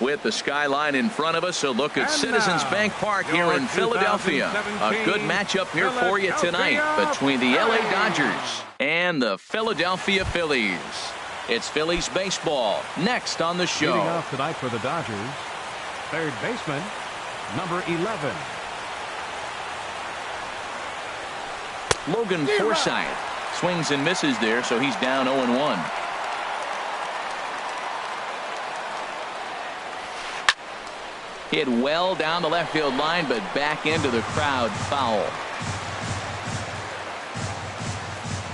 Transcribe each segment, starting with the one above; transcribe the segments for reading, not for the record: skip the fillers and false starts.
With the skyline in front of us, a look at Citizens Bank Park here in Philadelphia. A good matchup here for you tonight between the LA Dodgers and the Philadelphia Phillies. It's Phillies baseball next on the show. Leading off tonight for the Dodgers, third baseman, number 11. Logan Forsythe swings and misses there, so he's down 0-1. Hit well down the left field line, but back into the crowd foul.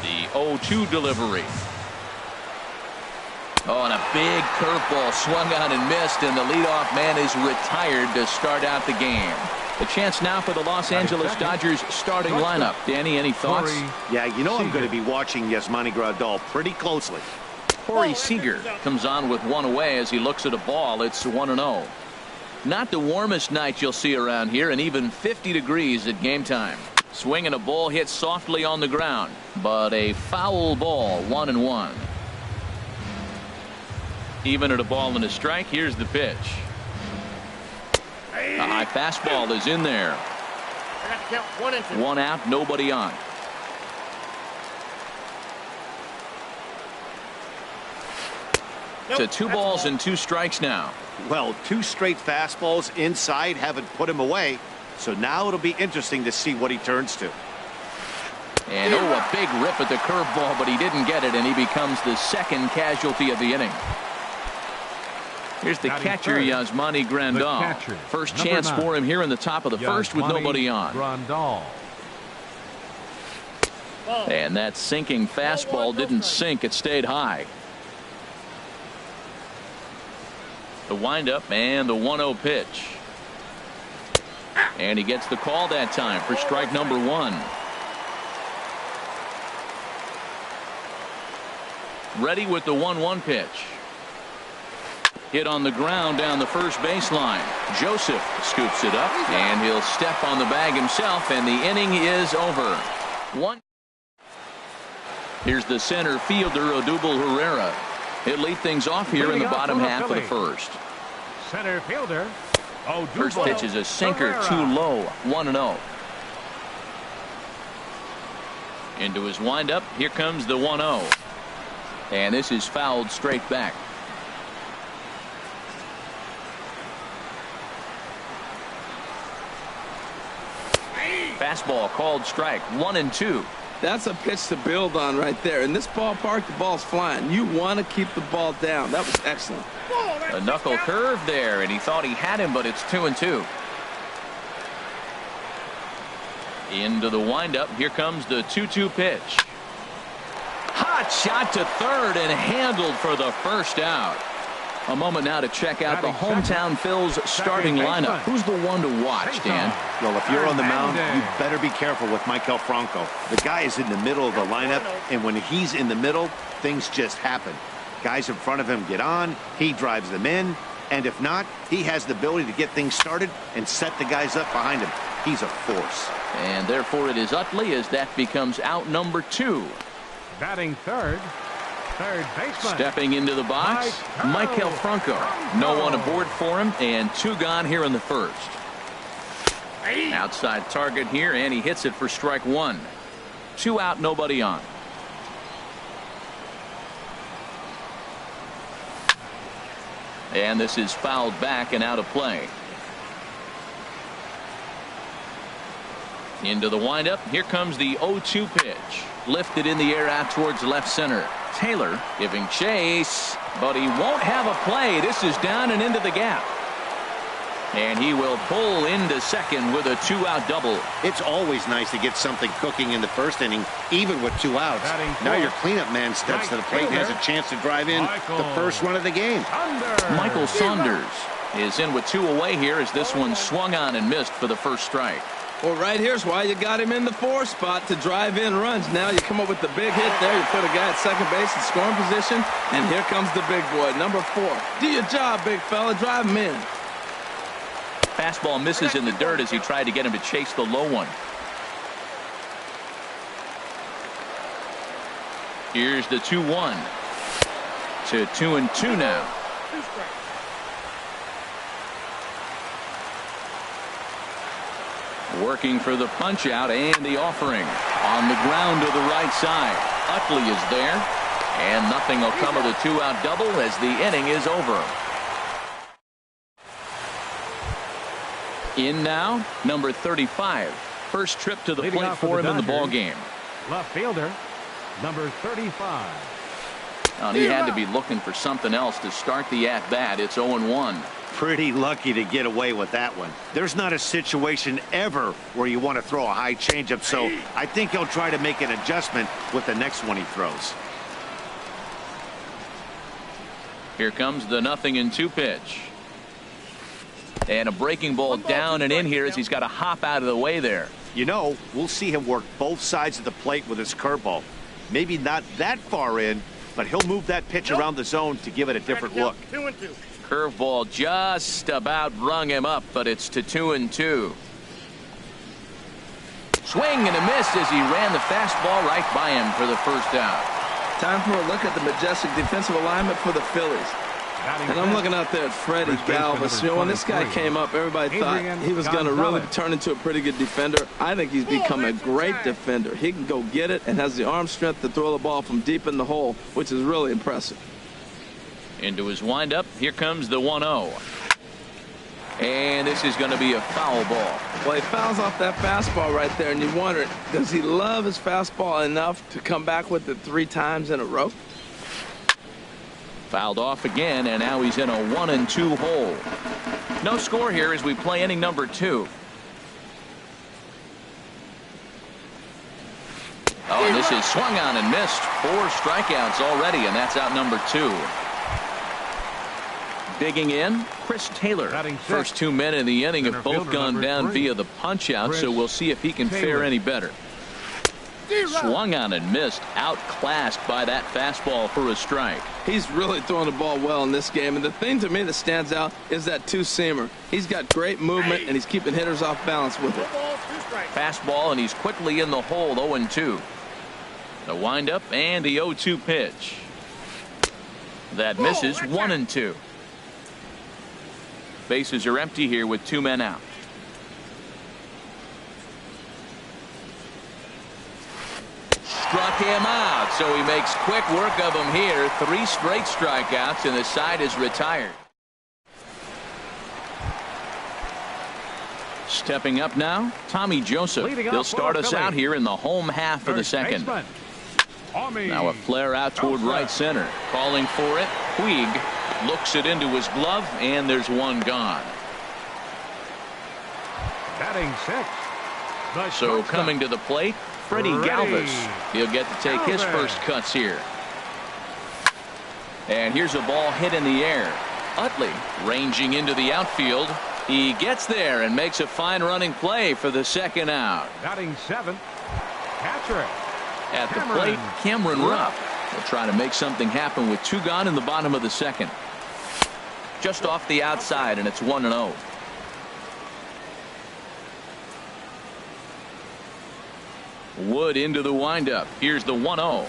The 0-2 delivery. Oh, and a big curveball swung on and missed, and the leadoff man is retired to start out the game. A chance now for the Los Angeles Dodgers starting lineup. Danny, any thoughts? Yeah, you know I'm going to be watching Yasmani Grandal pretty closely. Corey Seager comes on with one away as he looks at a ball. It's 1-0. Not the warmest night you'll see around here, and even 50 degrees at game time. Swinging a ball hit softly on the ground, but a foul ball, 1-1. Even at a ball and a strike, here's the pitch. A high fastball is in there. One out, nobody on. To 2 balls and 2 strikes now. Well, 2 straight fastballs inside haven't put him away, so now it'll be interesting to see what he turns to. And a big rip at the curveball, but he didn't get it, and he becomes the second casualty of the inning. Here's the catcher, Yasmani Grandal. First chance for him here in the top of the first with nobody on. And that sinking fastball didn't sink. It stayed high. The windup and the 1-0 pitch. And he gets the call that time for strike number 1. Ready with the 1-1 pitch. Hit on the ground down the first baseline. Joseph scoops it up, and he'll step on the bag himself, and the inning is over. Here's the center fielder, Odubel Herrera. He'll lead things off here in the bottom half of the first. Center fielder. First pitch is a sinker, too low, 1-0. Into his windup, here comes the 1-0. And this is fouled straight back. Fastball called strike, 1-2. That's a pitch to build on right there. In this ballpark, the ball's flying. You want to keep the ball down. That was excellent. A knuckle curve there, and he thought he had him, but it's 2-2. Into the windup. Here comes the 2-2 pitch. Hot shot to third and handled for the first out. A moment now to check out the hometown Phil's starting lineup. Who's the one to watch, Dan? Well, if you're on the mound, you better be careful with Maikel Franco. The guy is in the middle of the lineup, and when he's in the middle, things just happen. Guys in front of him get on, he drives them in, and if not, he has the ability to get things started and set the guys up behind him. He's a force. And therefore it is Utley as that becomes out number 2. Batting third baseman. Stepping into the box, Maikel Franco. No one aboard for him, and 2 gone here in the first. Outside target here, and he hits it for strike 1. 2 out, nobody on. And this is fouled back and out of play. Into the windup. Here comes the 0-2 pitch. Lifted in the air out towards left center. Taylor giving chase, but he won't have a play. This is down and into the gap. And he will pull into second with a 2-out double. It's always nice to get something cooking in the first inning, even with 2 outs. Now your cleanup man steps to the plate and has a chance to drive in the first run of the game. Michael Saunders is in with 2 away here as this one swung on and missed for the first strike. Well, right here's why you got him in the 4 spot to drive in runs. Now you come up with the big hit there. You put a guy at second base in scoring position, and here comes the big boy, number 4. Do your job, big fella. Drive him in. Fastball misses in the dirt as he tried to get him to chase the low one. Here's the 2-1 to 2-2 now. Working for the punch out and the offering. On the ground to the right side. Utley is there. And nothing will come of the 2-out double as the inning is over. In now, number 35. First trip to the plate for him in the ball game. Left fielder, number 35. And he had to be looking for something else to start the at-bat. It's 0-1. Pretty lucky to get away with that one. There's not a situation ever where you want to throw a high changeup, so I think he'll try to make an adjustment with the next one he throws. Here comes the 0-2 pitch. And a breaking ball down and in here as he's got to hop out of the way there. You know, we'll see him work both sides of the plate with his curveball. Maybe not that far in, but he'll move that pitch around the zone to give it a different look. 2-2. Curveball just about rung him up, but it's to 2-2. Swing and a miss as he ran the fastball right by him for the first out. Time for a look at the majestic defensive alignment for the Phillies. And I'm looking out there at Freddie Galvis. You know, when this guy came up, everybody thought he was going to really turn into a pretty good defender. I think he's become a great defender. He can go get it and has the arm strength to throw the ball from deep in the hole, which is really impressive. Into his windup, here comes the 1-0. And this is going to be a foul ball. Well, he fouls off that fastball right there, and you wonder, does he love his fastball enough to come back with it 3 times in a row? Fouled off again, and now he's in a 1-2 hole. No score here as we play inning number 2. Oh, and this is swung on and missed. 4 strikeouts already, and that's out number 2. Digging in, Chris Taylor. First 2 men in the inning have both gone down via the punch out, so we'll see if he can fare any better. Swung on and missed, outclassed by that fastball for a strike. He's really throwing the ball well in this game, and the thing to me that stands out is that 2-seamer. He's got great movement, and he's keeping hitters off balance with it. Fastball, and he's quickly in the hole, 0-2. The windup and the 0-2 pitch. That misses, 1-2. Bases are empty here with 2 men out. Struck him out, so he makes quick work of him here. 3 straight strikeouts, and the side is retired. Stepping up now, Tommy Joseph. He'll start us out here in the home half of the second. Now a flare out toward right center. Calling for it. Puig looks it into his glove, and there's 1 gone. Batting 6. So coming to the plate, Freddie Galvis. He'll get to take his first cuts here. And here's a ball hit in the air. Utley ranging into the outfield. He gets there and makes a fine running play for the second out. Batting 7. Catcher. At the plate, Cameron Rupp will try to make something happen with 2 gone in the bottom of the second. Just off the outside, and it's 1-0. Wood into the windup. Here's the 1-0.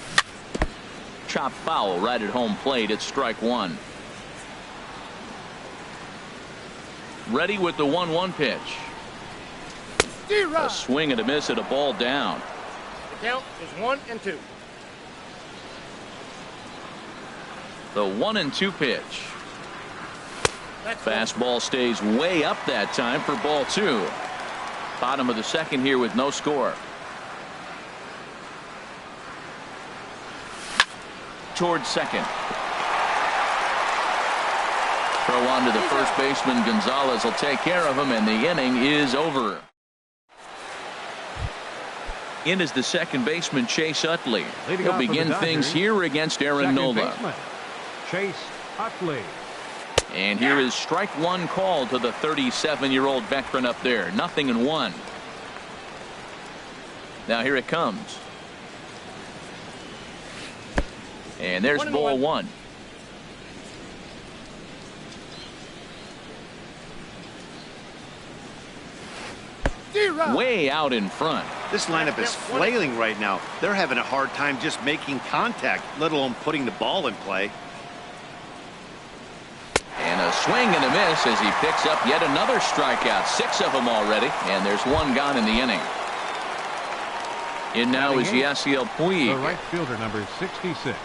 Chop foul right at home plate. It's strike 1. Ready with the 1-1 pitch. A swing and a miss at a ball down. The count is 1-2. The 1-2 pitch. Fastball stays way up that time for ball 2. Bottom of the second here with no score. Towards second. Throw on to the first baseman. Gonzalez will take care of him, and the inning is over. In is the second baseman, Chase Utley. He'll begin things here against Aaron Nola. Chase Utley. And here is strike 1 called to the 37-year-old veteran up there. 0-1. Now here it comes. And there's ball 1. Way out in front. This lineup is flailing right now. They're having a hard time just making contact, let alone putting the ball in play. And a swing and a miss as he picks up yet another strikeout. 6 of them already, and there's 1 gone in the inning. In now is Yasiel Puig. The right fielder, number 66,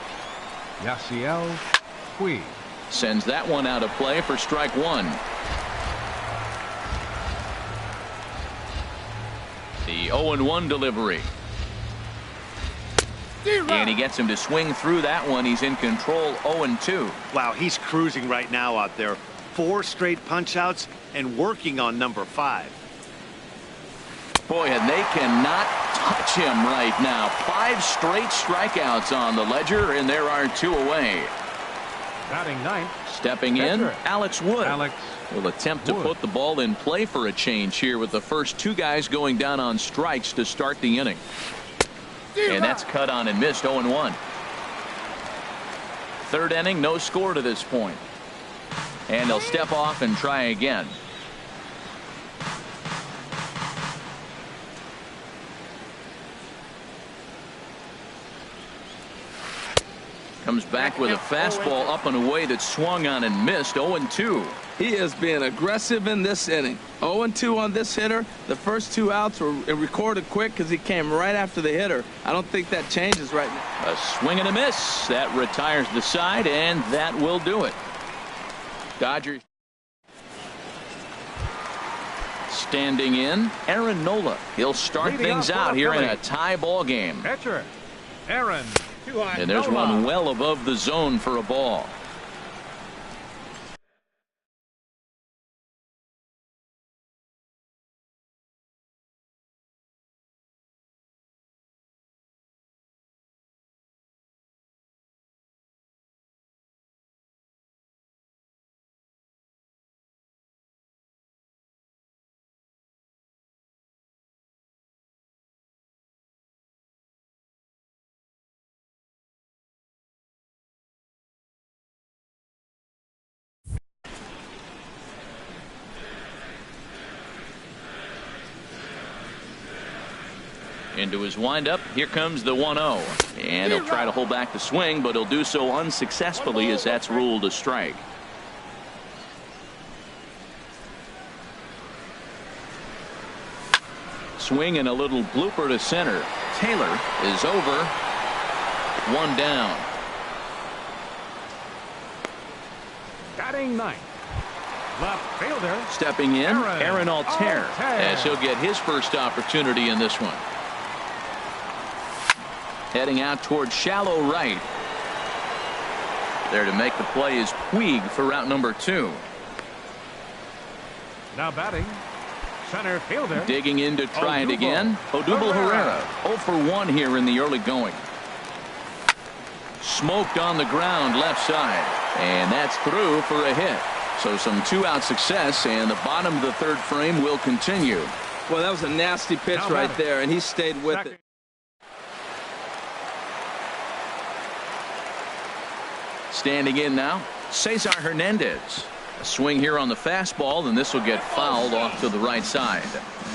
Yasiel Puig. Sends that one out of play for strike 1. The 0-1 delivery. And he gets him to swing through that one. He's in control, 0-2. Wow, he's cruising right now out there. 4 straight punch-outs and working on number 5. Boy, and they cannot touch him right now. 5 straight strikeouts on the ledger, and there are 2 away. Batting 9th. Stepping in, Alex Wood. Alex will attempt to put the ball in play for a change here with the first 2 guys going down on strikes to start the inning. And that's cut on and missed, 0-1. 3rd inning, no score to this point. And he'll step off and try again. Comes back with a fastball up and away that swung on and missed, 0-2. He is being aggressive in this inning. 0-2 on this hitter. The first 2 outs were recorded quick because he came right after the hitter. I don't think that changes right now. A swing and a miss. That retires the side, and that will do it. Dodgers standing in, Aaron Nola. He'll start things out here in a tie ball game. Catcher, Aaron. And there's one well above the zone for a ball. Into his windup. Here comes the 1-0. And he'll try to hold back the swing, but he'll do so unsuccessfully as that's ruled a strike. Swing and a little blooper to center. Taylor is over. 1 down. Batting 9th. Left fielder. Stepping in, Aaron Altair, as he'll get his first opportunity in this one. Heading out toward shallow right. There to make the play is Puig for route number 2. Now batting, center fielder. Digging in to try it again. Odubel Herrera, 0 for 1 here in the early going. Smoked on the ground left side. And that's through for a hit. So some 2-out success, and the bottom of the 3rd frame will continue. Well, that was a nasty pitch right there, and he stayed with it. Standing in now, Cesar Hernandez. A swing here on the fastball, and this will get fouled off to the right side.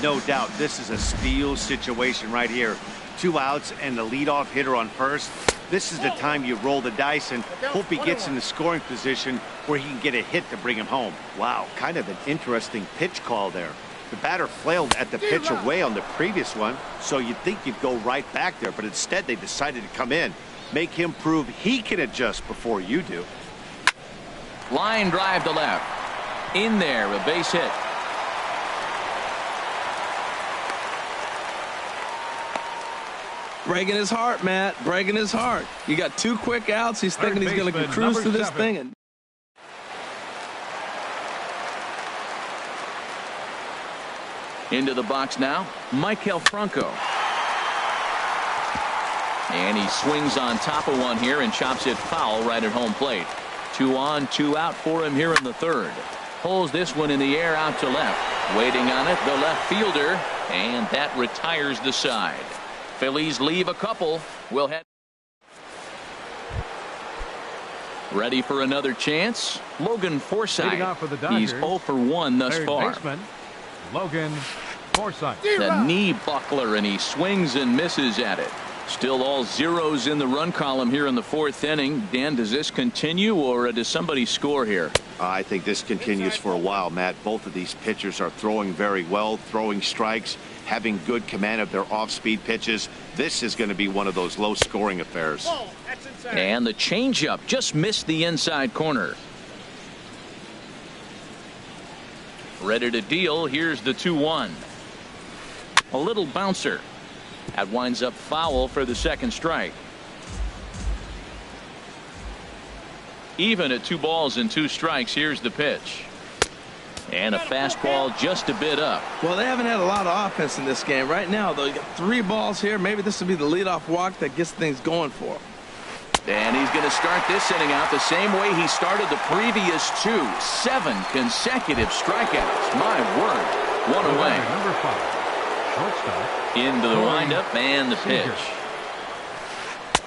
No doubt, this is a steal situation right here. 2 outs and the leadoff hitter on first. This is the time you roll the dice and hope he gets in the scoring position where he can get a hit to bring him home. Wow, kind of an interesting pitch call there. The batter flailed at the pitch away on the previous one, so you'd think you'd go right back there, but instead they decided to come in. Make him prove he can adjust before you do. Line drive to left. In there, a base hit. Breaking his heart, Matt. Breaking his heart. You got 2 quick outs. He's thinking he's going to cruise to this thing. And into the box now, Maikel Franco. And he swings on top of one here and chops it foul right at home plate. 2 on, 2 out for him here in the 3rd. Pulls this one in the air out to left. Waiting on it, the left fielder, and that retires the side. Phillies leave a couple. We'll head. Ready for another chance. Logan Forsythe. He's 0 for 1 thus far. Baseman, Logan Forsythe. The knee buckler, and he swings and misses at it. Still all zeros in the run column here in the fourth inning. Dan, does this continue, or does somebody score here? I think this continues for a while, Matt. Both of these pitchers are throwing very well, throwing strikes, having good command of their off-speed pitches. This is going to be one of those low-scoring affairs. And the changeup just missed the inside corner. Ready to deal. Here's the 2-1. A little bouncer. That winds up foul for the second strike. Even at 2 balls and 2 strikes. Here's the pitch. And a fastball just a bit up. Well, they haven't had a lot of offense in this game. Right now, though, you got 3 balls here. Maybe this will be the leadoff walk that gets things going for him. And he's going to start this inning out the same way he started the previous 2. 7 consecutive strikeouts. My word. 1 away. Number 5. Shortstop. Into the windup and the pitch.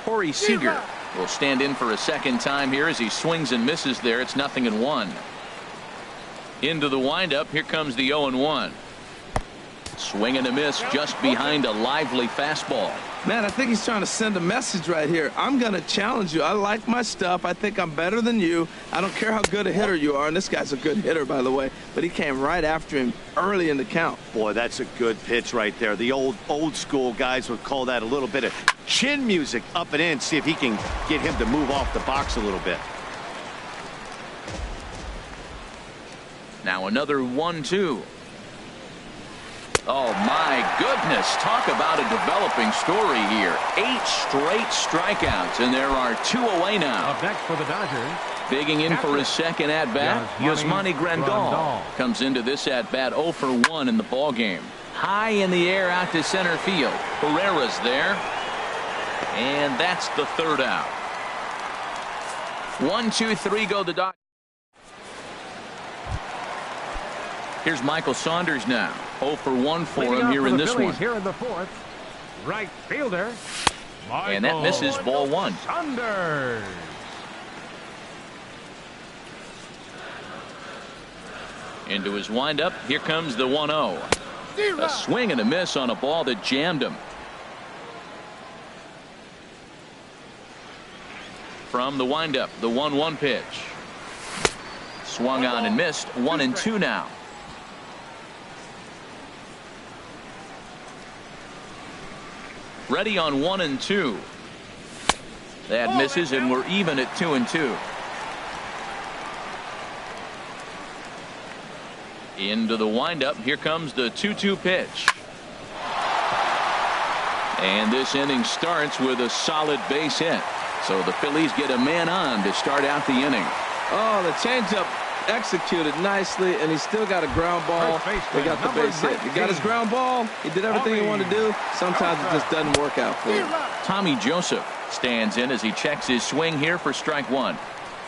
Corey Seager will stand in for a second time here as he swings and misses there. It's 0-1. Into the windup. Here comes the 0-1. Swing and a miss just behind a lively fastball. Man, I think he's trying to send a message right here. I'm going to challenge you. I like my stuff. I think I'm better than you. I don't care how good a hitter you are. And this guy's a good hitter, by the way. But he came right after him early in the count. Boy, that's a good pitch right there. The old school guys would call that a little bit of chin music up and in. See if he can get him to move off the box a little bit. Now another 1-2. Oh, my goodness. Talk about a developing story here. 8 straight strikeouts, and there are 2 away now. Up next for the Dodgers. Digging in for his second at-bat, Yasmani Grandal comes into this at-bat 0 for 1 in the ballgame. High in the air out to center field. Herrera's there. And that's the 3rd out. 1, 2, 3 go the Dodgers. Here's Michael Saunders now. 0 for 1 for him here in this one. Here in the 4th. Right fielder. And that misses, ball 1. Saunders. Into his windup. Here comes the 1-0. A swing and a miss on a ball that jammed him. From the windup, the 1-1 pitch. Swung on and missed. 1-2 now. Ready on 1-2. That misses, and we're even at 2-2. Into the windup. Here comes the 2-2 pitch. And this inning starts with a solid base hit. So the Phillies get a man on to start out the inning. Oh, the changeup executed nicely, and he's still got a ground ball. He got the base hit. He got his ground ball. He did everything he wanted to do. Sometimes it just doesn't work out for him. Tommy Joseph stands in as he checks his swing here for strike 1.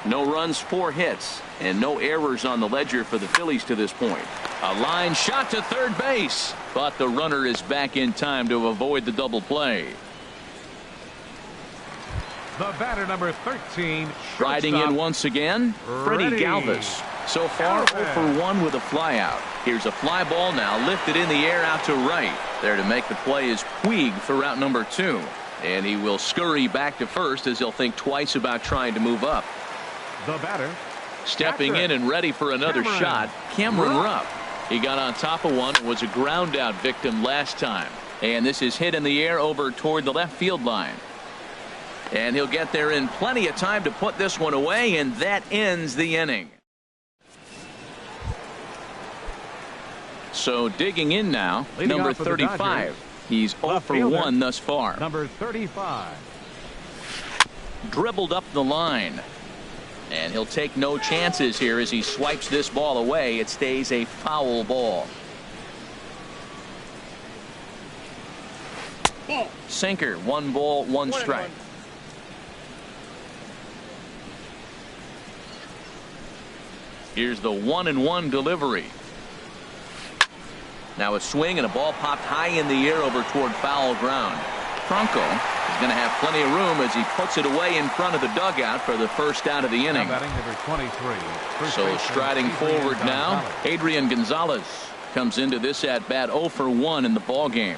No runs, 4 hits, and no errors on the ledger for the Phillies to this point. A line shot to third base, but the runner is back in time to avoid the double play. The batter, number 13. Riding in once again, Freddie Galvis. So far, 0 for 1 with a flyout. Here's a fly ball now lifted in the air out to right. There to make the play is Puig for route number 2. And he will scurry back to first as he'll think twice about trying to move up. The batter. Stepping in and ready for another shot, Cameron Rupp. He got on top of one and was a ground out victim last time. And this is hit in the air over toward the left field line. And he'll get there in plenty of time to put this one away, and that ends the inning. So digging in now, Leading number off for the 35. Dodgers. He's 0 Left for fielder, 1 thus far. Number 35. Dribbled up the line. And he'll take no chances here as he swipes this ball away. It stays a foul ball. Sinker, 1 ball, 1 strike. Here's the 1-1 delivery. Now a swing and a ball popped high in the air over toward foul ground. Franco is going to have plenty of room as he puts it away in front of the dugout for the first out of the inning. Now batting number 23. So striding forward now, Adrian Gonzalez comes into this at bat 0 for 1 in the ball game.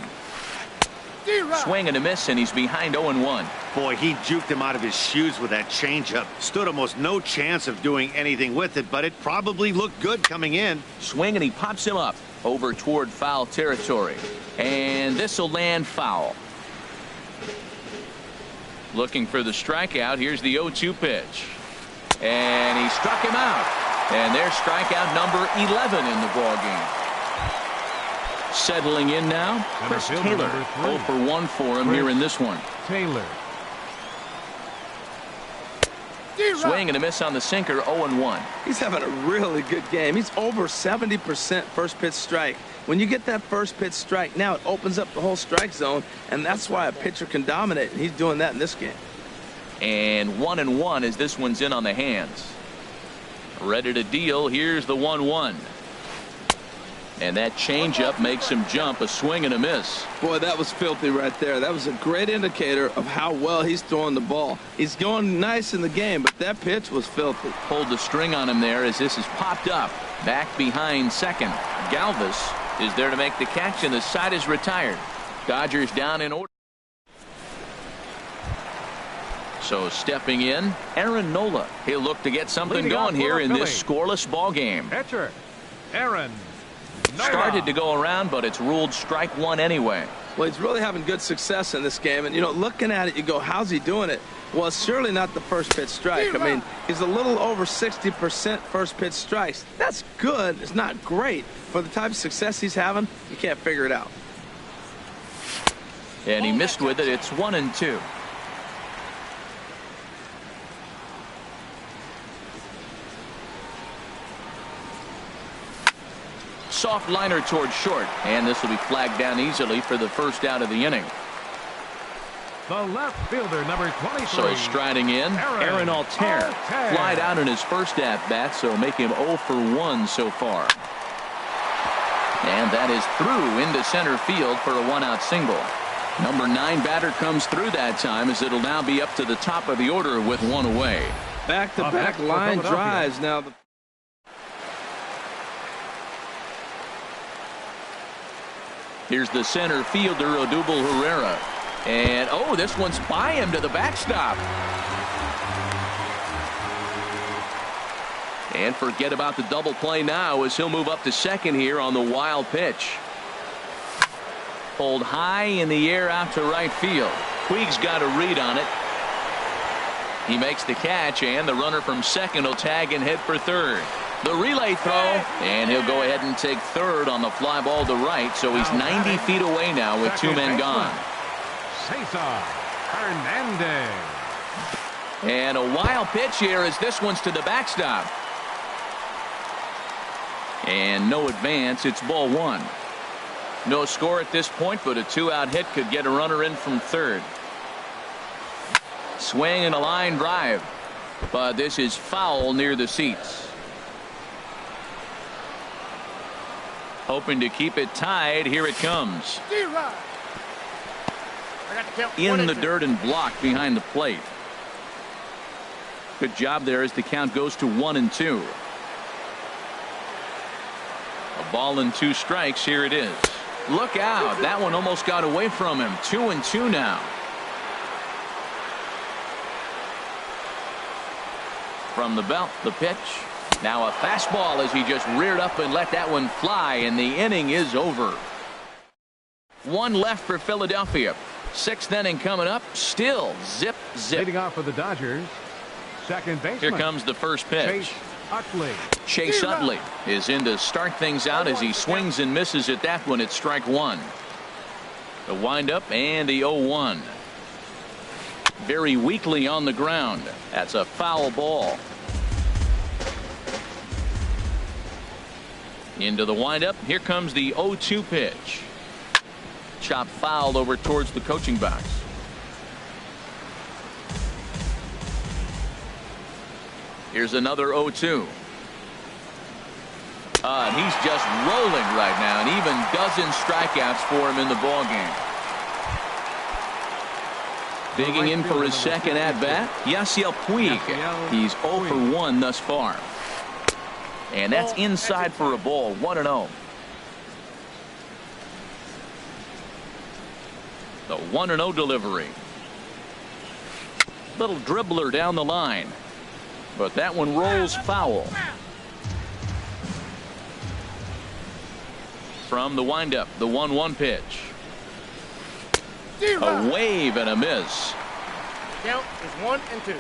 Swing and a miss, and he's behind 0-1. Boy, he juked him out of his shoes with that changeup. Stood almost no chance of doing anything with it, but it probably looked good coming in. Swing, and he pops him up over toward foul territory. And this will land foul. Looking for the strikeout. Here's the 0-2 pitch. And he struck him out. And there's strikeout number 11 in the ballgame. Settling in now, Chris Taylor. 0 for 1 for him here in this one. Taylor. Swing and a miss on the sinker, 0-1. He's having a really good game. He's over 70% first pitch strike. When you get that first pitch strike, now it opens up the whole strike zone, and that's why a pitcher can dominate, and he's doing that in this game. And 1-1 as this one's in on the hands. Ready to deal. Here's the 1-1. And that changeup makes him jump. A swing and a miss. Boy, that was filthy right there. That was a great indicator of how well he's throwing the ball. He's going nice in the game, but that pitch was filthy. Pulled the string on him there as this is popped up. Back behind second. Galvis is there to make the catch, and the side is retired. Dodgers down in order. So stepping in, Aaron Nola. He'll look to get something going here in this scoreless ball game. Pitcher, Aaron Nola. Started to go around, but it's ruled strike one anyway. Well, he's really having good success in this game. And, you know, looking at it, you go, how's he doing it? Well, it's surely not the first pitch strike. I mean, he's a little over 60% first pitch strikes. That's good. It's not great. For the type of success he's having, you can't figure it out. And he missed with it. It's 1-2. Soft liner toward short, and this will be flagged down easily for the first out of the inning. The left fielder, number 23. So striding in, Aaron Altair. Flied out in his first at-bat, so make him 0 for 1 so far. And that is through into center field for a one-out single. Number 9 batter comes through that time, as it'll now be up to the top of the order with one away. Back-to-back line drives now. Here's the center fielder, Odubel Herrera. And, oh, this one's by him to the backstop. And forget about the double play now as he'll move up to second here on the wild pitch. Pulled high in the air out to right field. Puig's got a read on it. He makes the catch, and the runner from second will tag and head for third. The relay throw, and he'll go ahead and take third on the fly ball to right, so he's 90 feet away now with two men gone. Cesar Hernandez. And a wild pitch here as this one's to the backstop. And no advance. It's ball one. No score at this point, but a two-out hit could get a runner in from third. Swing and a line drive, but this is foul near the seats. Hoping to keep it tied. Here it comes. In the dirt and blocked behind the plate. Good job there as the count goes to 1-2. A ball and 2 strikes. Here it is. Look out. That one almost got away from him. 2-2 now. From the belt, the pitch. Now a fastball as he just reared up and let that one fly, and the inning is over. One left for Philadelphia. 6th inning coming up. Still zip, zip. Leading off for the Dodgers, second baseman. Here comes the first pitch. Chase Utley. Chase Utley is in to start things out as he swings and misses at that one. It's strike one. The windup and the 0-1. Very weakly on the ground. That's a foul ball. Into the windup. Here comes the 0-2 pitch. Chop foul over towards the coaching box. Here's another 0-2. He's just rolling right now, and even dozen strikeouts for him in the ball game. Digging in for his second at bat, Yasiel Puig. He's 0 for 1 thus far. And that's inside for a ball. 1-0. The The 1-0 delivery. Little dribbler down the line, but that one rolls foul. From the windup, the 1-1 pitch. A wave and a miss. Count is 1-2.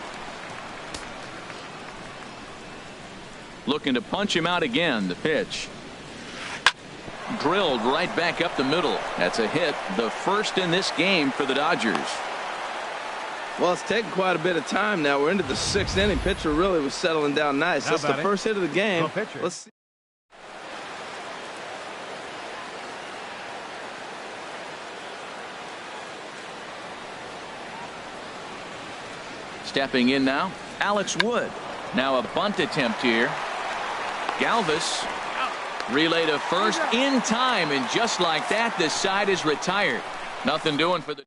Looking to punch him out again. The pitch drilled right back up the middle. That's a hit, the first in this game for the Dodgers. Well, it's taken quite a bit of time now. We're into the 6th inning. Pitcher really was settling down nice. That's the first hit of the game. Let's see. Stepping in now, Alex Wood. Now a bunt attempt here. Galvis relay to first in time, and just like that, the side is retired. Nothing doing for the.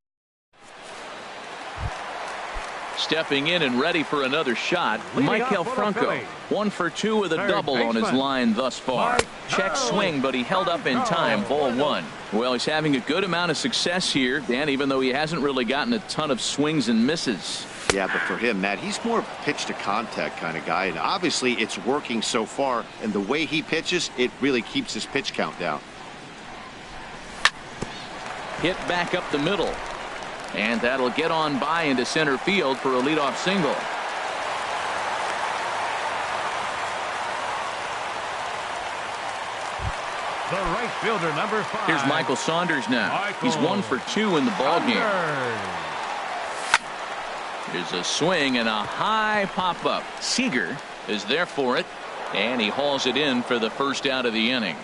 Stepping in and ready for another shot, Maikel Franco. 1 for 2 with a double on his line thus far. Check swing, but he held up in time. Ball 1. Well, he's having a good amount of success here, Dan, even though he hasn't really gotten a ton of swings and misses. Yeah, but for him, Matt, he's more of a pitch to contact kind of guy, and obviously it's working so far, and the way he pitches, it really keeps his pitch count down. Hit back up the middle, and that'll get on by into center field for a leadoff single. The right fielder, number 5. Here's Michael Saunders now. He's 1 for 2 in the ballgame. Here's a swing and a high pop-up. Seager is there for it, and he hauls it in for the first out of the inning.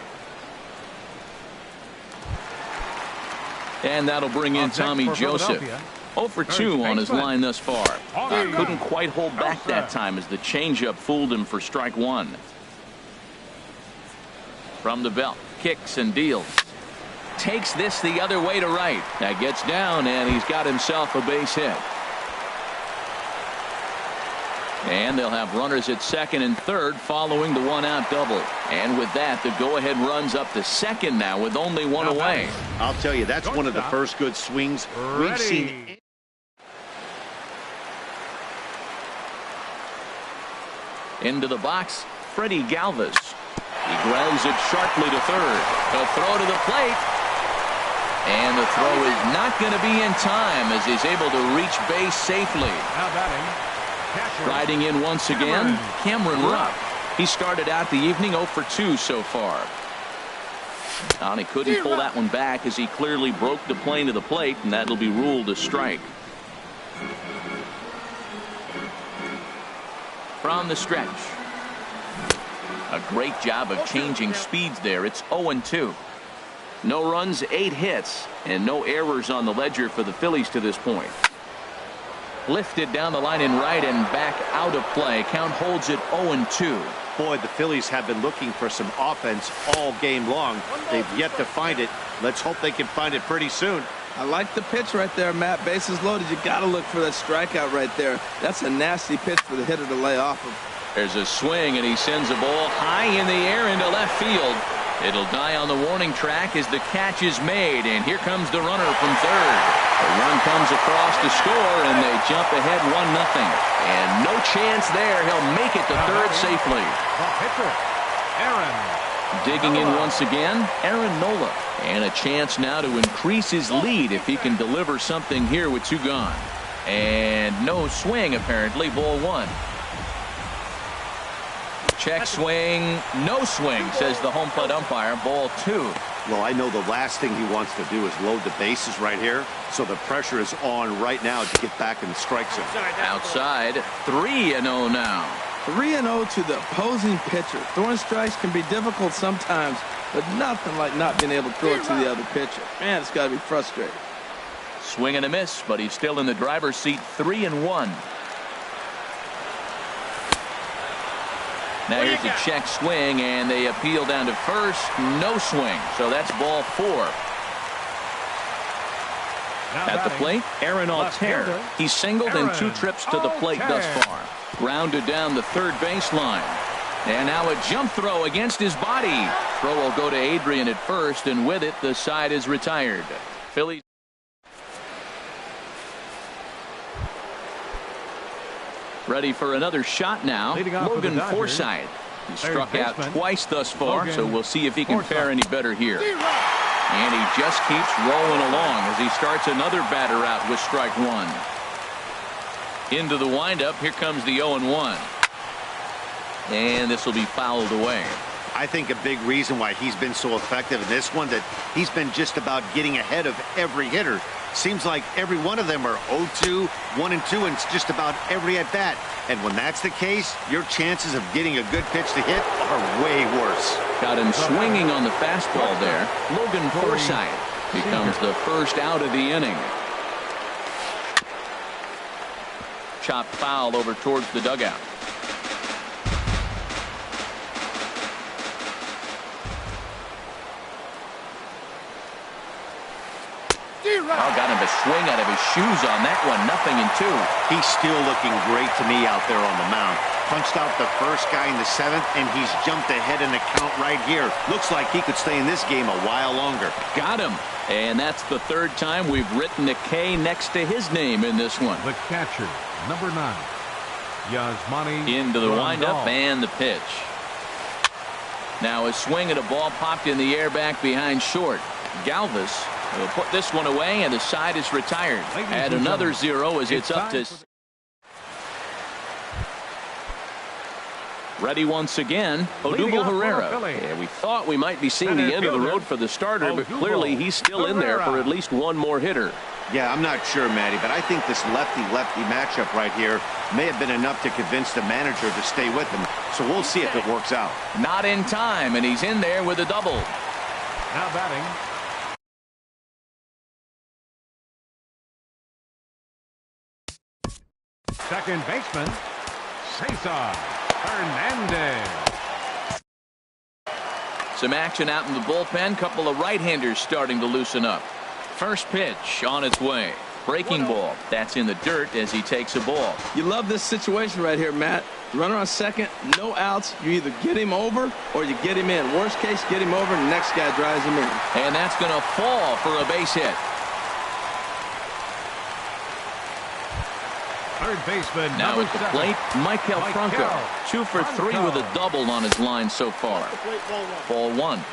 And that'll bring in Tommy Joseph. 0 for 2 on his line thus far. Couldn't quite hold back that time as the changeup fooled him for strike 1. From the belt, kicks and deals. Takes this the other way to right. That gets down, and he's got himself a base hit. And they'll have runners at second and third following the 1-out double. And with that, the go-ahead runs up to second now with only 1 away. I'll tell you, that's one of the first good swings we've seen. Into the box, Freddie Galvis. He grounds it sharply to third. A throw to the plate. And the throw is not going to be in time as he's able to reach base safely. Now batting. Riding in once again, Cameron Rupp. He started out the evening 0 for 2 so far. And he couldn't pull that one back as he clearly broke the plane to the plate, and that'll be ruled a strike. From the stretch. A great job of changing speeds there. It's 0-2. No runs, 8 hits, and no errors on the ledger for the Phillies to this point. Lifted down the line in right and back out of play. Count holds it 0-2. Boy, the Phillies have been looking for some offense all game long. They've yet to find it. Let's hope they can find it pretty soon. I like the pitch right there, Matt. Bases loaded. You got to look for that strikeout right there. That's a nasty pitch for the hitter to lay off of. There's a swing, and he sends a ball high in the air into left field. It'll die on the warning track as the catch is made, and here comes the runner from third. The run comes across to score, and they jump ahead 1-0. And no chance there. He'll make it to third safely. The pitcher, Aaron. Digging in once again, Aaron Nola. And a chance now to increase his lead if he can deliver something here with 2 gone. And no swing, apparently. Ball 1. Check swing, no swing, says the home plate umpire. Ball 2. Well, I know the last thing he wants to do is load the bases right here, so the pressure is on right now to get back in the strike zone. Outside, 3-0 now. 3-0 to the opposing pitcher. Throwing strikes can be difficult sometimes, but nothing like not being able to throw it to the other pitcher. Man, it's got to be frustrating. Swing and a miss, but he's still in the driver's seat. 3-1. Now here's a check swing, and they appeal down to first. No swing, so that's ball 4. At the plate, Aaron Altair. He's singled in 2 trips to the plate thus far. Grounded down the third baseline. And now a jump throw against his body. Throw will go to Adrian at first, and with it, the side is retired. Phillies. Ready for another shot now. Logan Forsythe. He struck out twice thus far, so we'll see if he can fare any better here. And he just keeps rolling along as he starts another batter out with strike one. Into the windup. Here comes the 0-1. And this will be fouled away. I think a big reason why he's been so effective in this one, that he's been just about getting ahead of every hitter. Seems like every one of them are 0-2, 1-2, and it's just about every at bat. And when that's the case, your chances of getting a good pitch to hit are way worse. Got him swinging on the fastball there. Logan Forsythe becomes the first out of the inning. Chopped foul over towards the dugout. Oh, got him to swing out of his shoes on that one. 0-2. He's still looking great to me out there on the mound. Punched out the first guy in the 7th, and he's jumped ahead in the count right here. Looks like he could stay in this game a while longer. Got him. And that's the third time we've written a K next to his name in this one. The catcher, number 9, Yasmani. Into the windup and the pitch. Now a swing at a ball popped in the air back behind short. Galvis will put this one away, and the side is retired. Add another 0 as it's up to. Ready once again, Odubel Herrera. Yeah, we thought we might be seeing the end of the road for the starter, but clearly he's still in there for at least one more hitter. Yeah, I'm not sure, Matty, but I think this lefty-lefty matchup right here may have been enough to convince the manager to stay with him. So we'll see if it works out. Not in time, and he's in there with a double. Now batting, second baseman, Cesar Hernandez. Some action out in the bullpen. Couple of right-handers starting to loosen up. First pitch on its way. Breaking ball. That's in the dirt as he takes a ball. You love this situation right here, Matt. Runner on second, no outs. You either get him over or you get him in. Worst case, get him over, and the next guy drives him in. And that's going to fall for a base hit. Third baseman, Now number at the 7, plate, Michael Franco. 2 for 3 with a double on his line so far. Ball 1.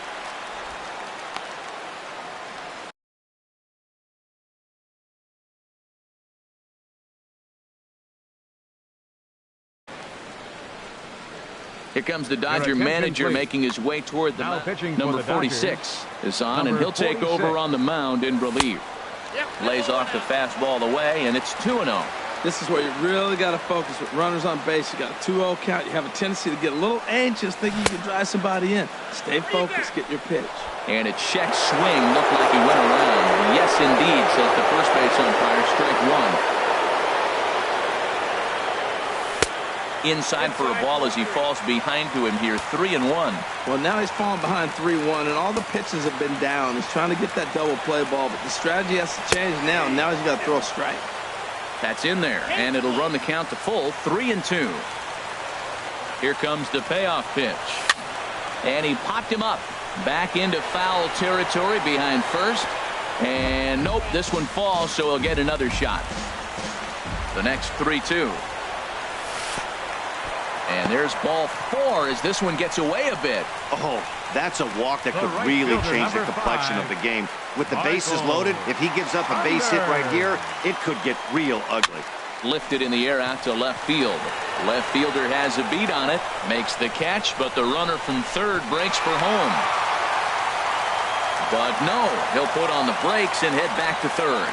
Here comes the Dodger manager making his way toward the mound. Number 46 is on, and he'll take over on the mound in relief. Lays off the fastball away, and it's 2-0. This is where you really got to focus with runners on base. You got a 2-0 count. You have a tendency to get a little anxious thinking you can drive somebody in. Stay focused. Get your pitch. And a check swing looked like he went around. Yes, indeed, says the first base umpire. Strike 1. Inside for a ball as he falls behind to him here. 3-1. Well, now he's falling behind 3-1, and all the pitches have been down. He's trying to get that double play ball, but the strategy has to change now. Now he's got to throw a strike. That's in there, and it'll run the count to full. 3-2. Here comes the payoff pitch. And he popped him up. Back into foul territory behind first. And nope, this one falls, so he'll get another shot. The next 3-2. And there's ball 4 as this one gets away a bit. Oh, that's a walk that could really change the complexion of the game. With the bases loaded, if he gives up a base hit right here, it could get real ugly. Lifted in the air out to left field. Left fielder has a beat on it. Makes the catch, but the runner from third breaks for home. But no, he'll put on the brakes and head back to third.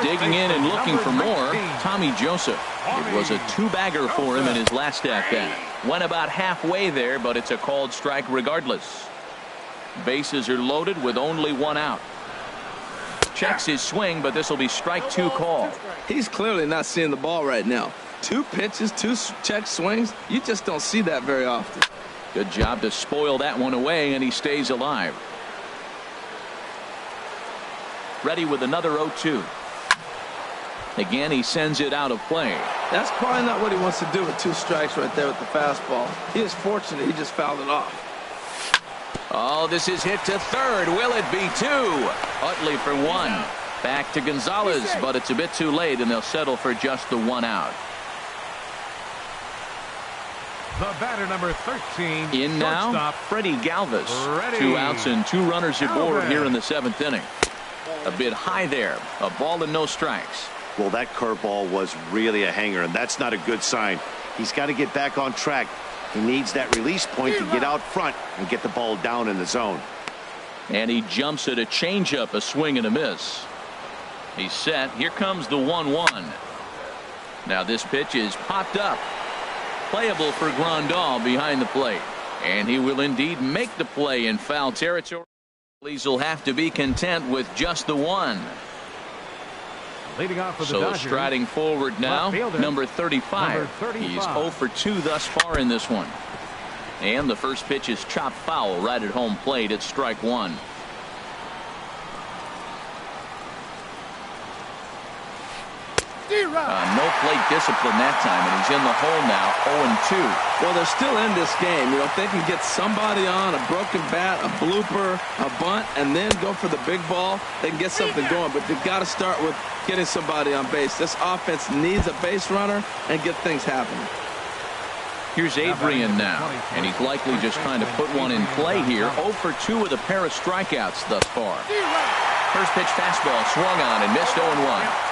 Digging in and looking for more, Tommy Joseph. It was a 2-bagger for him in his last at-bat. Went about halfway there, but it's a called strike regardless. Bases are loaded with only 1 out. Checks his swing, but this will be strike 2 call. He's clearly not seeing the ball right now. 2 pitches, 2 check swings. You just don't see that very often. Good job to spoil that one away, and he stays alive. Ready with another 0-2. Again, he sends it out of play. That's probably not what he wants to do with 2 strikes right there with the fastball. He is fortunate he just fouled it off. Oh, this is hit to third. Will it be 2? Utley for 1. Back to Gonzalez, but it's a bit too late, and they'll settle for just the 1 out. The batter, number 13. In now, shortstop, Freddie Galvis. Freddie. 2 outs and 2 runners aboard here in the 7th inning. A bit high there. A ball and no strikes. Well, that curveball was really a hanger, and that's not a good sign. He's got to get back on track. He needs that release point to get out front and get the ball down in the zone. And he jumps at a changeup, a swing and a miss. He's set. Here comes the 1-1. Now this pitch is popped up. Playable for Grandal behind the plate. And he will indeed make the play in foul territory. Phillies will have to be content with just the 1. Leading off for the So Dodgers, striding forward now, number 35. He's 0 for 2 thus far in this one. And the first pitch is chopped foul right at home plate at strike 1. No plate discipline that time, and he's in the hole now, 0-2. Well, they're still in this game. You know, if they can get somebody on, a broken bat, a blooper, a bunt, and then go for the big ball, they can get something going. But they've got to start with getting somebody on base. This offense needs a base runner and get things happening. Here's Adrian now, and he's likely just trying to put one in play here. 0 for 2 with a pair of strikeouts thus far. First pitch fastball swung on and missed 0-1.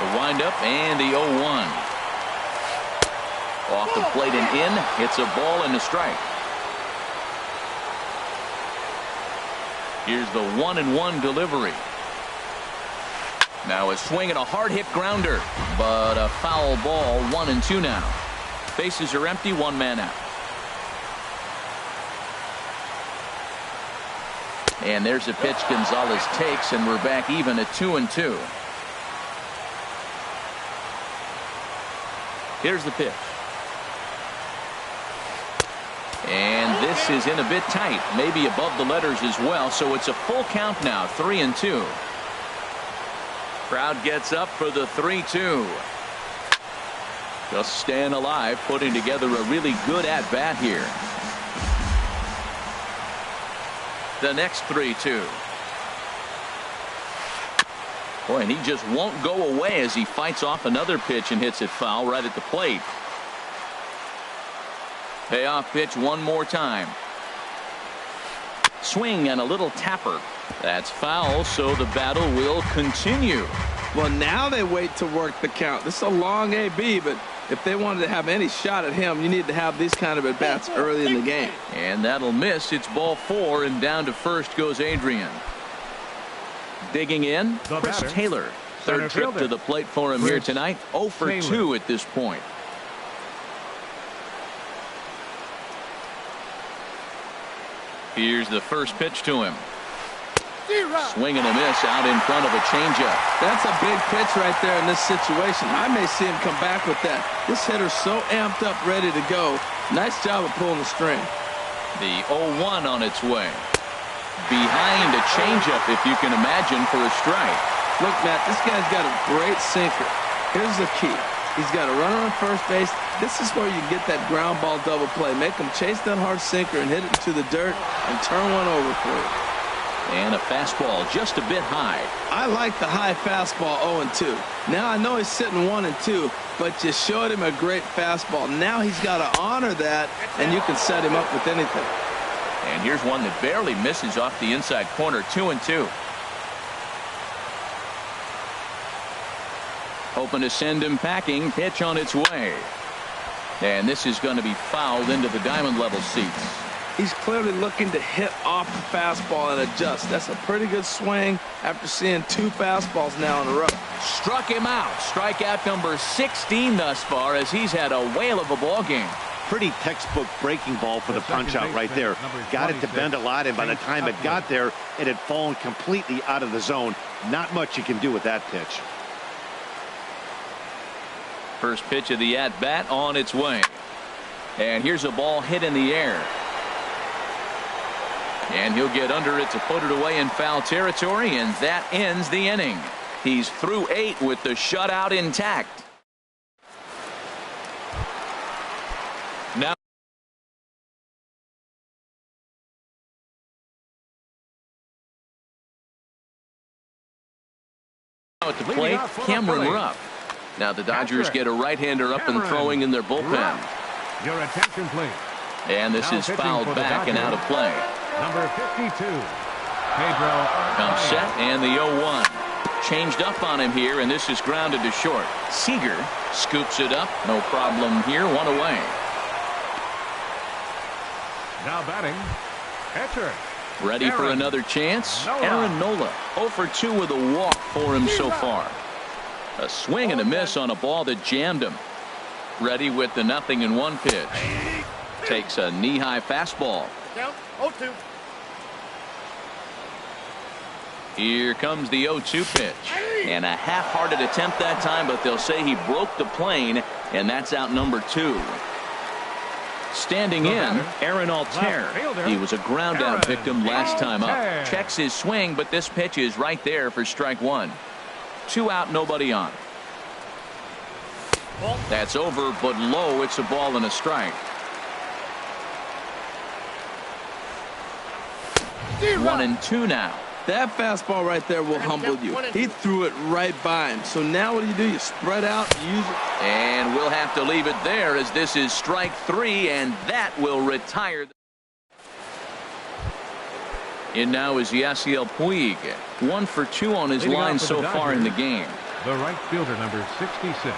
The windup and the 0-1. Off the plate and in. It's a ball and a strike. Here's the 1-1 delivery. Now a swing and a hard hit grounder, but a foul ball. 1-2 now. Bases are empty. 1 man out. And there's a pitch Gonzalez takes, and we're back even at 2-2. Here's the pitch. And this is in a bit tight, maybe above the letters as well, so it's a full count now, 3-2. Crowd gets up for the 3-2. Just staying alive, putting together a really good at-bat here. The next 3-2. Boy, and he just won't go away as he fights off another pitch and hits it foul right at the plate. Payoff pitch one more time. Swing and a little tapper. That's foul, so the battle will continue. Well, now they wait to work the count. This is a long AB, but if they wanted to have any shot at him, you need to have these kind of at-bats early in the game. And that'll miss. It's ball 4, and down to first goes Adrian. Digging in, Chris Taylor. Third trip to the plate for him here tonight. 0 for 2 at this point. Here's the first pitch to him. Swing and a miss out in front of a changeup. That's a big pitch right there in this situation. I may see him come back with that. This hitter's so amped up, ready to go. Nice job of pulling the string. The 0-1 on its way. Behind a changeup, if you can imagine, for a strike. Look, Matt, this guy's got a great sinker. Here's the key. He's got a runner on first base. This is where you get that ground ball double play. Make him chase that hard sinker and hit it into the dirt and turn one over for you. And a fastball just a bit high. I like the high fastball 0-2. Now I know he's sitting 1-2, but you showed him a great fastball. Now he's got to honor that, and you can set him up with anything. And here's one that barely misses off the inside corner. 2-2. Hoping to send him packing. Pitch on its way. And this is going to be fouled into the diamond level seats. He's clearly looking to hit off the fastball and adjust. That's a pretty good swing after seeing 2 fastballs now in a row. Struck him out. Strikeout number 16 thus far, as he's had a whale of a ball game. Pretty textbook breaking ball for the punch out right there. Got it to bend a lot, and by the time it got there, it had fallen completely out of the zone. Not much you can do with that pitch. First pitch of the at-bat on its way. And here's a ball hit in the air. And he'll get under it to put it away in foul territory, and that ends the inning. He's through 8 with the shutout intact. Now At the plate, Cameron Rupp. Now the Dodgers get a right-hander up and throwing in their bullpen. Your attention, please. And this is fouled back and out of play. Number 52, Pedro. Comes set, and the 0-1. Changed up on him here, and this is grounded to short. Seager scoops it up. No problem here. One away. Now batting, catcher. Ready for another chance? Aaron Nola. 0 for 2 with a walk for him so far. A swing and a miss on a ball that jammed him. Ready with the 0-1 pitch. Takes a knee-high fastball. Count 0-2. Here comes the 0-2 pitch. And a half-hearted attempt that time, but they'll say he broke the plane, and that's out number 2. Standing in, Aaron Altair. He was a ground-out victim last time up. Checks his swing, but this pitch is right there for strike 1. 2 out, nobody on. That's over, but low. It's a ball and a strike. 1-2 now. That fastball right there will humble you. He threw it right by him. So now what do? You spread out, use it. And we'll have to leave it there as this is strike 3, and that will retire. And now is Yasiel Puig. 1 for 2 on his line so far in the game. The right fielder, number 66.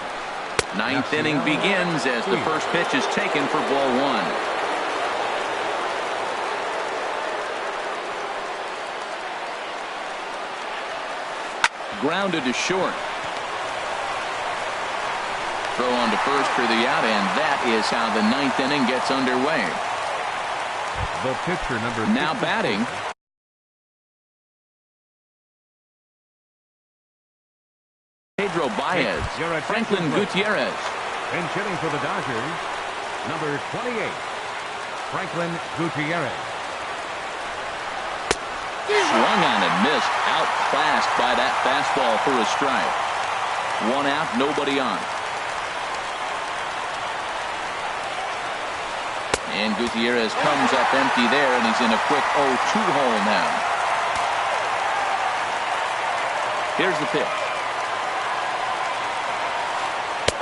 Ninth inning begins as the first pitch is taken for ball 1. Grounded to short. Throw on to first for the out, and that is how the 9th inning gets underway. The pitcher, number now batting. Pedro Baez. Franklin Gutierrez. And hitting for the Dodgers, number 28, Franklin Gutierrez. Swung on and missed. Outclassed by that fastball for a strike. 1 out, nobody on. And Gutierrez comes up empty there, and he's in a quick 0-2 hole now. Here's the pitch.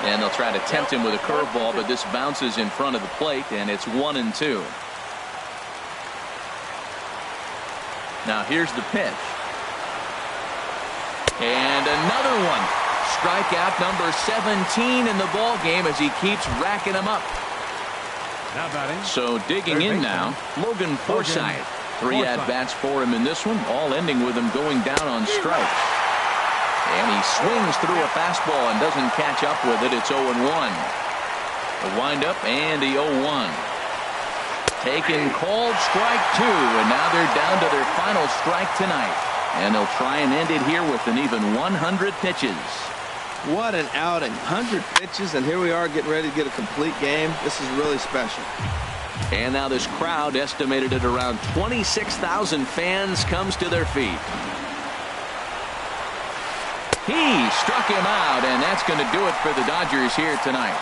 And they'll try to tempt him with a curveball, but this bounces in front of the plate, and it's 1-2. Now here's the pitch. And another one. Strikeout number 17 in the ball game as he keeps racking them up. Now batting. So digging in now, Logan Forsythe. 3 at-bats for him in this one, all ending with him going down on strikes. And he swings through a fastball and doesn't catch up with it. It's 0-1. The windup and the 0-1. Taken, called strike 2, and now they're down to their final strike tonight. And they'll try and end it here with an even 100 pitches. What an outing. 100 pitches, and here we are getting ready to get a complete game. This is really special. And now this crowd, estimated at around 26,000 fans, comes to their feet. He struck him out, and that's going to do it for the Dodgers here tonight.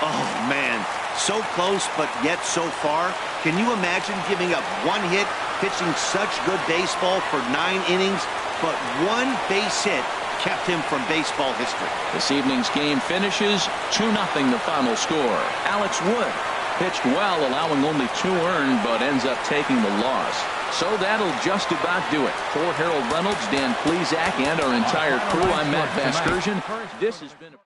Oh, man. So close, but yet so far. Can you imagine giving up 1 hit, pitching such good baseball for 9 innings, but 1 base hit kept him from baseball history? This evening's game finishes 2-0 the final score. Alex Wood pitched well, allowing only 2 earned, but ends up taking the loss. So that'll just about do it. For Harold Reynolds, Dan Plesac, and our entire crew, I'm Matt Vasgersian. This has been a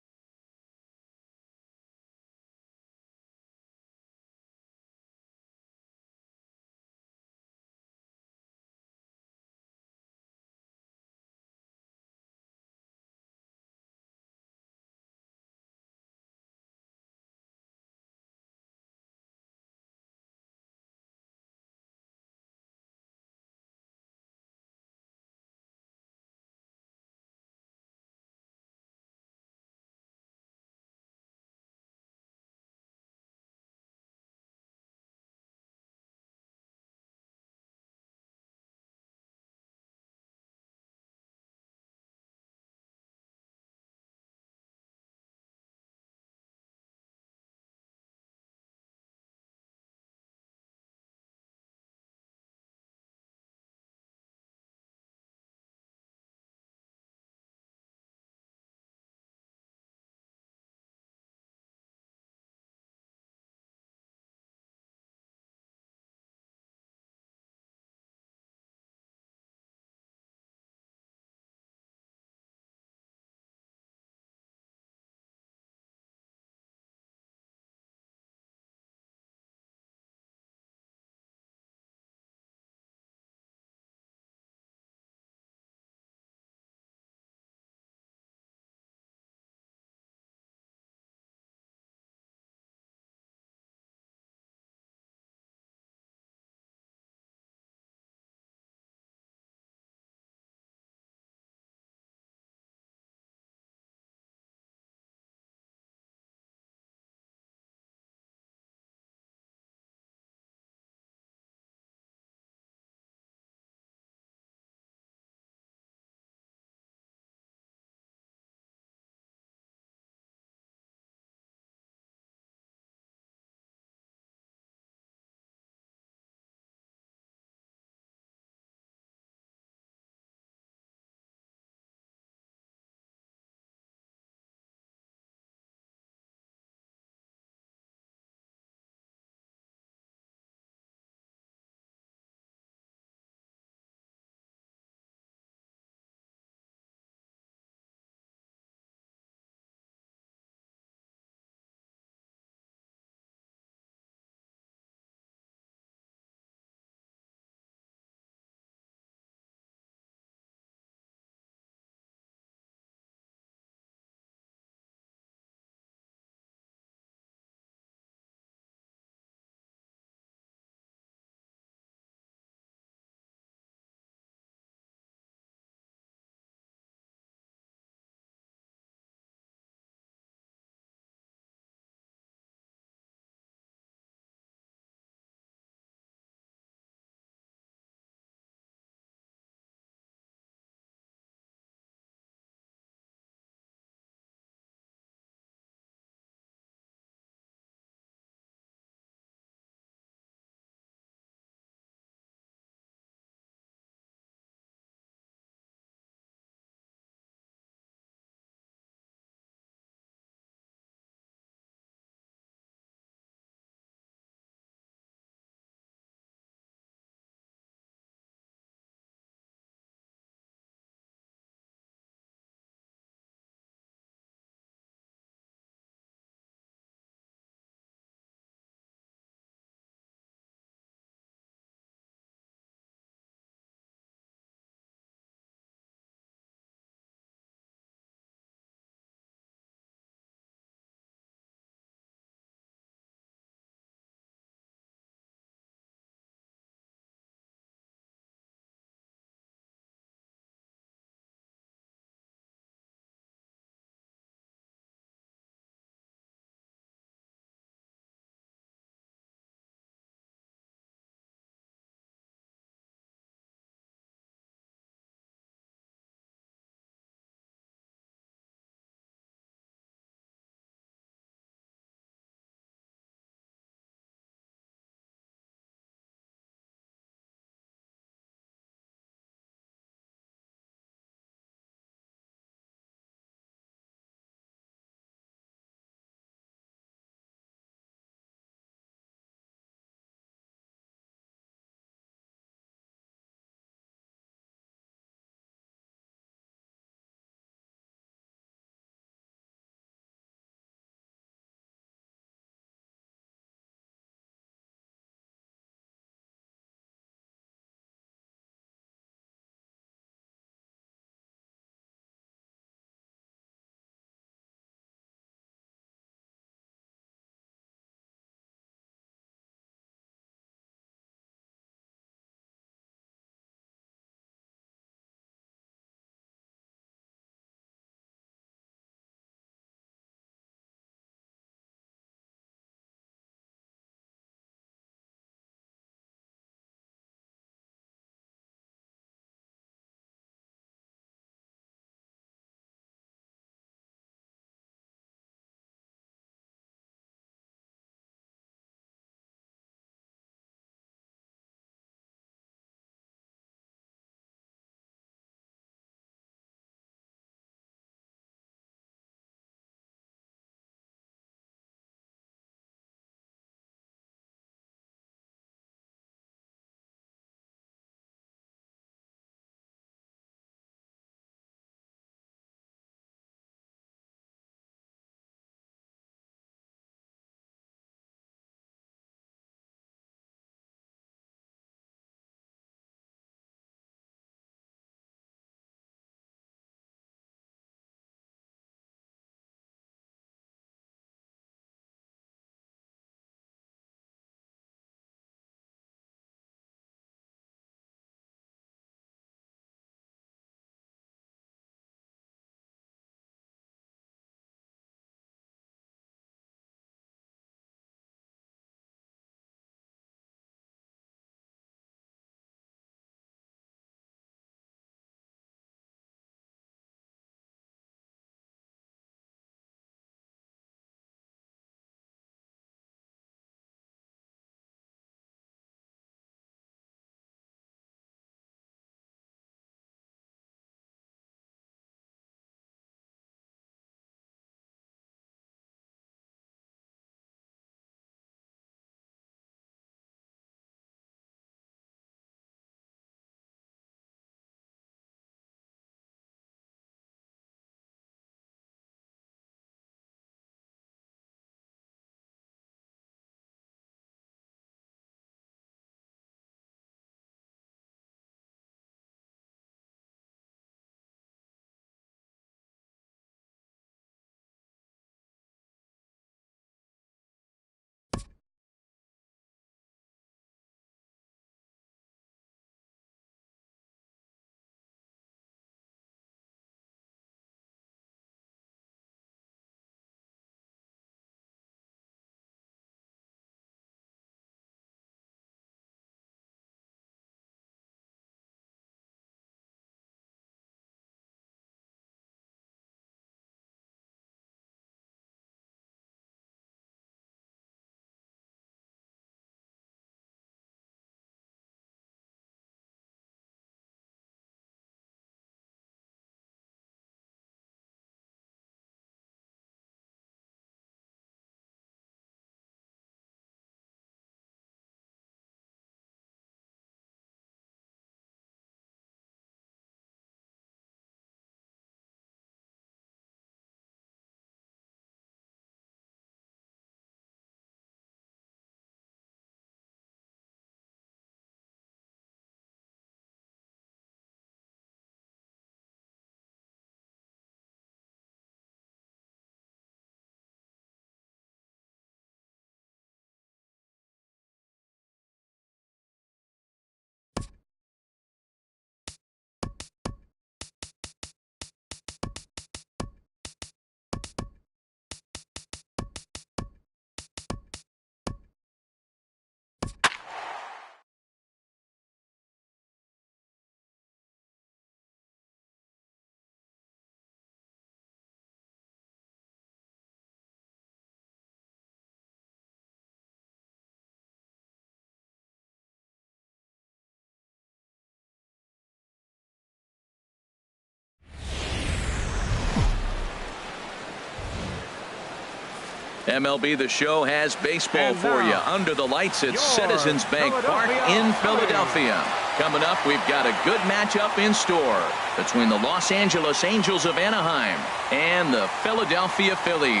MLB The Show has baseball for you. Under the lights at Citizens Bank Park in Philadelphia. Coming up, we've got a good matchup in store between the Los Angeles Angels of Anaheim and the Philadelphia Phillies.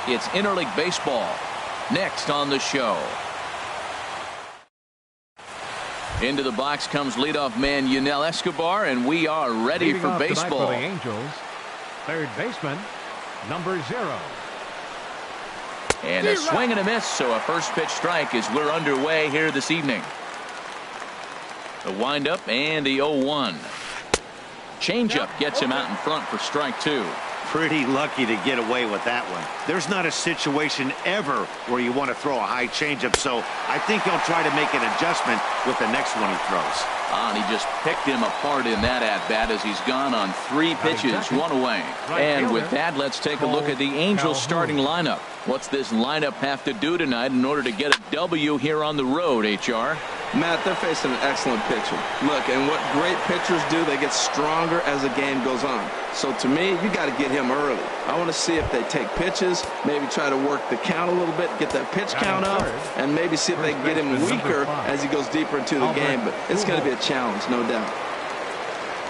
It's interleague baseball next on the show. Into the box comes leadoff man Yunel Escobar, and we are ready for baseball. For the Angels, third baseman, number 0. And a swing and a miss, so a first pitch strike as we're underway here this evening. The windup and the 0-1. Changeup gets him out in front for strike 2. Pretty lucky to get away with that one. There's not a situation ever where you want to throw a high changeup, so I think he'll try to make an adjustment with the next one he throws. And he just picked him apart in that at-bat as he's gone on 3 pitches, 1 away. And with that, let's take a look at the Angels starting lineup. What's this lineup have to do tonight in order to get a W here on the road, HR? Matt, they're facing an excellent pitcher. Look, and what great pitchers do, they get stronger as the game goes on. So to me, you got to get him early. I want to see if they take pitches, maybe try to work the count a little bit, get that pitch count up, and maybe see if they can get him weaker as he goes deeper into the game. But it's going to be a challenge, no doubt.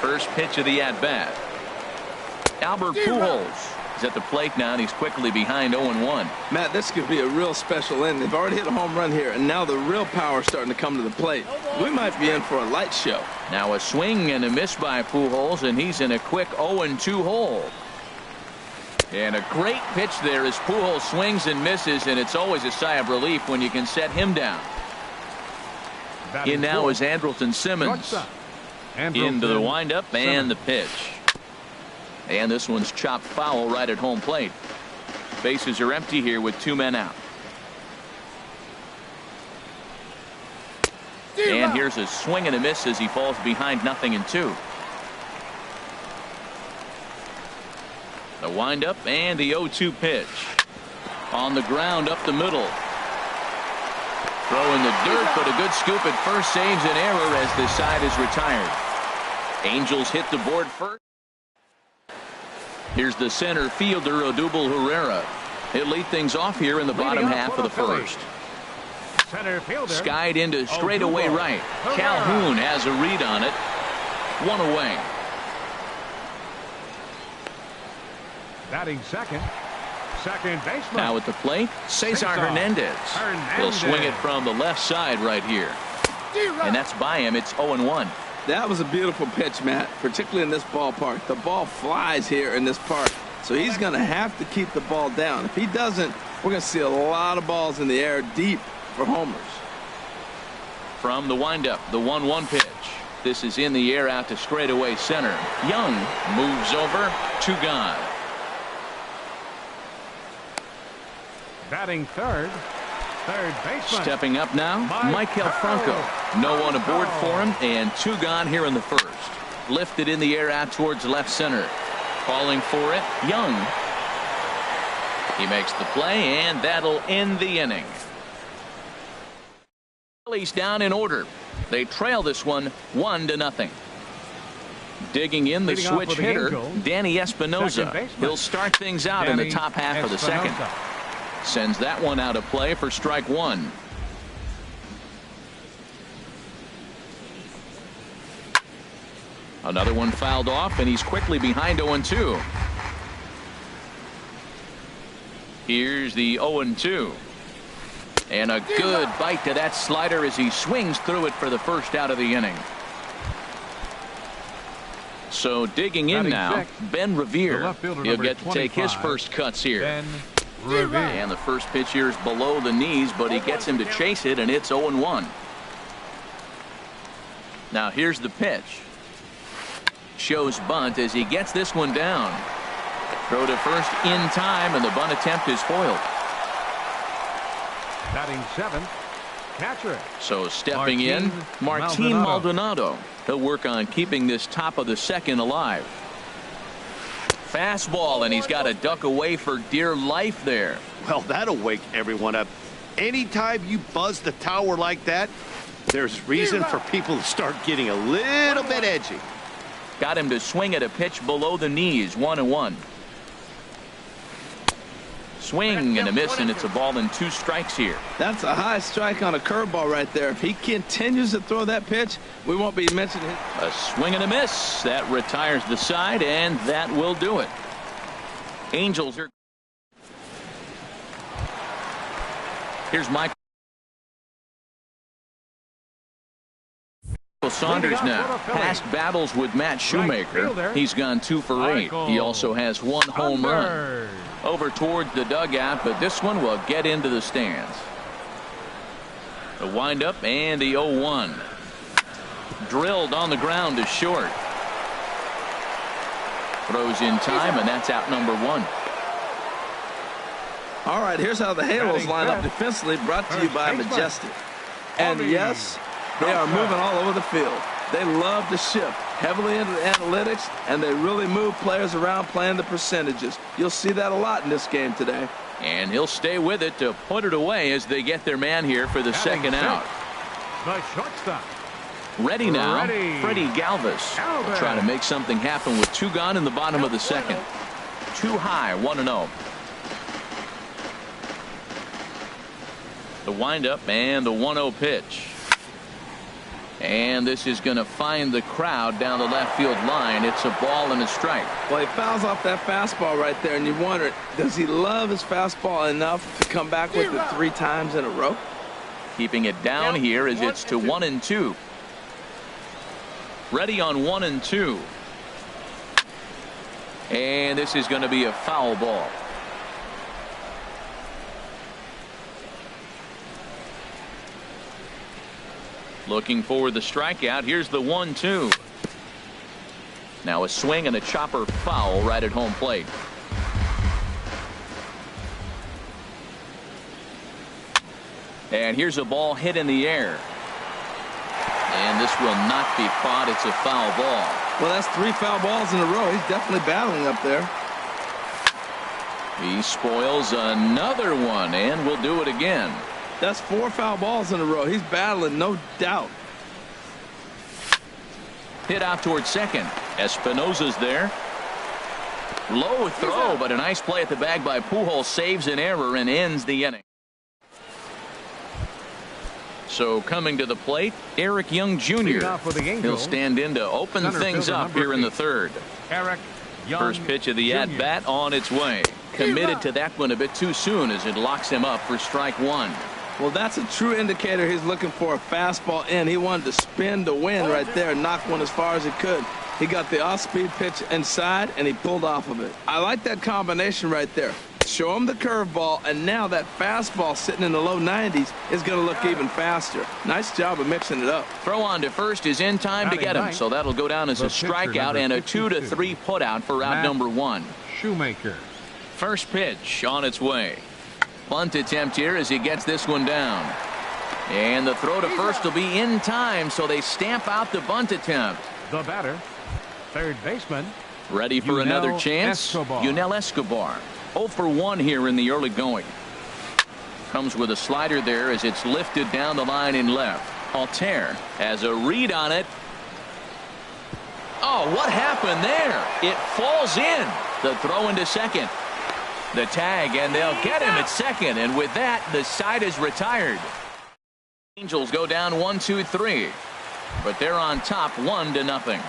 First pitch of the at-bat. Albert Pujols is at the plate now, and he's quickly behind 0-1. Matt, this could be a real special inning. They've already hit a home run here, and now the real power is starting to come to the plate. We might be in for a light show. Now a swing and a miss by Pujols, and he's in a quick 0-2 hole. And a great pitch there as Pujols swings and misses, and it's always a sigh of relief when you can set him down. In now is Andrelton Simmons. Into the windup and the pitch. And this one's chopped foul right at home plate. Bases are empty here with 2 men out. And here's a swing and a miss as he falls behind 0-2. The windup and the 0-2 pitch. On the ground up the middle. Throw in the dirt, but a good scoop at first saves an error as the side is retired. Angels hit the board first. Here's the center fielder, Odubel Herrera. He'll lead things off here in the bottom half of the first. Center fielder, skied into straightaway right. Calhoun has a read on it. 1 away. Batting second baseman. Now at the plate, Cesar Hernandez. He'll swing it from the left side right here. And that's by him. It's 0-1. That was a beautiful pitch, Matt, particularly in this ballpark. The ball flies here in this park, so he's going to have to keep the ball down. If he doesn't, we're going to see a lot of balls in the air deep for homers. From the windup, the 1-1 pitch. This is in the air out to straightaway center. Young moves over, 2 gone. Batting third baseman. Stepping up now, Michael Franco. No one aboard for him, and 2 gone here in the first. Lifted in the air out towards left center. Calling for it, Young. He makes the play, and that'll end the inning. Phillies down in order. They trail this one 1-0. Digging in the switch hitter, Danny Espinosa. He'll start things out in the top half of the second. Sends that one out of play for strike 1. Another one fouled off, and he's quickly behind 0-2. Here's the 0-2. And a good bite to that slider as he swings through it for the first out of the inning. So digging in now, Ben Revere. He'll get to take his first cuts here. And the first pitch here is below the knees, but he gets him to chase it, and it's 0-1. Now here's the pitch. Shows bunt as he gets this one down. Throw to first in time, and the bunt attempt is foiled. Batting seventh, catcher. So stepping in, Martin Maldonado. He'll work on keeping this top of the second alive. Fastball, and he's got to duck away for dear life there. Well, that'll wake everyone up. Anytime you buzz the tower like that, there's reason for people to start getting a little bit edgy. Got him to swing at a pitch below the knees, 1-1. Swing and a miss, and it's a ball and 2 strikes here. That's a high strike on a curveball right there. If he continues to throw that pitch, we won't be mentioning it. A swing and a miss. That retires the side, and that will do it. Angels are. Here's Michael Saunders now. Past battles with Matt Shoemaker. He's gone 2 for 8. He also has 1 home run. Over towards the dugout, but this one will get into the stands. The windup and the 0-1. Drilled on the ground to short. Throws in time, and that's out number 1. All right, here's how the Halos line up defensively, brought to you by Majestic. And yes, they are moving all over the field. They love to shift heavily into the analytics, and they really move players around playing the percentages. You'll see that a lot in this game today. And he'll stay with it to put it away as they get their man here for the second out. The shortstop. Ready now, Freddie Galvis will try to make something happen with 2 gone in the bottom of the second. 2 high, 1-0. The windup and the 1-0 pitch. And this is going to find the crowd down the left field line. It's a ball and a strike. Well, he fouls off that fastball right there, and you wonder, does he love his fastball enough to come back with it 3 times in a row? Keeping it down here as it's to 1-2. Ready on 1-2. And this is going to be a foul ball. Looking for the strikeout. Here's the 1-2. Now a swing and a chopper foul right at home plate. And here's a ball hit in the air. And this will not be caught. It's a foul ball. Well, that's 3 foul balls in a row. He's definitely battling up there. He spoils another one, and will do it again. That's 4 foul balls in a row. He's battling, no doubt. Hit out towards second. Espinosa's there. Low throw, but a nice play at the bag by Pujols. Saves an error and ends the inning. So coming to the plate, Eric Young Jr. He'll stand in to open things up here in the third. Eric Young First pitch of the at-bat on its way. Committed to that one a bit too soon as it locks him up for strike 1. Well, that's a true indicator he's looking for a fastball in. He wanted to spin to win right there, knock one as far as he could. He got the off-speed pitch inside, and he pulled off of it. I like that combination right there. Show him the curveball, and now that fastball sitting in the low 90s is going to look even faster. Nice job of mixing it up. Throw on to first is in time to get him, so that'll go down as a strikeout and a 2-3 putout for out number 1. Shoemaker. First pitch on its way. Bunt attempt here as he gets this one down. And the throw to first will be in time, so they stamp out the bunt attempt. The batter, third baseman. Ready for another chance? Yunel Escobar. 0 for 1 here in the early going. Comes with a slider there as it's lifted down the line in left. Altair has a read on it. Oh, what happened there? It falls in. The throw into second. The tag, and they'll get him at second, and with that, the side is retired. Angels go down 1-2-3, but they're on top 1-0.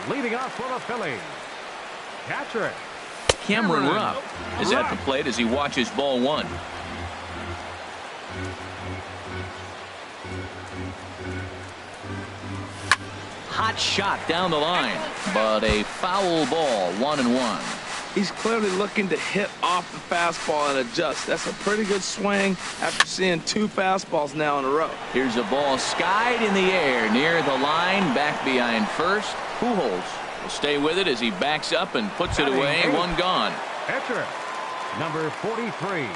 Leading off for the Phillies, catcher Cameron Rupp is at the plate as he watches ball 1. Hot shot down the line, but a foul ball, 1-1. He's clearly looking to hit off the fastball and adjust. That's a pretty good swing after seeing 2 fastballs now in a row. Here's a ball skied in the air near the line, back behind first. Pujols will stay with it as he backs up and puts it away. 1 gone. Catcher, number 43.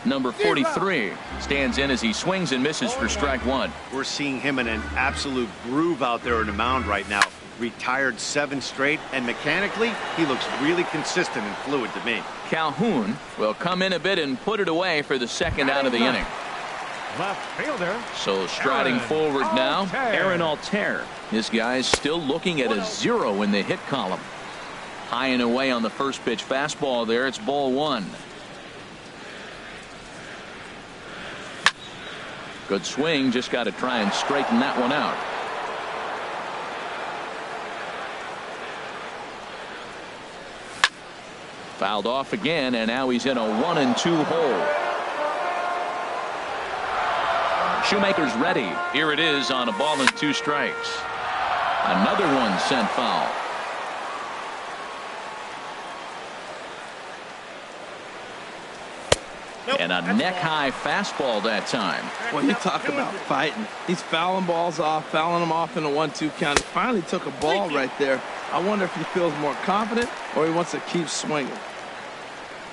Number 43 stands in as he swings and misses for strike 1. We're seeing him in an absolute groove out there in the mound right now. Retired 7 straight, and mechanically, he looks really consistent and fluid to me. Calhoun will come in a bit and put it away for the second out of the inning. Left fielder. So striding forward now, Aaron Altair. This guy's still looking at a 0 in the hit column. High and away on the first pitch fastball there. It's ball one. Good swing. Just got to try and straighten that one out. Fouled off again, and now he's in a 1-2 hole. Shoemaker's ready. Here it is on a ball and 2 strikes. Another one sent foul. And a neck-high fastball that time. Well, you talk about fighting. He's fouling balls off, fouling them off in a 1-2 count. He finally took a ball right there. I wonder if he feels more confident or he wants to keep swinging.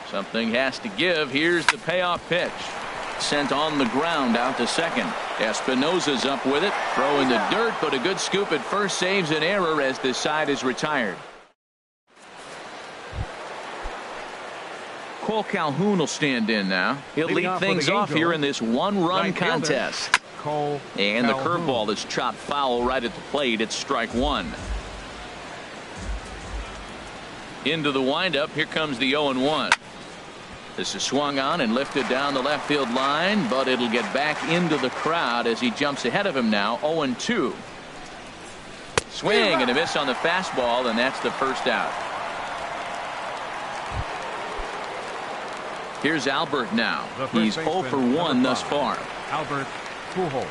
Something has to give. Here's the payoff pitch. Sent on the ground out to second. Espinosa's up with it. Throw in the dirt, but a good scoop at first saves an error as this side is retired. Cole Calhoun will stand in now. He'll lead things off here in this 1-run contest. And the curveball is chopped foul right at the plate. It's strike 1. Into the windup. Here comes the 0-1. This is swung on and lifted down the left field line, but it'll get back into the crowd as he jumps ahead of him now. 0-2. Swing and a miss on the fastball, and that's the first out. Here's Albert now. He's 0 for 1 thus far. Albert Pujols.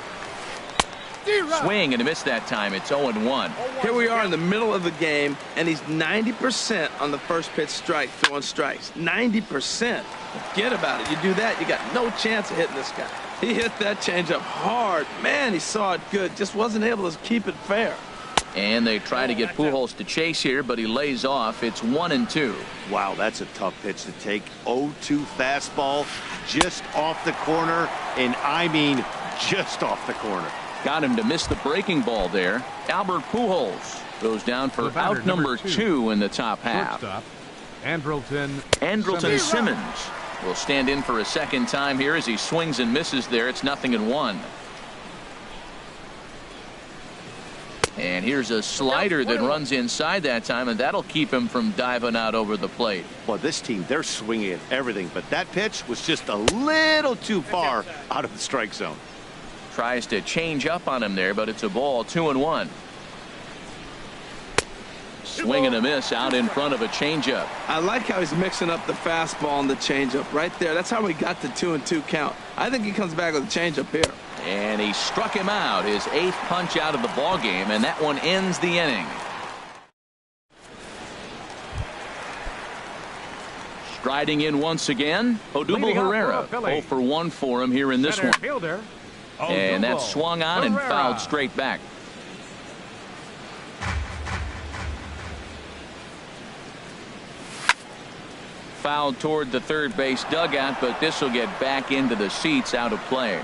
Swing and a miss that time. It's 0-1. Here we are in the middle of the game, and he's 90% on the first pitch strike, throwing strikes. 90%. Forget about it. You do that, you got no chance of hitting this guy. He hit that changeup hard. Man, he saw it good. Just wasn't able to keep it fair. And they try to get Pujols to chase here, but he lays off. It's 1-2. Wow, that's a tough pitch to take. 0-2 fastball just off the corner, and I mean just off the corner. Got him to miss the breaking ball there. Albert Pujols goes down for out number 2 in the top half. Andrelton Simmons will stand in for a second time here as he swings and misses there. It's 0-1. And here's a slider that runs inside that time, and that'll keep him from diving out over the plate. Well, this team, they're swinging at everything, but that pitch was just a little too far out of the strike zone. Tries to change up on him there, but it's a ball. 2-1. Swing and a miss out in front of a changeup. I like how he's mixing up the fastball and the changeup right there. That's how we got the 2-2 count. I think he comes back with a changeup here. And he struck him out, his 8th punch out of the ball game, and that one ends the inning. Striding in once again, Odubel Herrera. 0 for 1 for him here in this one. And that swung on and fouled straight back. Fouled toward the third base dugout, but this will get back into the seats, out of play.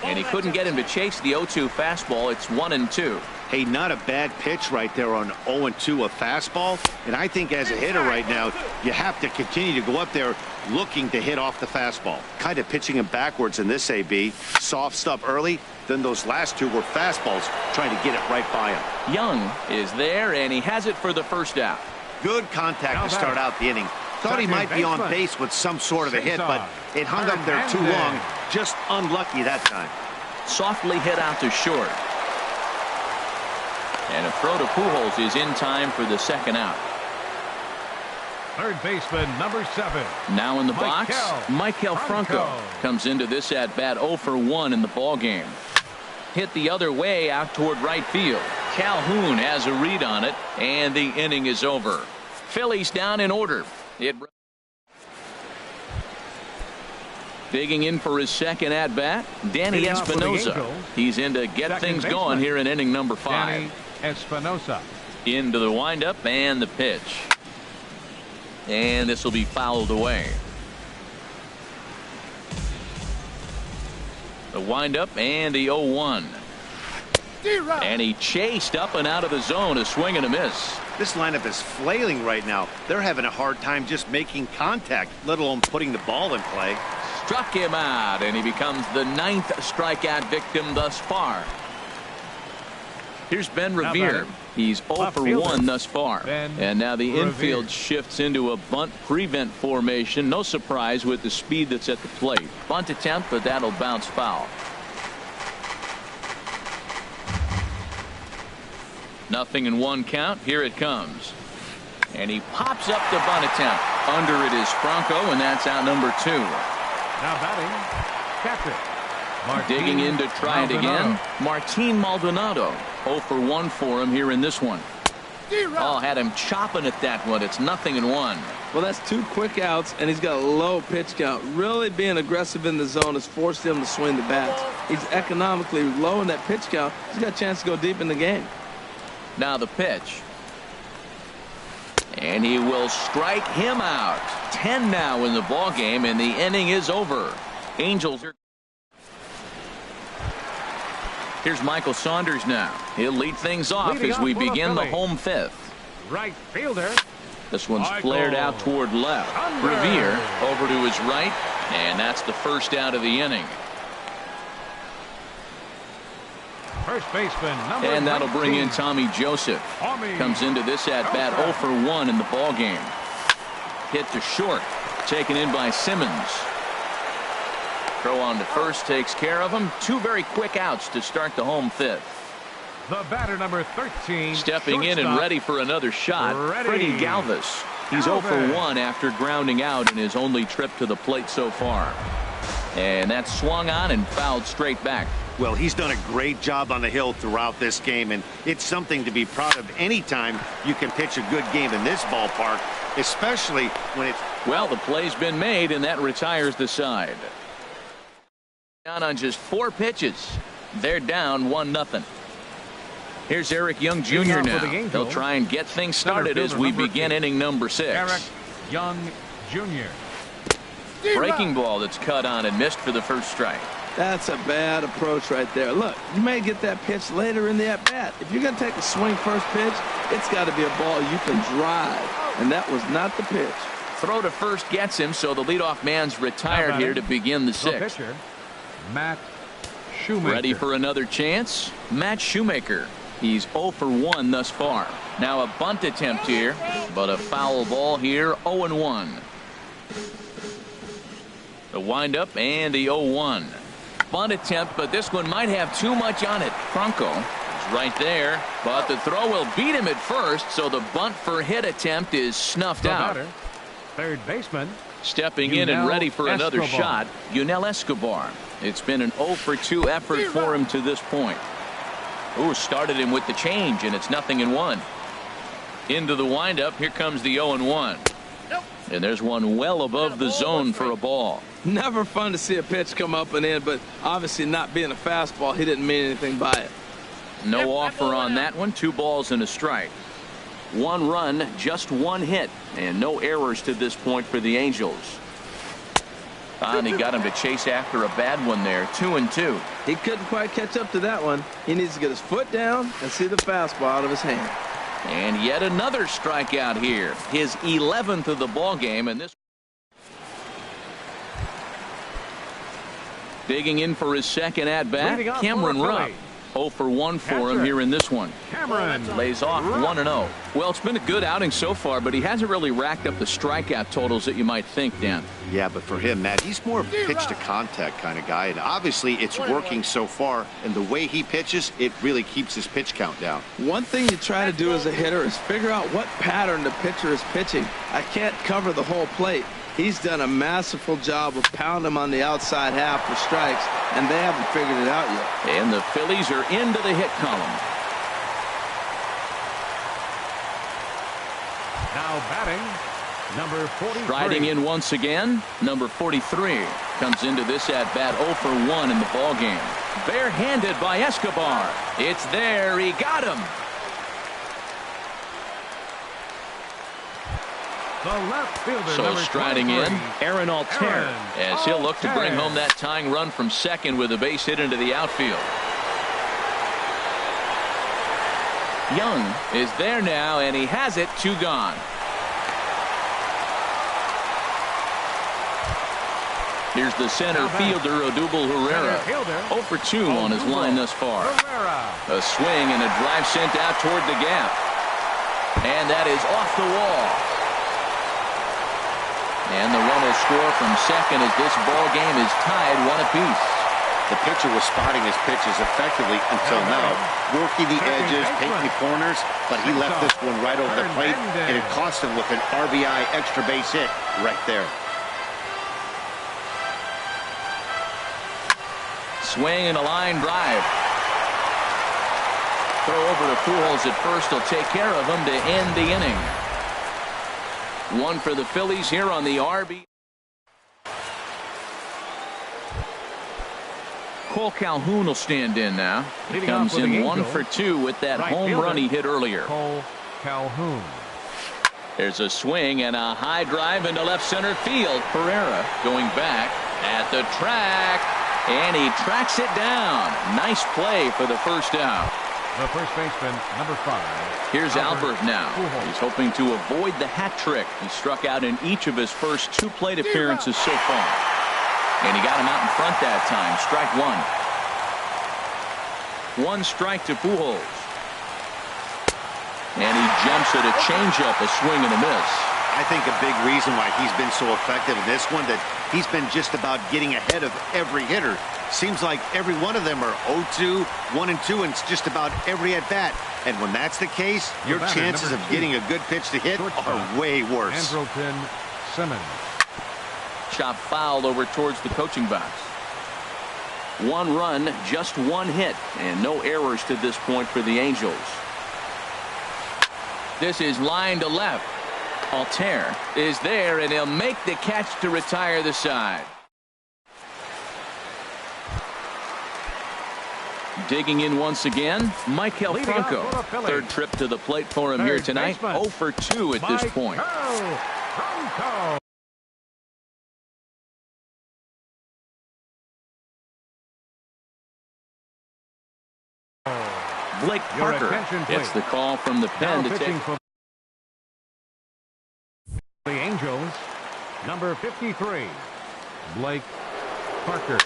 And he couldn't get him to chase the 0-2 fastball. It's 1-2. Hey, not a bad pitch right there on 0-2, a fastball. And I think as a hitter right now, you have to continue to go up there looking to hit off the fastball. Kind of pitching him backwards in this AB. Soft stuff early. Then those last 2 were fastballs, trying to get it right by him. Young is there, and he has it for the first out. Good contact to start out the inning. Thought he might be on base with some sort of a hit, but it hung up there too long. Just unlucky that time. Softly hit out to short. And a throw to Pujols is in time for the second out. Third baseman, number 7. Now in the box, Maikel Franco comes into this at bat 0 for 1 in the ball game. Hit the other way out toward right field. Calhoun has a read on it, and the inning is over. Phillies down in order. Digging in for his second at bat, Danny Espinosa. He's in to get things going here in inning number 5. Danny Espinosa. Into the windup and the pitch. And this will be fouled away. The windup and the 0-1. And he chased up and out of the zone, a swing and a miss. This lineup is flailing right now. They're having a hard time just making contact, let alone putting the ball in play. Struck him out, and he becomes the 9th strikeout victim thus far. Here's Ben Revere. He's 0 for 1 thus far. And now the infield shifts into a bunt prevent formation. No surprise with the speed that's at the plate. Bunt attempt, but that'll bounce foul. Nothing in 1 count. Here it comes. And he pops up the bunt attempt. Under it is Franco, and that's out number 2. Now batting, catcher. Digging in to try it again. Martin Maldonado. 0 for 1 for him here in this one. Oh, had him chopping at that one. It's nothing in 1. Well, that's 2 quick outs, and he's got a low pitch count. Really being aggressive in the zone has forced him to swing the bats. He's economically low in that pitch count. He's got a chance to go deep in the game. Now the pitch. And he will strike him out. 10 now in the ball game, and the inning is over. Angels are. Here's Michael Saunders now. He'll lead things off as we begin the home 5th. Right fielder. This one's flared out toward left. Revere over to his right, and that's the first out of the inning. First baseman, number And that'll 19. bring in Tommy Joseph. Comes into this at bat 0 for 1 in the ball game. Hit to short, taken in by Simmons. Throw on to first takes care of him. 2 very quick outs to start the home 5th. The batter, number 13. Stepping in and ready for another shot, Freddie Galvis. He's 0 for 1 after grounding out in his only trip to the plate so far. And that's swung on and fouled straight back. Well, he's done a great job on the hill throughout this game, and it's something to be proud of anytime you can pitch a good game in this ballpark, especially when it's... Well, the play's been made, and that retires the side. Down on just 4 pitches. They're down 1-0. Here's Eric Young Jr. now. He'll try and get things started as we begin inning number 6. Eric Young Jr. Breaking ball that's cut on and missed for the first strike. That's a bad approach right there. Look, you may get that pitch later in the at-bat. If you're going to take a swing first pitch, it's got to be a ball you can drive. And that was not the pitch. Throw to first gets him, so the leadoff man's retired here to begin the 6th. Pitcher, Matt Shoemaker. Ready for another chance? Matt Shoemaker. He's 0 for 1 thus far. Now a bunt attempt here, but a foul ball here, 0-1. The windup and the 0-1. Bunt attempt, but this one might have too much on it. Franco is right there, but the throw will beat him at first, so the bunt for hit attempt is snuffed out. Batter, third baseman. Stepping in and ready for another shot, Yunel Escobar. It's been an 0 for 2 effort for him to this point. Ooh, started him with the change, and it's 0-1. Into the windup, here comes the 0-1. And there's one well above the zone for a ball. Never fun to see a pitch come up and in, but obviously not being a fastball, he didn't mean anything by it. No offer on that one. 2 balls and a strike. 1 run, just 1 hit, and no errors to this point for the Angels. And he got him to chase after a bad one there. 2-2. He couldn't quite catch up to that one. He needs to get his foot down and see the fastball out of his hand. And yet another strikeout here. His 11th of the ball game, and this. Digging in for his second at bat, Cameron Rupp. 0 for 1 for him here in this one. Cameron lays off 1-0. Well, it's been a good outing so far, but he hasn't really racked up the strikeout totals that you might think, Dan. Yeah, but for him, Matt, he's more of a pitch to contact kind of guy, and obviously it's working so far, and the way he pitches, it really keeps his pitch count down. One thing you try to do as a hitter is figure out what pattern the pitcher is pitching. I can't cover the whole plate. He's done a masterful job of pounding him on the outside half for strikes, and they haven't figured it out yet. And the Phillies are into the hit column. now batting, number 43. Riding in once again, number 43 comes into this at bat 0 for 1 in the ball game. Barehanded by Escobar. It's there. He got him. The left fielder, So number striding 23, in, Aaron Altair, as he'll look to bring Altair. home that tying run from second with a base hit into the outfield. Young is there now, and he has it. 2 gone. Here's the center fielder, Odubel Herrera. 0 for 2 on his line thus far. A swing and a drive sent out toward the gap. And that is off the wall. And the run will score from second as this ball game is tied 1 apiece. The pitcher was spotting his pitches effectively until now, working the edges, taking the corners, but he left this one right over the plate, and it cost him with an RBI extra base hit right there. Swing and a line drive. Throw over to Pujols at first will take care of him to end the inning. 1 for the Phillies here on the RB. Cole Calhoun will stand in now. He comes in 1 for 2 with that home run he hit earlier. Cole Calhoun. There's a swing and a high drive into left center field. Pereira going back at the track, and he tracks it down. Nice play for the first out. The first baseman, number 5. Here's Albert now. He's hoping to avoid the hat trick. He struck out in each of his first 2 plate appearances so far. And he got him out in front that time. Strike 1. 1 strike to Pujols. And he jumps at a changeup, a swing and a miss. I think a big reason why he's been so effective in this one, that he's been just about getting ahead of every hitter. Seems like every one of them are 0-2, 1-2, and it's just about every at-bat. And when that's the case, your chances of getting a good pitch to hit are way worse. Andrelton Simmons. Chop fouled over towards the coaching box. 1 run, just 1 hit, and no errors to this point for the Angels. This is line to left. Altair is there, and he'll make the catch to retire the side. Digging in once again, Michael Franco. 3rd trip to the plate for him here tonight. 0 for 2 at this point. Blake Parker gets the call from the pen to take. The Angels, number 53, Blake Parker.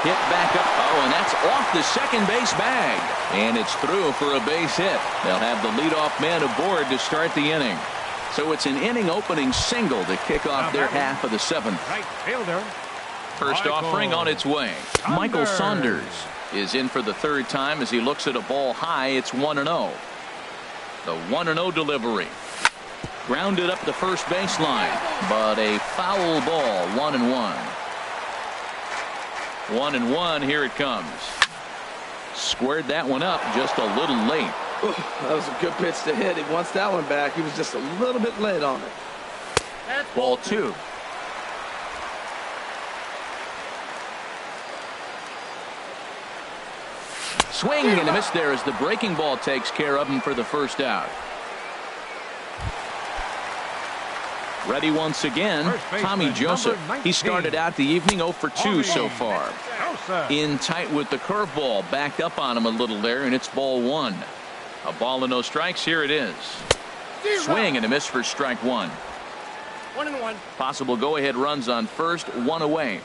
Hit back up. Oh, and that's off the second base bag. And it's through for a base hit. They'll have the leadoff man aboard to start the inning. So it's an inning opening single to kick off their half of the 7th. Right fielder. First offering on its way. Michael Saunders is in for the 3rd time as he looks at a ball high. It's 1-0. The 1-0 delivery. Grounded up the first baseline, but a foul ball. 1-1. 1-1. Here it comes. Squared that one up just a little late. Ooh, that was a good pitch to hit. He wants that one back. He was just a little bit late on it. Ball 2. Swing and a miss there as the breaking ball takes care of him for the first out. Ready once again, Tommy Joseph. He started out the evening 0 for 2 so far. In tight with the curveball, backed up on him a little there, and it's ball 1. A ball and no strikes. Here it is. Swing and a miss for strike 1. 1-1. Possible go-ahead runs on first, 1 away.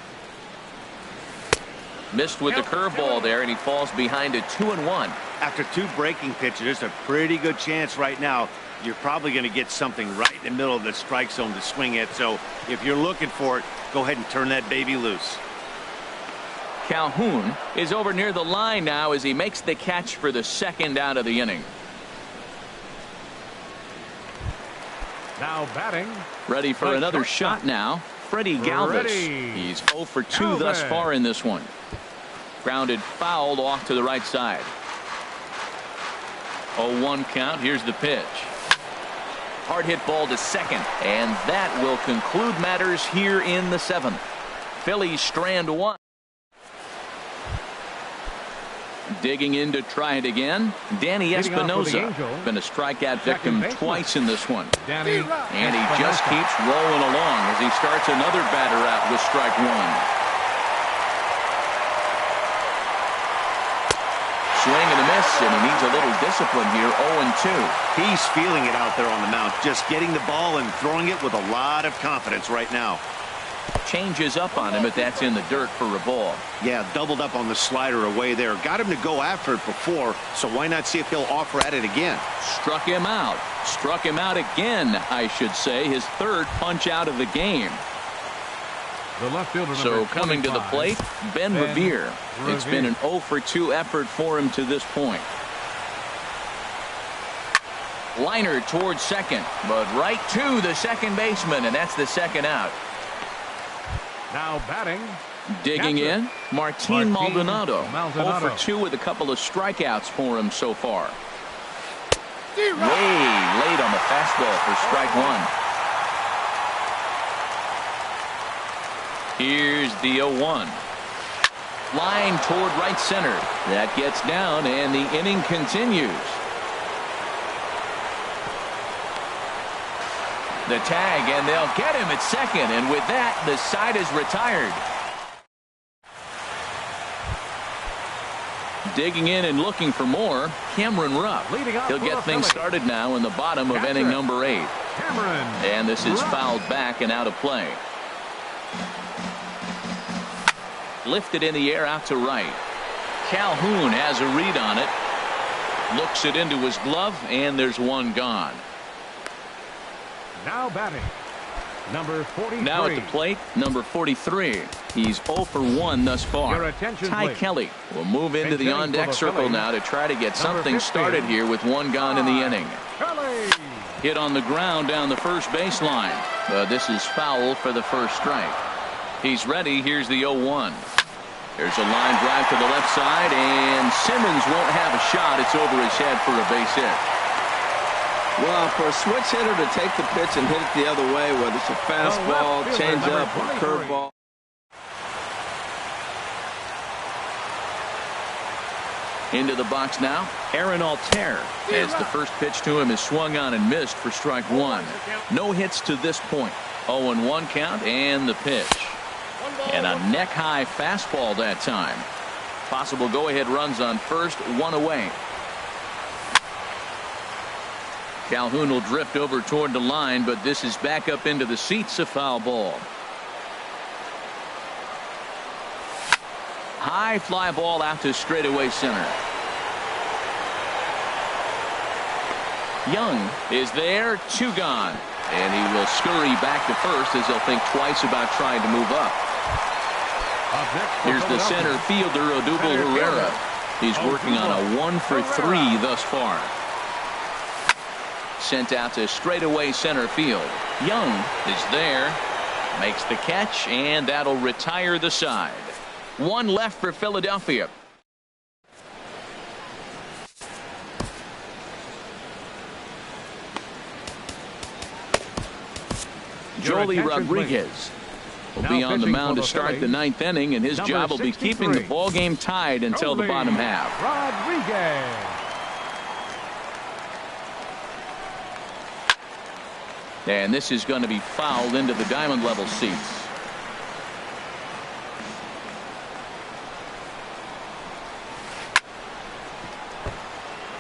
Missed with the curveball there, and he falls behind a 2-1. After 2 breaking pitches, there's a pretty good chance right now you're probably going to get something right in the middle of the strike zone to swing at. So if you're looking for it, go ahead and turn that baby loose. Calhoun is over near the line now as he makes the catch for the 2nd out of the inning. Now batting. Ready for another shot now. Freddie Galvis. He's 0 for 2 thus far in this one. Grounded fouled off to the right side. 0-1 count. Here's the pitch. Hard hit ball to second, and that will conclude matters here in the 7th. Phillies strand 1. Digging in to try it again. Danny Espinosa. Been a strikeout victim twice in this one. And he just keeps rolling along as he starts another batter out with strike 1. Swing and a miss, and he needs a little discipline here. 0-2. He's feeling it out there on the mound, just getting the ball and throwing it with a lot of confidence right now. changes up on him, but that's in the dirt for a ball. Yeah, doubled up on the slider away there. Got him to go after it before, so why not see if he'll offer at it again? Struck him out. Struck him out again, I should say. His third punch out of the game. The left fielder, so coming to the plate, Ben Revere. It's been an 0 for 2 effort for him to this point. Liner towards second, but right to the second baseman, and that's the second out. Now batting. Digging in, Martin Maldonado. 0 for 2 with a couple of strikeouts for him so far. Way late on the fastball for strike one. Here's the 0-1. Line toward right center. That gets down, and the inning continues. The tag, and they'll get him at second, and with that, the side is retired. Digging in and looking for more, Cameron Rupp. He'll get things started now in the bottom of inning number 8. And this is fouled back and out of play. Lifted in the air out to right. Calhoun has a read on it. Looks it into his glove, and there's one gone. Now batting, number 43. Now at the plate, number 43. He's 0 for 1 thus far. Ty Kelly will move into the on-deck circle now to try to get something started here with one gone in the inning. Hit on the ground down the first baseline. But this is foul for the first strike. He's ready. Here's the 0-1. There's a line drive to the left side, and Simmons won't have a shot. It's over his head for a base hit. Well, for a switch hitter to take the pitch and hit it the other way, whether it's a fastball, changeup, or curveball. Into the box now, Aaron Altair, as the first pitch to him is swung on and missed for strike one. No hits to this point. 0-1 count and the pitch. And a neck-high fastball that time. Possible go-ahead runs on first, one away. Calhoun will drift over toward the line, but this is back up into the seats, a foul ball. High fly ball out to straightaway center. Young is there, 2 gone. And he will scurry back to first as he'll think twice about trying to move up. Here's the center fielder, Odubel Herrera. He's working on a 1 for 3 thus far. Sent out to straightaway center field. Young is there, makes the catch, and that'll retire the side. 1 left for Philadelphia. Joely Rodriguez will be on the mound to start the 9th inning, and his job will be keeping the ball game tied until the bottom half. Rodriguez. And this is going to be fouled into the diamond level seats.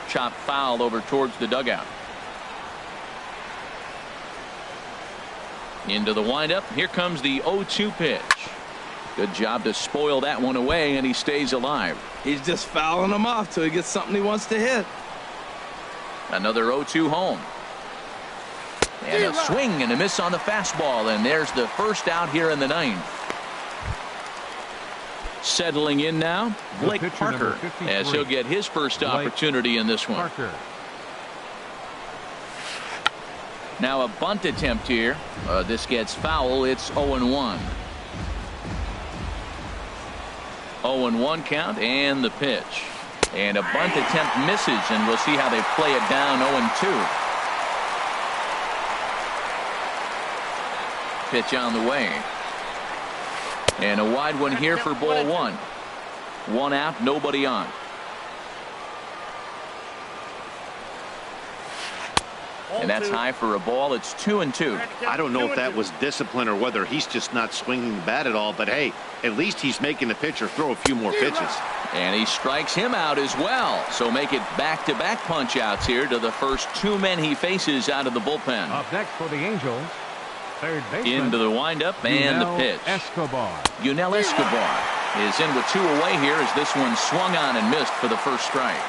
Chop foul over towards the dugout. Into the windup. Here comes the 0-2 pitch. Good job to spoil that one away, and he stays alive. He's just fouling him off till he gets something he wants to hit. Another 0-2 home. And a swing and a miss on the fastball, and there's the first out here in the 9th. Settling in now, Blake Parker, as he'll get his first opportunity in this one. Parker. Now a bunt attempt here. This gets foul. It's 0-1. 0-1 count and the pitch. And a bunt attempt misses, and we'll see how they play it down. 0-2. Pitch on the way. And a wide one here for ball 1. 1 out, nobody on. And that's high for a ball. It's 2-2. I don't know if that was discipline or whether he's just not swinging the bat at all, but hey, at least he's making the pitcher throw a few more pitches. And he strikes him out as well. So make it back-to-back punch outs here to the first 2 men he faces out of the bullpen. Up next for the Angels, Third baseman. Into the windup and the pitch. Yunel Escobar is in with 2 away here as this one swung on and missed for the first strike.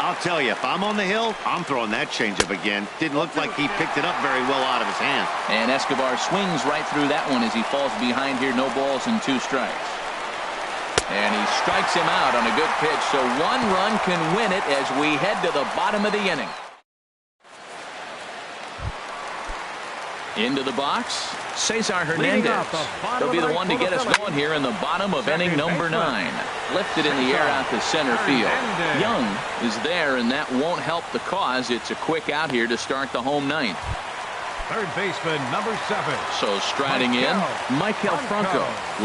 I'll tell you, if I'm on the hill, I'm throwing that changeup again. Didn't look like he picked it up very well out of his hand. And Escobar swings right through that one as he falls behind here. No balls and 2 strikes. And he strikes him out on a good pitch, so 1 run can win it as we head to the bottom of the inning. Into the box, Cesar Hernandez. He'll be the one to get us going here in the bottom of inning number 9. Lifted in the air out to center field. Young is there, and that won't help the cause. It's a quick out here to start the home 9th. Third baseman, number 7. So striding in, Michael Franco.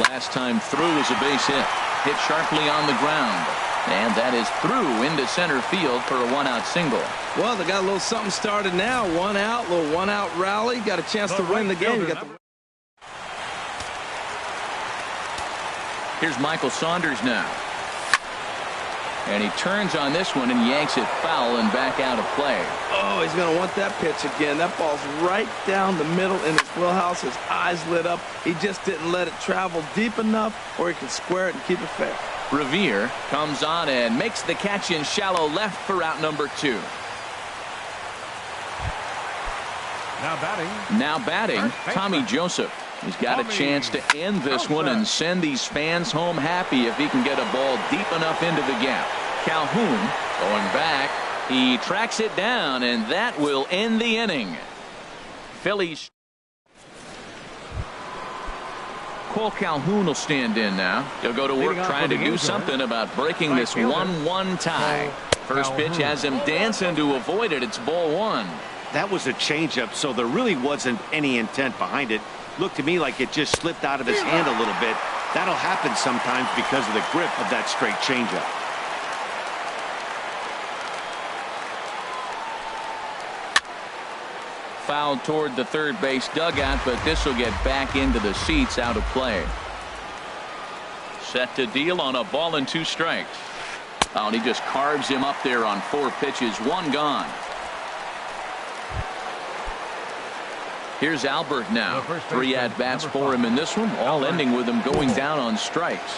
Last time through was a base hit. Hit sharply on the ground. And that is through into center field for a 1-out single. Well, they got a little something started now. 1 out, little 1-out rally. Got a chance to win the game. Here's Michael Saunders now. And he turns on this one and yanks it foul and back out of play. Oh, he's going to want that pitch again. That ball's right down the middle in his wheelhouse. His eyes lit up. He just didn't let it travel deep enough or he can square it and keep it fair. Revere comes on and makes the catch in shallow left for out number 2. Now batting, Tommy Joseph. He's got a chance to end this one and send these fans home happy if he can get a ball deep enough into the gap. Calhoun going back. He tracks it down, and that will end the inning. Phillies. Cole Calhoun will stand in now. He'll go to work trying to do something about breaking this 1-1 tie. First pitch has him dancing to avoid it. It's ball 1. That was a changeup, so there really wasn't any intent behind it. Looked to me like it just slipped out of his hand a little bit. That'll happen sometimes because of the grip of that straight changeup. Fouled toward the third base dugout, but this will get back into the seats, out of play. Set to deal on a ball and 2 strikes. Oh, and he just carves him up there on 4 pitches. 1 gone. Here's Albert now. 3 at-bats for him in this one, all ending with him going down on strikes.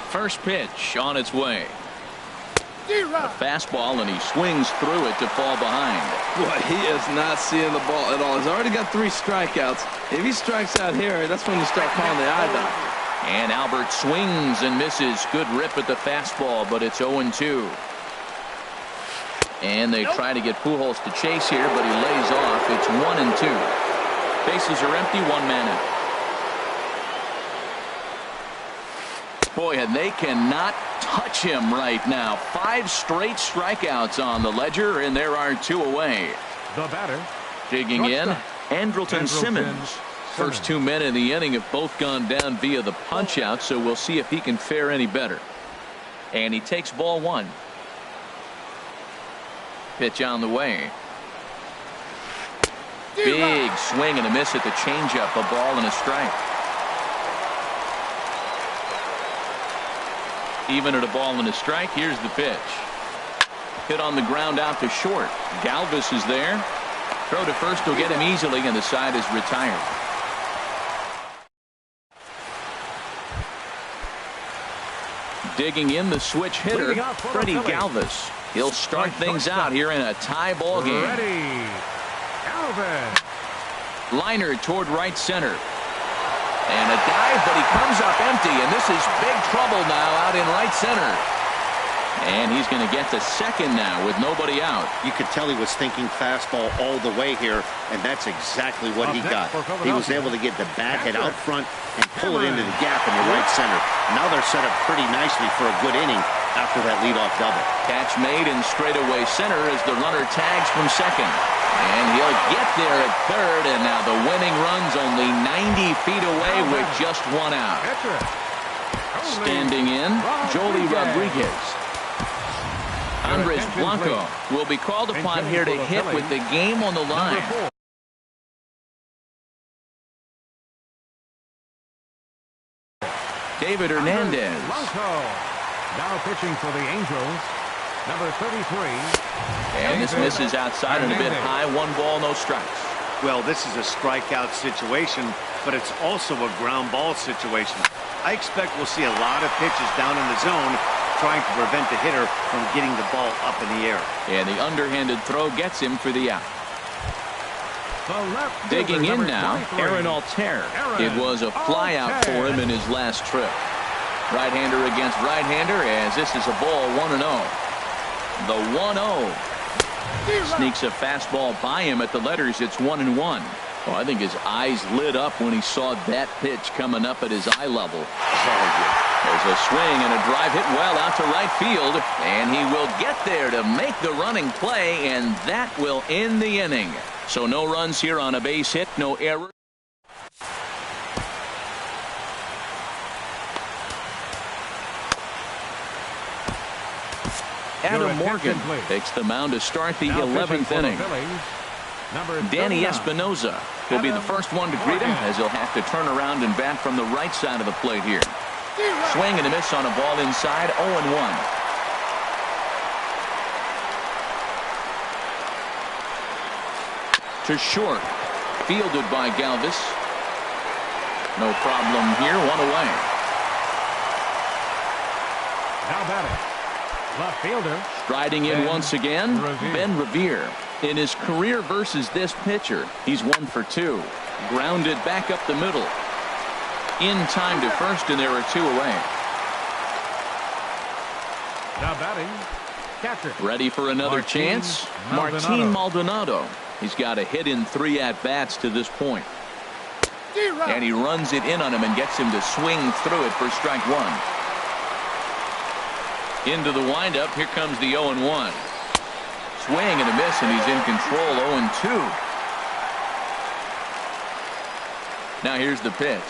First pitch on its way. A fastball, and he swings through it to fall behind. Boy, he is not seeing the ball at all. He's already got 3 strikeouts. If he strikes out here, that's when you start calling the eye doctor. And Albert swings and misses. Good rip at the fastball, but it's 0-2. And they try to get Pujols to chase here, but he lays off. It's 1-2. Bases are empty, 1 man out. Boy, and they cannot touch him right now. 5 straight strikeouts on the ledger, and there are 2 away. The batter. Digging in, Andrelton Simmons. First 2 men in the inning have both gone down via the punch-out, so we'll see if he can fare any better. And he takes ball 1. Pitch on the way. Big swing and a miss at the changeup. A ball and a strike. Even at a ball and a strike. Here's the pitch. Hit on the ground out to short. Galvis is there. Throw to first will get him easily, and the side is retired. Digging in, the switch hitter, Freddie Galvis. He'll start things out here in a tie ball game. Liner toward right center. And a dive, but he comes up empty, and this is big trouble now out in right center. And he's going to get to second now with nobody out. You could tell he was thinking fastball all the way here, and that's exactly what he got. He was able to get the bat head out front and pull it into the gap in the right center. Now they're set up pretty nicely for a good inning after that leadoff double. Catch made in straightaway center as the runner tags from second. And he'll get there at third, and now the winning run's only 90 feet away with just 1 out. Standing in, Joely Rodriguez. Andres Blanco will be called upon here to hit with the game on the line. David Hernandez. Now pitching for the Angels, Number 33. And this misses outside and a bit high. 1 ball, no strikes. Well, this is a strikeout situation, but it's also a ground ball situation. I expect we'll see a lot of pitches down in the zone trying to prevent the hitter from getting the ball up in the air. And the underhanded throw gets him for the out. Digging in now, Aaron Altair. It was a fly out for him in his last trip. Right-hander against right-hander, as this is a ball 1-0. The 1-0. Sneaks a fastball by him at the letters. It's 1-1. Oh, I think his eyes lit up when he saw that pitch coming up at his eye level. There's a swing and a drive hit well out to right field, and he will get there to make the running play, and that will end the inning. So no runs here on a base hit, no error. Adam Morgan takes the mound to start the 11th inning. Danny Espinoza will be the first one to greet him, as he'll have to turn around and bat from the right side of the plate here. Swing and a miss on a ball inside, 0-1. To short, fielded by Galvis. No problem here, 1 away. Now batting, left fielder. Striding in once again, Ben Revere. In his career versus this pitcher, he's 1 for 2. Grounded back up the middle. In time to first, and there are 2 away. Now batting, catcher. Ready for another chance? Martin Maldonado. He's got a hit in 3 at-bats to this point. And he runs it in on him and gets him to swing through it for strike 1. Into the windup, here comes the 0-1. Swing and a miss, and he's in control, 0-2. Now here's the pitch.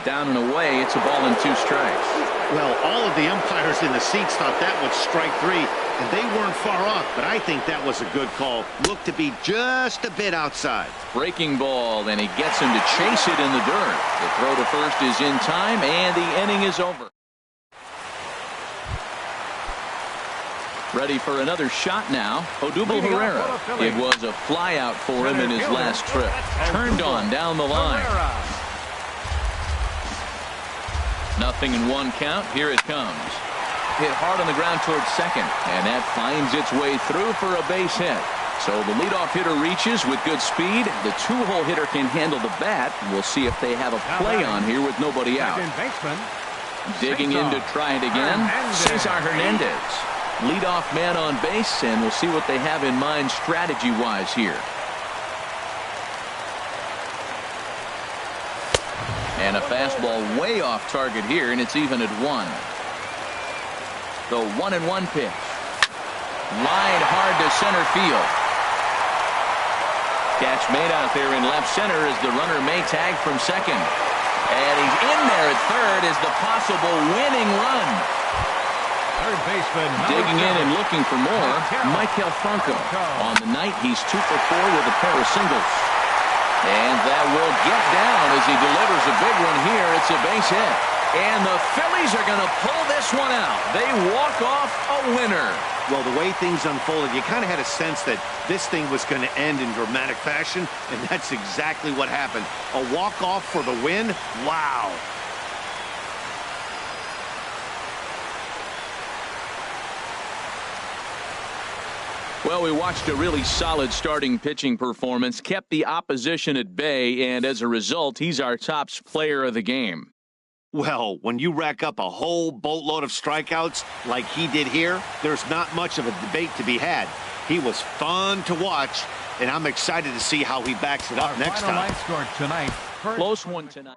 Down and away, it's a ball and 2 strikes. Well, all of the umpires in the seats thought that was strike 3, and they weren't far off, but I think that was a good call. Looked to be just a bit outside. Breaking ball, and he gets him to chase it in the dirt. The throw to first is in time, and the inning is over. Ready for another shot now. Odubel Herrera. It was a flyout for him in his last trip. Turned on down the line. Nothing in 1 count. Here it comes. Hit hard on the ground towards second, and that finds its way through for a base hit. So the leadoff hitter reaches with good speed. The 2-hole hitter can handle the bat. We'll see if they have a play on here with nobody out. Digging in to try it again, Cesar Hernandez. Leadoff man on base, and we'll see what they have in mind strategy-wise here. And a fastball way off target here, and it's even at 1. The 1-1 pitch. Lined hard to center field. Catch made out there in left center as the runner may tag from second. And he's in there at third as the possible winning run. Third baseman. Digging in and looking for more, Michael Franco. On the night, he's 2 for 4 with a pair of singles. And that will get down as he delivers a big one here. It's a base hit. And the Phillies are going to pull this one out. They walk off a winner. Well, the way things unfolded, you kind of had a sense that this thing was going to end in dramatic fashion, and that's exactly what happened. A walk-off for the win? Wow. Well, we watched a really solid starting pitching performance, kept the opposition at bay, and as a result, he's our top player of the game. Well, when you rack up a whole boatload of strikeouts like he did here, there's not much of a debate to be had. He was fun to watch, and I'm excited to see how he backs it up next time. Close one tonight.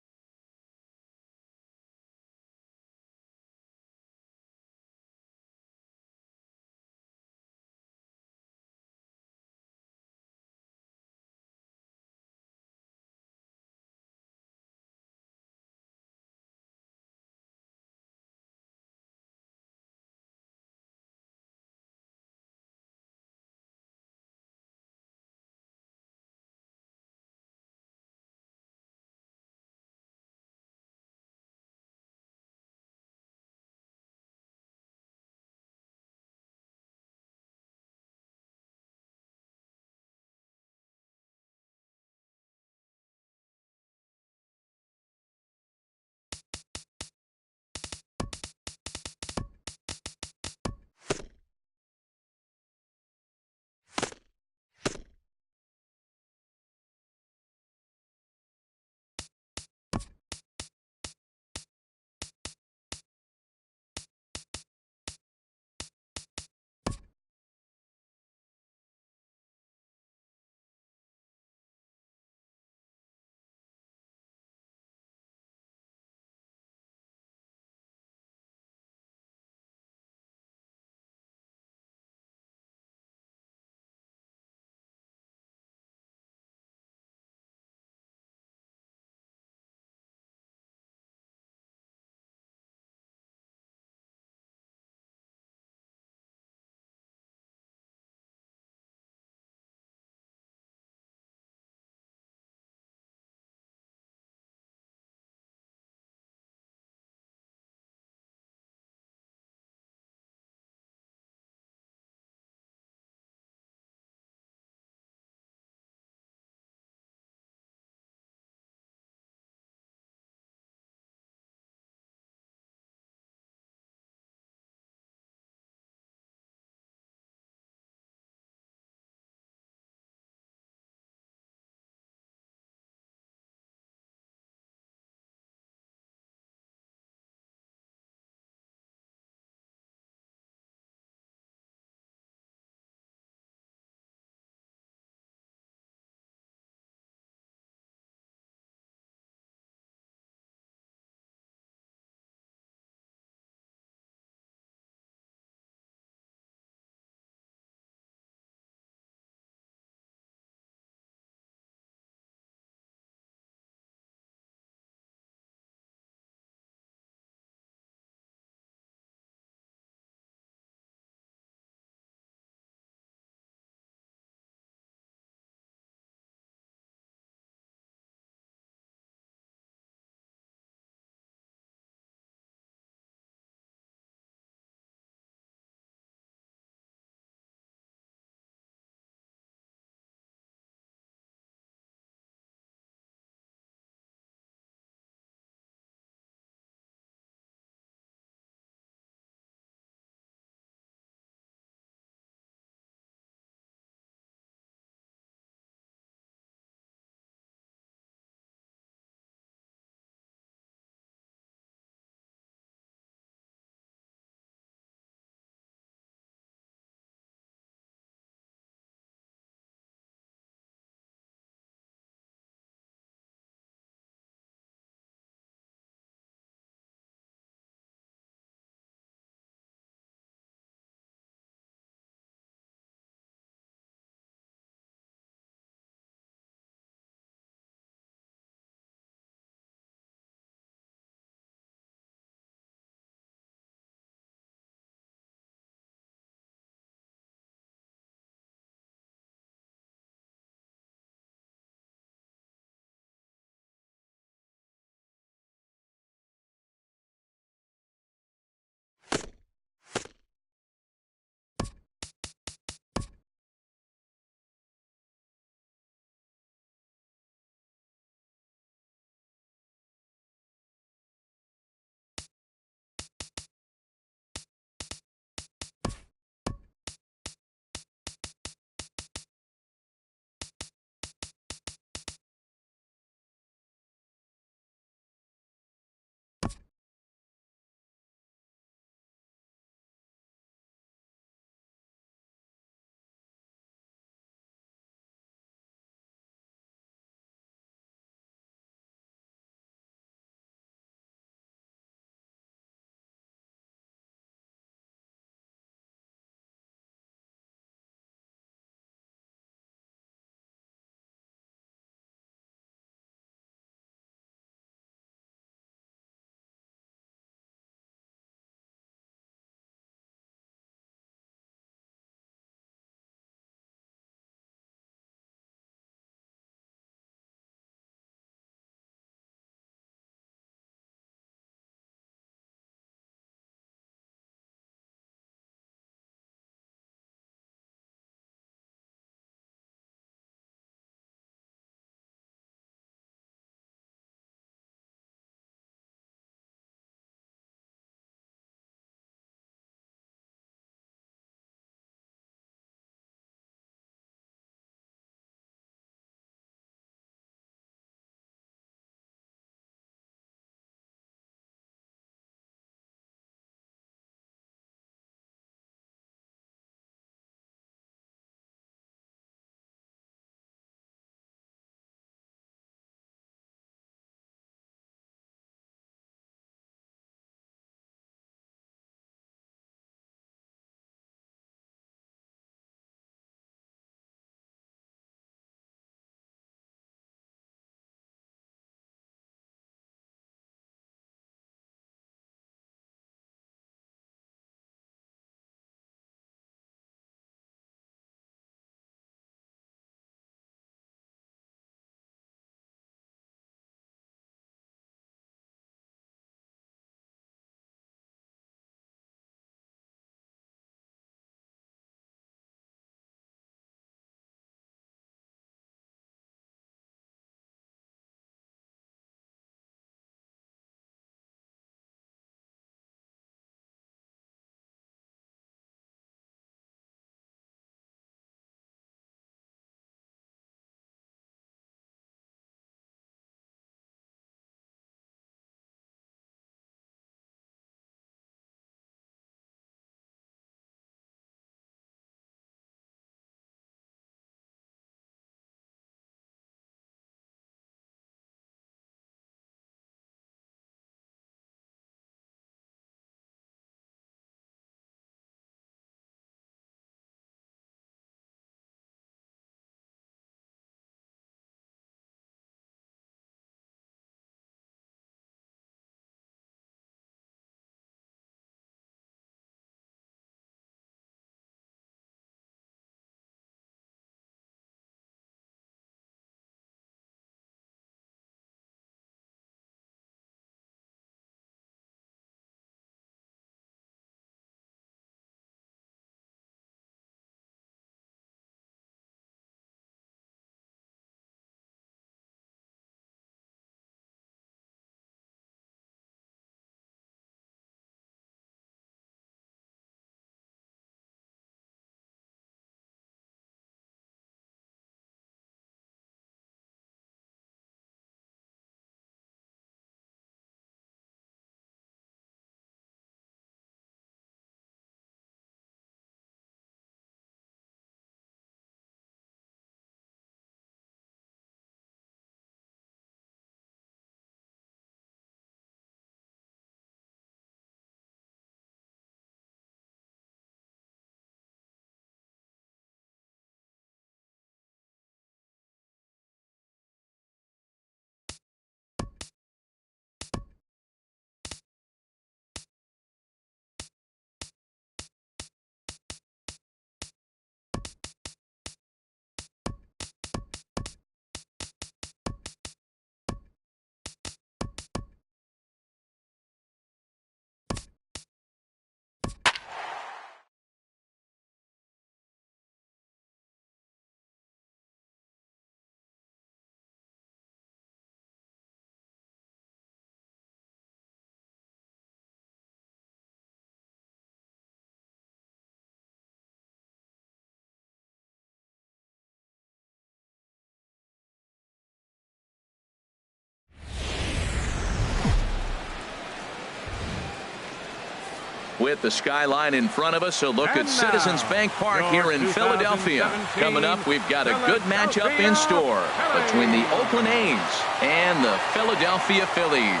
With the skyline in front of us, a look at Citizens Bank Park here in Philadelphia. Coming up, we've got a good matchup in store between the Oakland A's and the Philadelphia Phillies.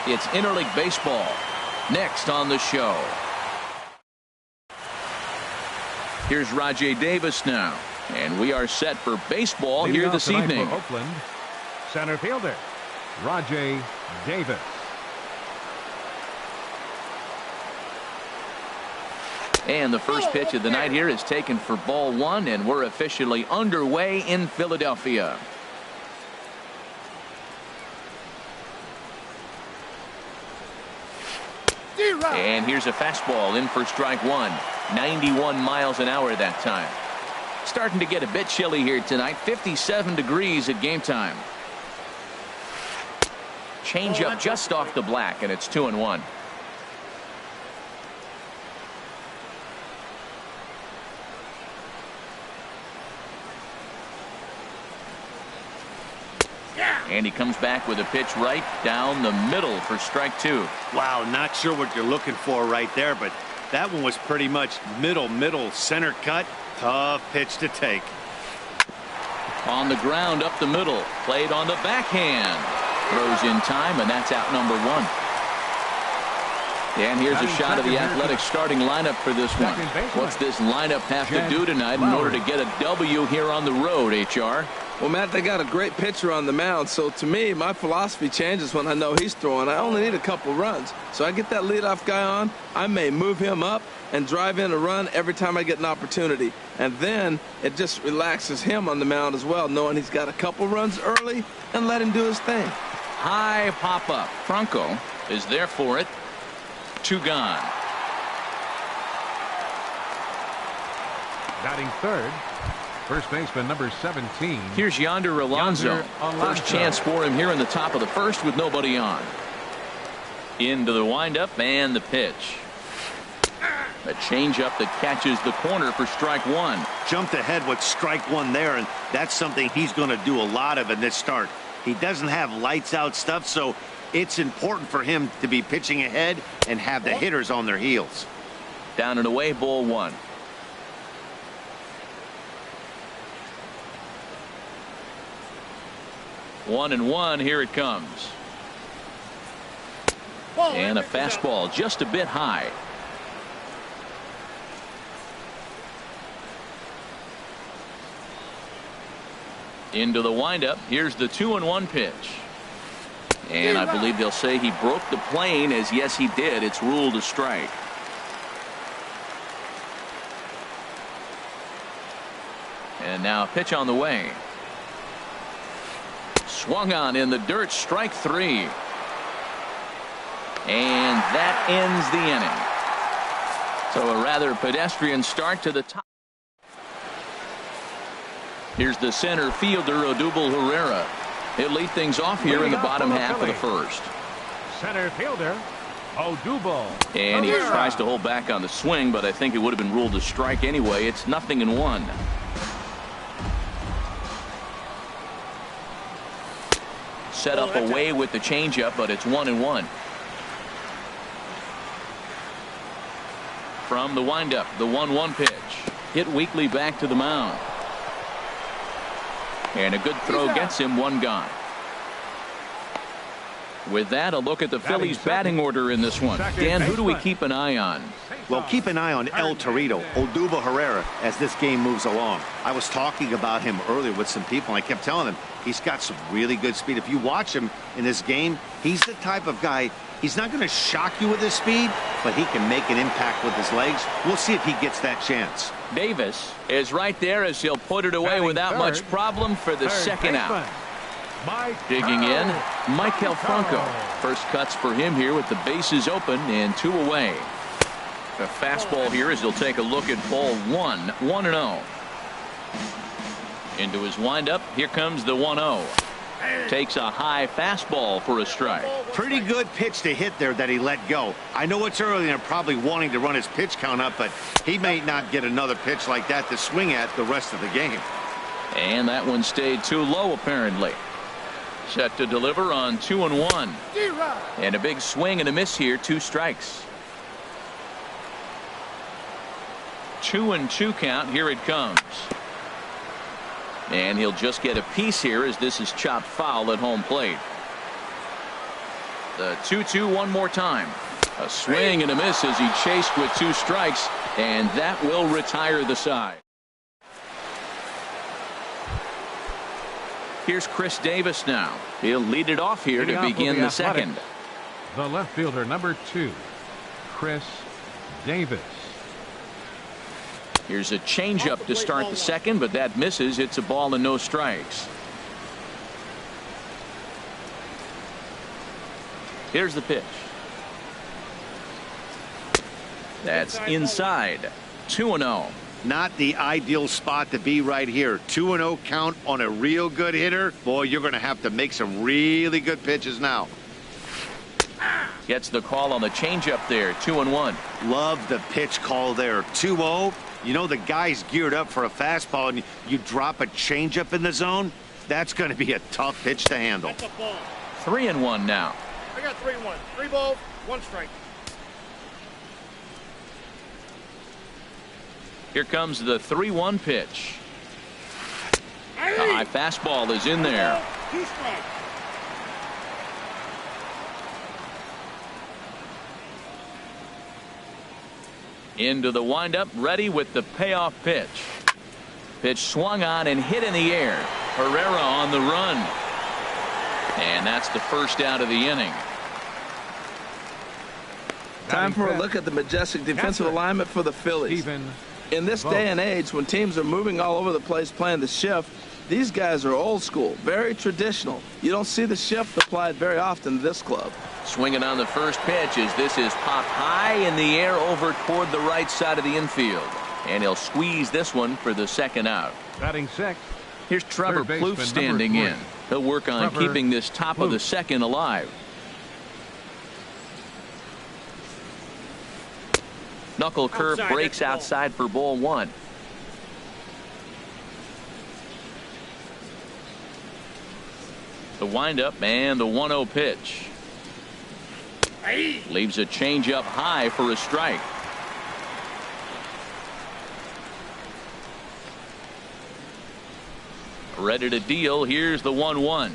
It's interleague baseball next on the show. Here's Rajay Davis now, and we are set for baseball here this evening. For Oakland, center fielder Rajay Davis. And the first pitch of the night here is taken for ball one, and we're officially underway in Philadelphia. And here's a fastball in for strike one. 91 miles an hour that time. Starting to get a bit chilly here tonight. 57 degrees at game time. Change up just off the black, and it's 2-1. And he comes back with a pitch right down the middle for strike two. Wow, not sure what you're looking for right there, but that one was pretty much middle center cut. Tough pitch to take. On the ground up the middle. Played on the backhand. Throws in time, and that's out number one. And here's a shot of the Athletics starting lineup for this one. What's this lineup have to do tonight in order to get a W here on the road, HR? Well, Matt, they got a great pitcher on the mound, so to me, my philosophy changes when I know he's throwing. I only need a couple runs. So I get that leadoff guy on, I may move him up and drive in a run every time I get an opportunity. And then it just relaxes him on the mound as well, knowing he's got a couple runs early and let him do his thing. High pop-up. Franco is there for it. Two gone. Batting third, first baseman number 17. Here's Yonder Alonso. First chance for him here in the top of the first with nobody on. Into the windup and the pitch. A changeup that catches the corner for strike one. Jumped ahead with strike one there, and that's something he's going to do a lot of in this start. He doesn't have lights out stuff, so it's important for him to be pitching ahead and have the hitters on their heels. Down and away, ball one. One and one, here it comes. And a fastball just a bit high. Into the windup. Here's the 2-1 pitch. And I believe they'll say he broke the plane, as yes he did. It's ruled a strike. And now a pitch on the way. Swung on in the dirt, strike three. And that ends the inning. So a rather pedestrian start to the top. Here's the center fielder, Odubel Herrera. He'll lead things off here in the bottom half of the first. Center fielder, Odubel. And he tries to hold back on the swing, but I think it would have been ruled a strike anyway. It's 0-1. Set up away with the changeup, but it's 1-1. From the windup, the 1-1 pitch. Hit weakly back to the mound. And a good throw gets him one gone. With that, a look at the Phillies batting order in this one. Dan, who do we keep an eye on? Well, keep an eye on El Torito, Odubel Herrera, as this game moves along. I was talking about him earlier with some people, and I kept telling them he's got some really good speed. If you watch him in this game, he's the type of guy, he's not going to shock you with his speed, but he can make an impact with his legs. We'll see if he gets that chance. Davis is right there as he'll put it away without much problem for the second out. Digging in, Maikel Franco. First cuts for him here with the bases open and two away. A fastball here as he'll take a look at ball one. 1-0. Into his windup. Here comes the 1-0. Takes a high fastball for a strike. Pretty good pitch to hit there that he let go. I know it's early and they're probably wanting to run his pitch count up, but he may not get another pitch like that to swing at the rest of the game. And that one stayed too low apparently. Set to deliver on 2-1. And a big swing and a miss here, two strikes. 2-2 count. Here it comes. And he'll just get a piece here as this is chopped foul at home plate. The 2-2 one more time. A swing and a miss as he chased with 2 strikes, and that will retire the side. Here's Chris Davis now. He'll lead it off here to begin the second. The left fielder, number 2, Chris Davis. Here's a changeup to start the second, but that misses. It's a ball and no strikes. Here's the pitch. That's inside. 2-0. Not the ideal spot to be right here. 2-0 count on a real good hitter. Boy, you're going to have to make some really good pitches now. Gets the call on the changeup there. 2-1. Love the pitch call there. 2-0. You know the guy's geared up for a fastball, and you drop a changeup in the zone. That's going to be a tough pitch to handle. 3-1 now. I got 3-1. 3 balls, 1 strike. Here comes the 3-1 pitch. The high fastball is in there. 2 strikes. Into the windup, ready with the payoff pitch. Pitch swung on and hit in the air. Herrera on the run. And that's the first out of the inning. Time for a look at the majestic defensive alignment for the Phillies. In this day and age, when teams are moving all over the place playing the shift, these guys are old school, very traditional. You don't see the shift applied very often to this club. Swinging on the first pitch as this is popped high in the air over toward the right side of the infield. And he'll squeeze this one for the second out. Batting 6. Here's Trevor Plouffe standing in. He'll work on keeping this top of the second alive. Knuckle curve breaks outside for ball 1. The windup and the 1-0 pitch. Leaves a changeup high for a strike. Ready to deal. Here's the 1-1.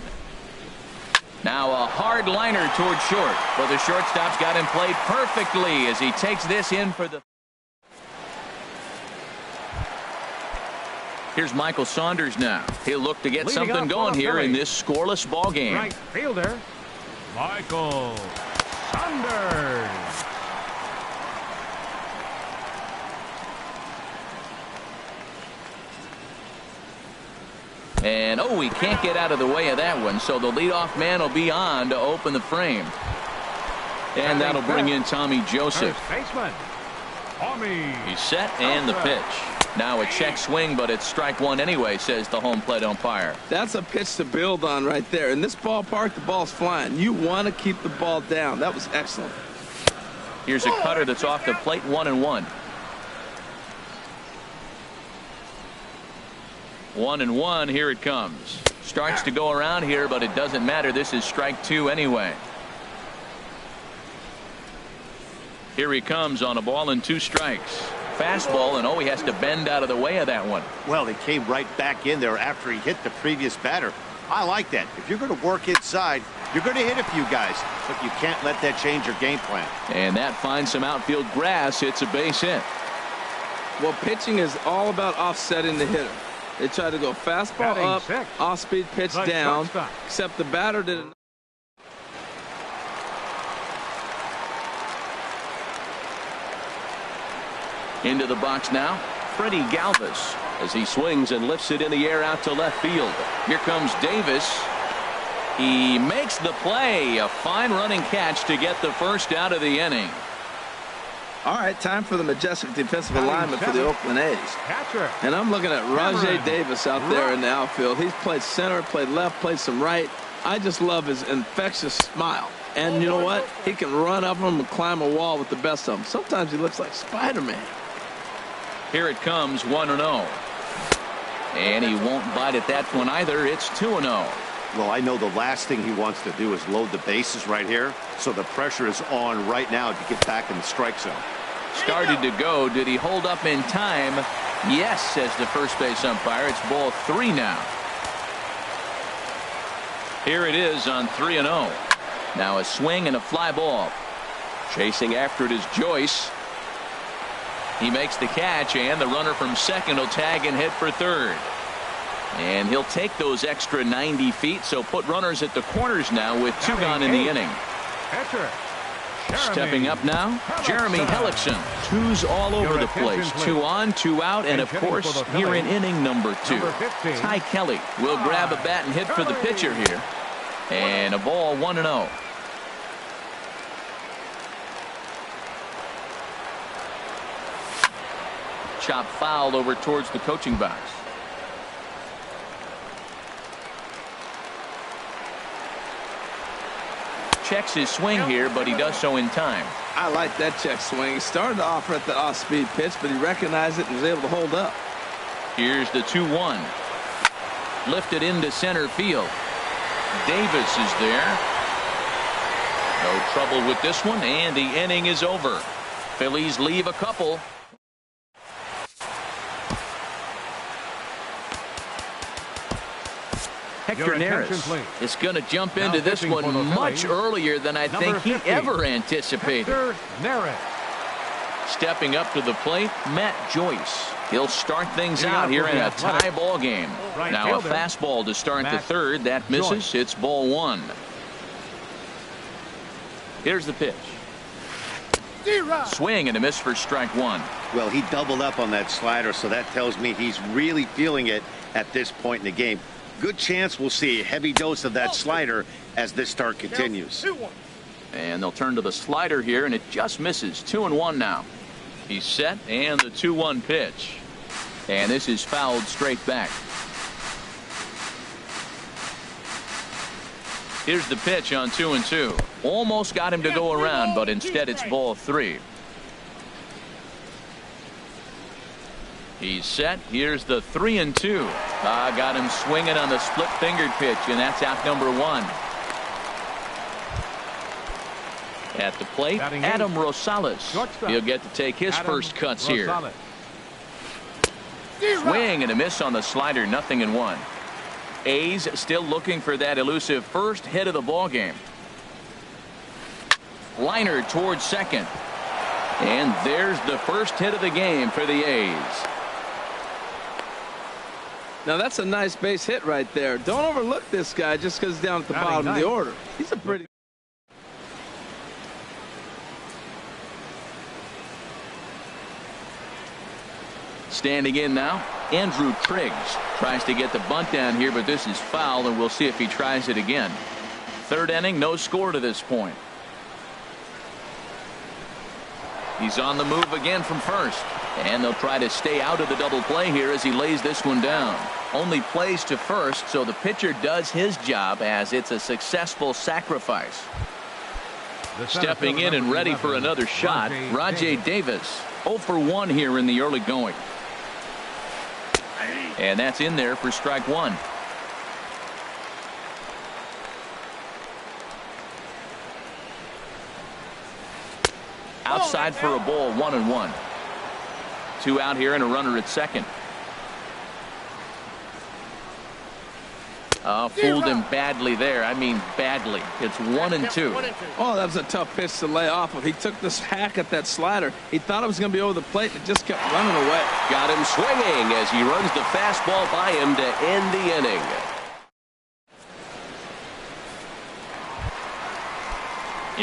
Now a hard liner toward short, but the shortstop's got him played perfectly as he takes this in for the. Here's Michael Saunders now. He'll look to get something going here in this scoreless ball game. Right fielder, Michael Saunders. And oh, he can't get out of the way of that one, so the leadoff man will be on to open the frame. And that'll bring in Tommy Joseph. He's set and the pitch. Now a check swing, but it's strike 1 anyway, says the home plate umpire. That's a pitch to build on right there. In this ballpark, the ball's flying. You want to keep the ball down. That was excellent. Here's a cutter that's off the plate. 1-1. 1-1. Here it comes. Starts to go around here, but it doesn't matter. This is strike 2 anyway. Here he comes on a ball and 2 strikes. Fastball, and oh, he has to bend out of the way of that one. Well, he came right back in there after he hit the previous batter. I like that. If you're going to work inside, you're going to hit a few guys, but you can't let that change your game plan. And that finds some outfield grass. It's a base hit. Well, pitching is all about offsetting the hitter. They tried to go fastball up, off-speed pitch down, except the batter didn't. Into the box now, Freddie Galvis as he swings and lifts it in the air out to left field. Here comes Davis. He makes the play. A fine running catch to get the first out of the inning. All right, time for the majestic defensive alignment for the Oakland A's. And I'm looking at Rajai Davis out there in the outfield. He's played center, played left, played some right. I just love his infectious smile. And you know what? He can run up them and climb a wall with the best of them. Sometimes he looks like Spider-Man. Here it comes, 1-0. And he won't bite at that one either. It's 2-0. Well, I know the last thing he wants to do is load the bases right here, so the pressure is on right now to get back in the strike zone. Started to go. Did he hold up in time? Yes, says the first base umpire. It's ball 3 now. Here it is on 3-0. Now a swing and a fly ball. Chasing after it is Joyce. He makes the catch, and the runner from second will tag and hit for third. And he'll take those extra 90 feet, so put runners at the corners now with 2 gone in the inning. Stepping up now, Jeremy Hellickson. 2's all over the place. 2 on, 2 out, and of course, here in inning number 2. Ty Kelly will grab a bat and hit for the pitcher here. And a ball 1-0. Chop foul over towards the coaching box. Checks his swing here, but he does so in time. I like that check swing. He started off at the off-speed pitch, but he recognized it and was able to hold up. Here's the 2-1. Lifted into center field. Davis is there. No trouble with this one, and the inning is over. Phillies leave a couple. Hector Neris is going to jump into this one much earlier than I think he ever anticipated. Stepping up to the plate, Matt Joyce. He'll start things out here in a tie ball game. Now a fastball to start the third. That misses. It's ball 1. Here's the pitch. Swing and a miss for strike 1. Well, he doubled up on that slider, so that tells me he's really feeling it at this point in the game. Good chance we'll see a heavy dose of that slider as this start continues. And they'll turn to the slider here, and it just misses. 2-1 now. He's set, and the 2-1 pitch. And this is fouled straight back. Here's the pitch on 2-2. Almost got him to go around, but instead it's ball 3. He's set. Here's the 3-2. Got him swinging on the split-fingered pitch, and that's out number 1. At the plate, Adam Rosales. He'll get to take his first cuts here. Swing and a miss on the slider, 0-1. A's still looking for that elusive first hit of the ball game. Liner towards second. And there's the first hit of the game for the A's. Now that's a nice base hit right there. Don't overlook this guy just because he's down at the bottom of the order. He's a pretty... Standing in now, Andrew Triggs tries to get the bunt down here, but this is foul, and we'll see if he tries it again. Third inning, no score to this point. He's on the move again from first, and they'll try to stay out of the double play here as he lays this one down. Only plays to first, so the pitcher does his job as it's a successful sacrifice. Stepping in and ready for another shot, Rajay Davis. 0 for 1 here in the early going. And that's in there for strike 1. Outside for a ball, 1-1. 2 out here and a runner at second. Fooled him badly there. I mean badly. It's 1-2. Oh, that was a tough pitch to lay off of. He took this hack at that slider. He thought it was going to be over the plate. It just kept running away. Got him swinging as he runs the fastball by him to end the inning.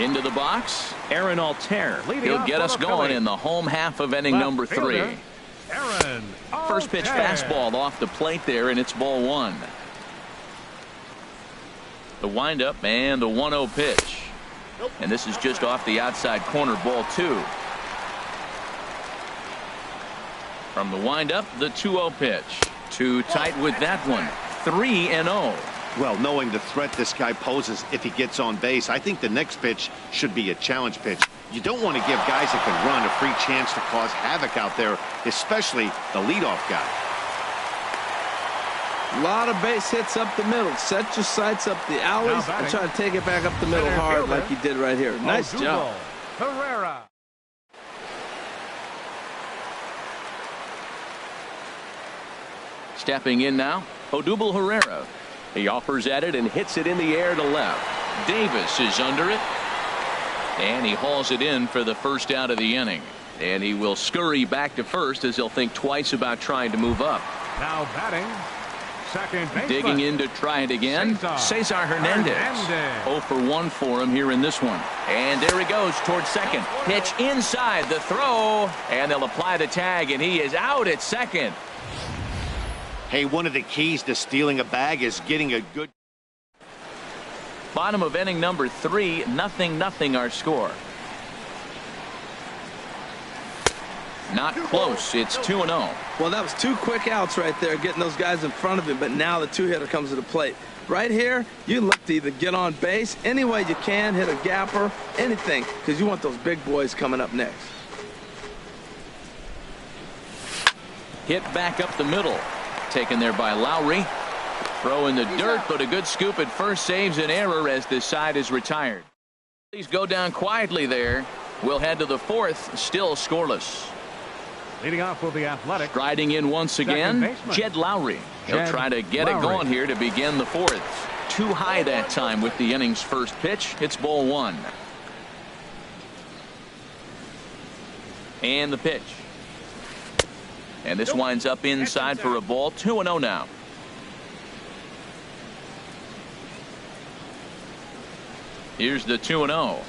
Into the box, Aaron Altair. He'll get us going in the home half of inning number 3. First pitch fastball off the plate there, and it's ball 1. The windup and the 1-0 pitch. And this is just off the outside corner, ball 2. From the windup, the 2-0 pitch. Too tight with that one. 3-0. Well, knowing the threat this guy poses if he gets on base, I think the next pitch should be a challenge pitch. You don't want to give guys that can run a free chance to cause havoc out there, especially the leadoff guy. A lot of base hits up the middle. Set your sights up the alleys and try to take it back up the middle hard like he did right here. Nice job. Stepping in now, Odubel Herrera. He offers at it and hits it in the air to left. Davis is under it. And he hauls it in for the first out of the inning. And he will scurry back to first as he'll think twice about trying to move up. Now batting, second baseman. Digging in to try it again, Cesar Hernandez. 0 for 1 for him here in this one. And there he goes towards second. Pitch inside the throw. And they'll apply the tag, and he is out at second. Hey, one of the keys to stealing a bag is getting a good. Bottom of inning number 3, 0-0 our score. Not close. It's 2-0. Well, that was 2 quick outs right there, getting those guys in front of him, but now the 2-hitter comes to the plate. Right here, you look to either get on base any way you can, hit a gapper, anything, because you want those big boys coming up next. Hit back up the middle. Taken there by Lowry. Throw in the dirt, but a good scoop at first saves an error as this side is retired. Please go down quietly there. We'll head to the 4th, still scoreless. Leading off will be Athletic. Striding in once again, Jed Lowry. He'll try to get it going here to begin the 4th. Too high that time with the inning's first pitch. It's ball 1. And the pitch. And this winds up inside for a ball. 2-0 now. Here's the 2-0.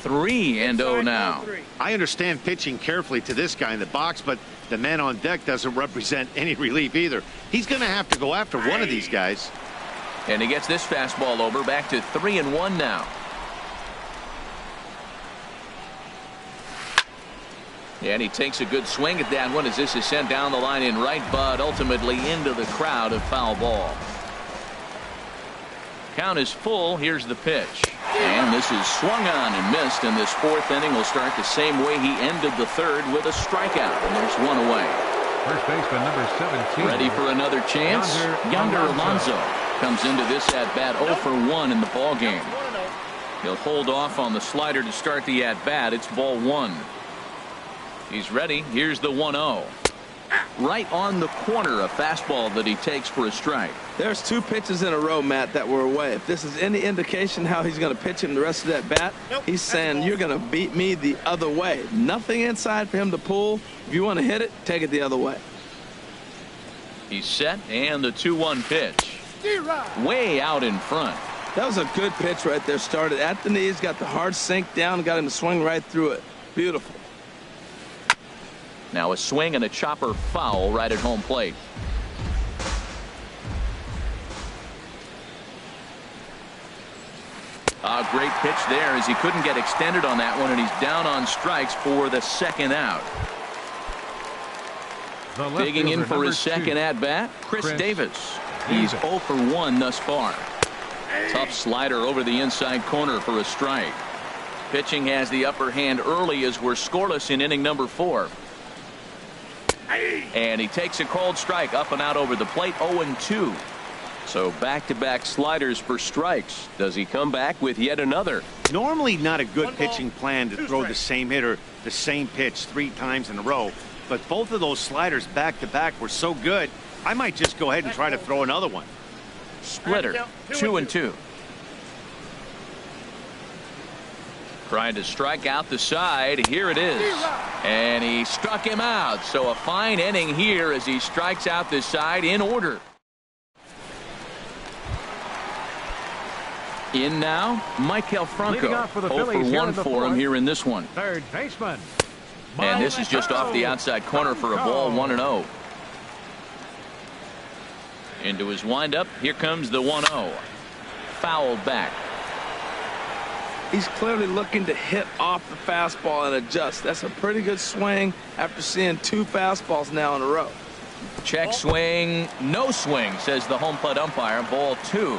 3-0 now. I understand pitching carefully to this guy in the box, but the man on deck doesn't represent any relief either. He's going to have to go after one of these guys. And he gets this fastball over. Back to 3-1 now. And he takes a good swing at that one as this is sent down the line in right, but ultimately into the crowd of foul ball. Count is full. Here's the pitch. And this is swung on and missed, and this 4th inning will start the same way he ended the 3rd with a strikeout, and there's one away. First baseman number 17. Ready for another chance. Yonder Alonso comes into this at-bat 0 for 1 in the ball game. He'll hold off on the slider to start the at-bat. It's ball 1. He's ready. Here's the 1-0. Right on the corner, a fastball that he takes for a strike. There's 2 pitches in a row, Matt, that were away. If this is any indication how he's going to pitch him the rest of that bat, he's saying you're going to beat me the other way. Nothing inside for him to pull. If you want to hit it, take it the other way. He's set, and the 2-1 pitch. Way out in front. That was a good pitch right there. Started at the knees, got the hard sink down, got him to swing right through it. Beautiful. Now a swing and a chopper foul right at home plate. A great pitch there as he couldn't get extended on that one, and he's down on strikes for the 2nd out. Digging in for his 2nd at-bat, Chris Davis. He's 0 for 1 thus far. Tough slider over the inside corner for a strike. Pitching has the upper hand early as we're scoreless in inning number 4. And he takes a called strike up and out over the plate. 0-2. So back-to-back sliders for strikes. Does he come back with yet another? Normally not a good pitching plan to throw the same hitter the same pitch 3 times in a row, but both of those sliders back-to-back were so good, I might just go ahead and try to throw another one. Splitter. 2-2. Trying to strike out the side. Here it is. And he struck him out. So a fine inning here as he strikes out the side in order. In now, Michael Franco. 0 for 1 for him here in this one. Third baseman. And this is just off the outside corner for a ball. 1-0. Into his windup. Here comes the 1-0. Fouled back. He's clearly looking to hit off the fastball and adjust. That's a pretty good swing after seeing 2 fastballs now in a row. Check swing. No swing, says the home plate umpire. Ball 2.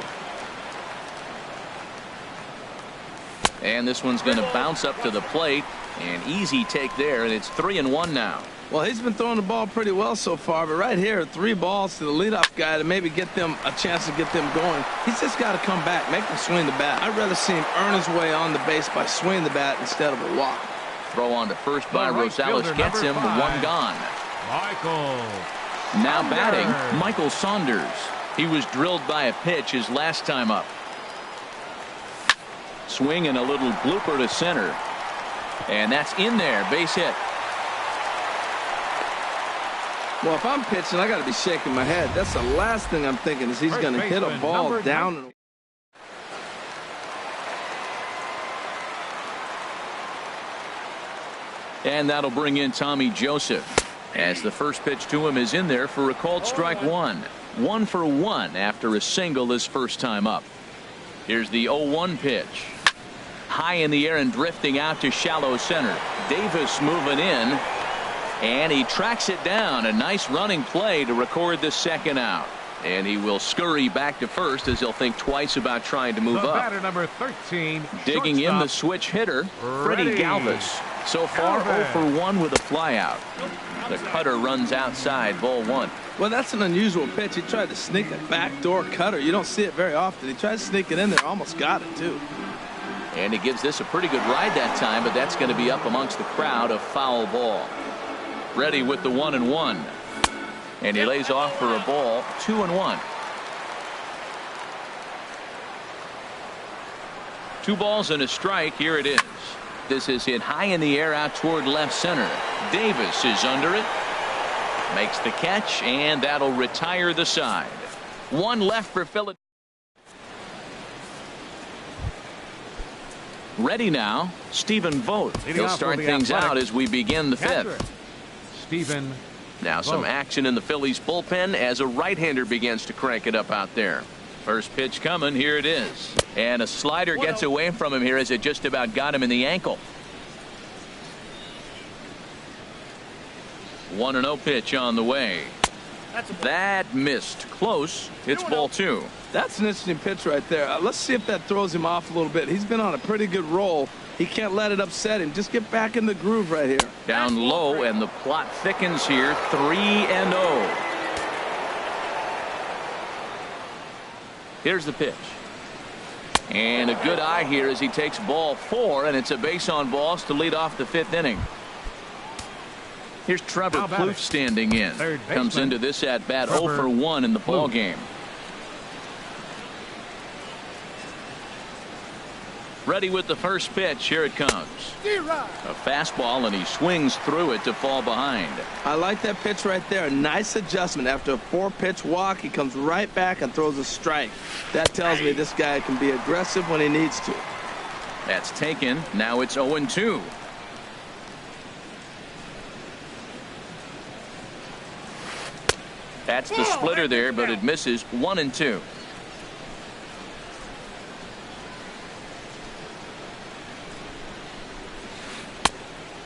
And this one's going to bounce up to the plate. An easy take there, and it's 3-1 now. Well, he's been throwing the ball pretty well so far, but right here, 3 balls to the leadoff guy to maybe get them a chance to get them going. He's just got to come back, make them swing the bat. I'd rather see him earn his way on the base by swinging the bat instead of a walk. Throw on to first by Rosales gets him. 1 gone. Michael Now batting, Michael Saunders. He was drilled by a pitch his last time up. Swing and a little blooper to center. And that's in there. Base hit. Well, if I'm pitching, I got to be shaking my head. That's the last thing I'm thinking is he's going to hit a ball down. And that'll bring in Tommy Joseph, as the first pitch to him is in there for a called strike one. 1 for 1 after a single his first time up. Here's the 0-1 pitch. High in the air and drifting out to shallow center. Davis moving in, and he tracks it down. A nice running play to record the second out. And he will scurry back to first as he'll think twice about trying to move up. Batter number 13, digging in the switch hitter, Freddie Galvis. So far 0 for 1 with a flyout. The cutter runs outside, ball 1. Well, that's an unusual pitch. He tried to sneak a backdoor cutter. You don't see it very often. He tried to sneak it in there, almost got it too. And he gives this a pretty good ride that time, but that's going to be up amongst the crowd, a foul ball. Ready with the 1-1. And he lays off for a ball, 2-1. 2 balls and a strike. Here it is. This is hit high in the air out toward left center. Davis is under it. Makes the catch, and that'll retire the side. 1 left for Philadelphia. Ready now, Stephen Vogt. He'll start things out as we begin the 5th. Stephen. Now some action in the Phillies bullpen as a right-hander begins to crank it up out there. First pitch coming. Here it is. And a slider gets away from him here as it just about got him in the ankle. 1-0 pitch on the way. That missed. Close. It's ball 2. That's an interesting pitch right there. Let's see if that throws him off a little bit. He's been on a pretty good roll. He can't let it upset him. Just get back in the groove right here. Down low, and the plot thickens here. 3-0. Here's the pitch. And a good eye here as he takes ball 4, and it's a base on balls to lead off the 5th inning. Here's Trevor Plouffe standing in. Comes into this at bat 0 for 1 in the ball game. Ready with the first pitch. Here it comes. A fastball, and he swings through it to fall behind. I like that pitch right there. A nice adjustment. After a 4-pitch walk, he comes right back and throws a strike. That tells me this guy can be aggressive when he needs to. That's taken. Now it's 0-2. That's the splitter there, but it misses. 1-2.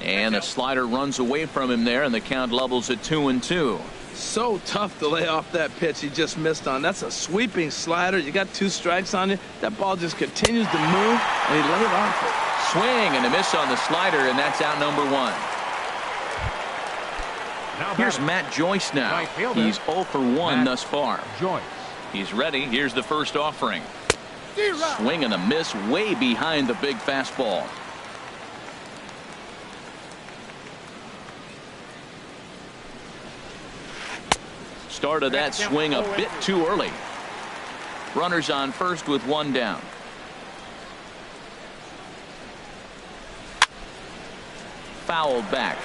And a slider runs away from him there, and the count levels at 2-2. So tough to lay off that pitch he just missed on. That's a sweeping slider. You got 2 strikes on you. That ball just continues to move, and he let it off. Swing and a miss on the slider, and that's out number 1. Here's Matt Joyce now. He's 0 for 1 thus far. He's ready. Here's the first offering. Swing and a miss way behind the big fastball. Start of that swing a bit too early. Runners on first with 1 down. Fouled back.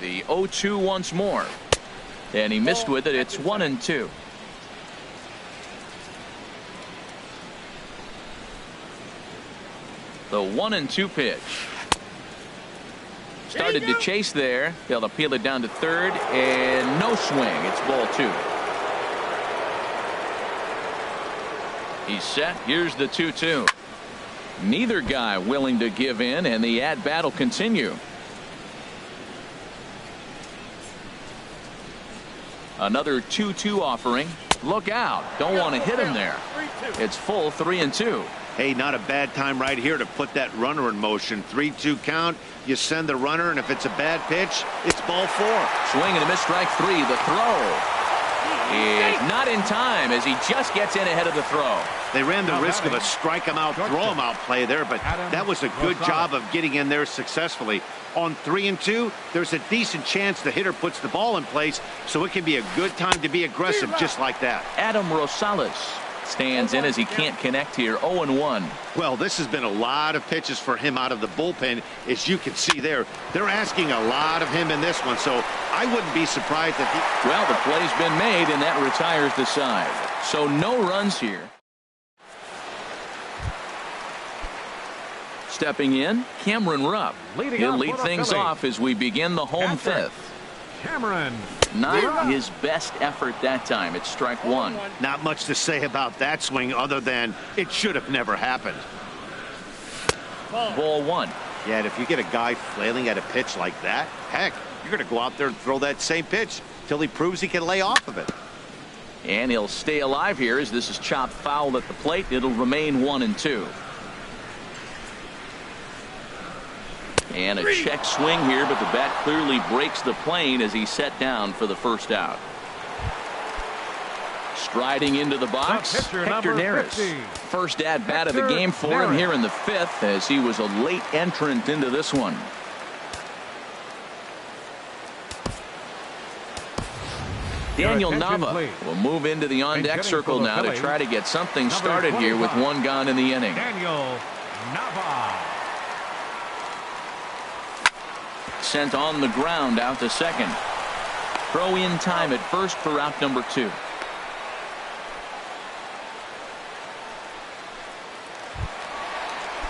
The 0-2 once more. And he missed with it. It's 1-2. The 1-2 pitch. Started to chase there. They'll appeal it down to third, and no swing. It's ball 2. He's set. Here's the 2-2. Neither guy willing to give in, and the at-bat will continue. Another 2-2 offering. Look out. Don't want to hit him there. It's full 3-2. Hey, not a bad time right here to put that runner in motion. 3-2 count. You send the runner, and if it's a bad pitch, it's ball 4. Swing and a miss, strike 3. The throw. is not in time as he just gets in ahead of the throw. They ran the risk of a strike him out, throw him out play there, but that was a good job of getting in there successfully. On 3 and 2, there's a decent chance the hitter puts the ball in place, so it can be a good time to be aggressive just like that. Adam Rosales stands in as he can't connect here. 0-1. Well, this has been a lot of pitches for him out of the bullpen, as you can see there. They're asking a lot of him in this one, so I wouldn't be surprised if he... Well, the play's been made, and that retires the side. So no runs here. Stepping in, Cameron Rupp. He'll lead things off as we begin the home fifth. Cameron. Not his best effort that time. It's strike one. Not much to say about that swing other than it should have never happened. Ball one. Yeah, and if you get a guy flailing at a pitch like that, heck, you're going to go out there and throw that same pitch till he proves he can lay off of it. And he'll stay alive here as this is chopped foul at the plate. It'll remain 1-2. And a check swing here, but the bat clearly breaks the plane as he's set down for the first out. Striding into the box, Hector Neris. First at bat of the game for him here in the fifth, as he was a late entrant into this one. Daniel Nava will move into the on-deck circle now to try to get something started here with one gone in the inning. Daniel Nava. Sent on the ground out to second. Throw in time at first for out number 2.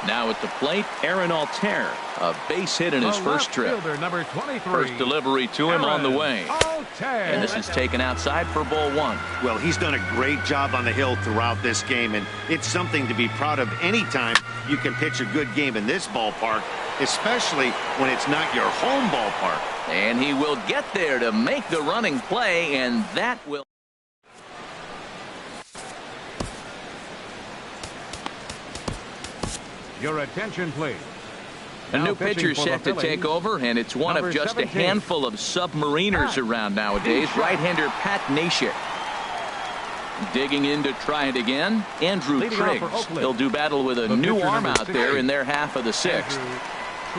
Now at the plate, Aaron Altair. A base hit in his first trip. Number 23, first delivery to him on the way. Altair. And this is taken outside for ball one. Well, he's done a great job on the hill throughout this game, and it's something to be proud of anytime you can pitch a good game in this ballpark, especially when it's not your home ballpark. And he will get there to make the running play, and that will... Your attention, please. A new pitcher set to take over, and it's one of just 17. A handful of submariners around nowadays. Right-hander Pat Nashik. Digging in to try it again, Andrew Triggs. He'll do battle with a new arm out there in their half of the sixth.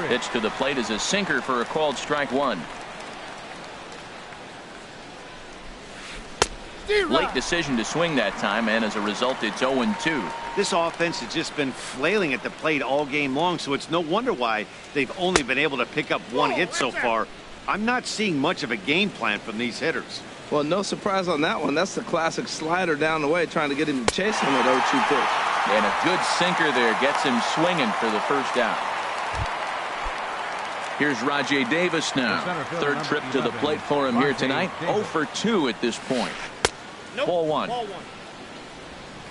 Pitch to the plate is a sinker for a called strike one. Late decision to swing that time, and as a result, it's 0-2. This offense has just been flailing at the plate all game long, so it's no wonder why they've only been able to pick up one hit so far. I'm not seeing much of a game plan from these hitters. Well, no surprise on that one. That's the classic slider down the way, trying to get him to chase him at 0-2 pitch. And a good sinker there gets him swinging for the first out. Here's Rajay Davis now. Third trip to the plate for him here tonight. 0 for 2 at this point. Nope. Ball one. Ball one.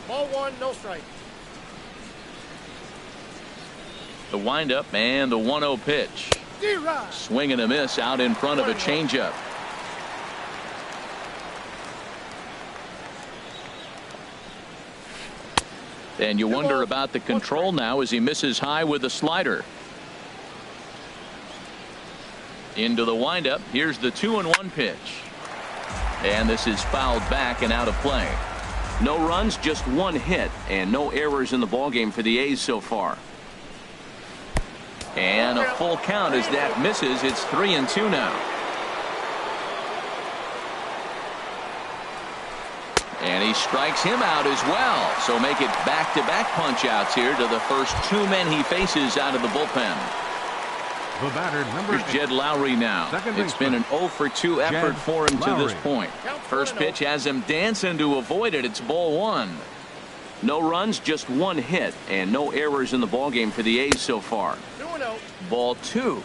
Ball one, no strike. The windup and the 1-0 pitch. Swing and a miss out in front of a changeup. And you wonder about the control now as he misses high with a slider. Into the windup. Here's the 2-1 pitch. And this is fouled back and out of play. No runs, just one hit, and no errors in the ballgame for the A's so far. And a full count as that misses. It's 3-2 now. And he strikes him out as well. So make it back-to-back punch-outs here to the first 2 men he faces out of the bullpen. The batter, number Here's Jed Lowry now. It's been an 0 for 2 effort for him to this point. First pitch has him dancing to avoid it. It's ball one. No runs, just one hit, and no errors in the ballgame for the A's so far. 2-0. Ball two.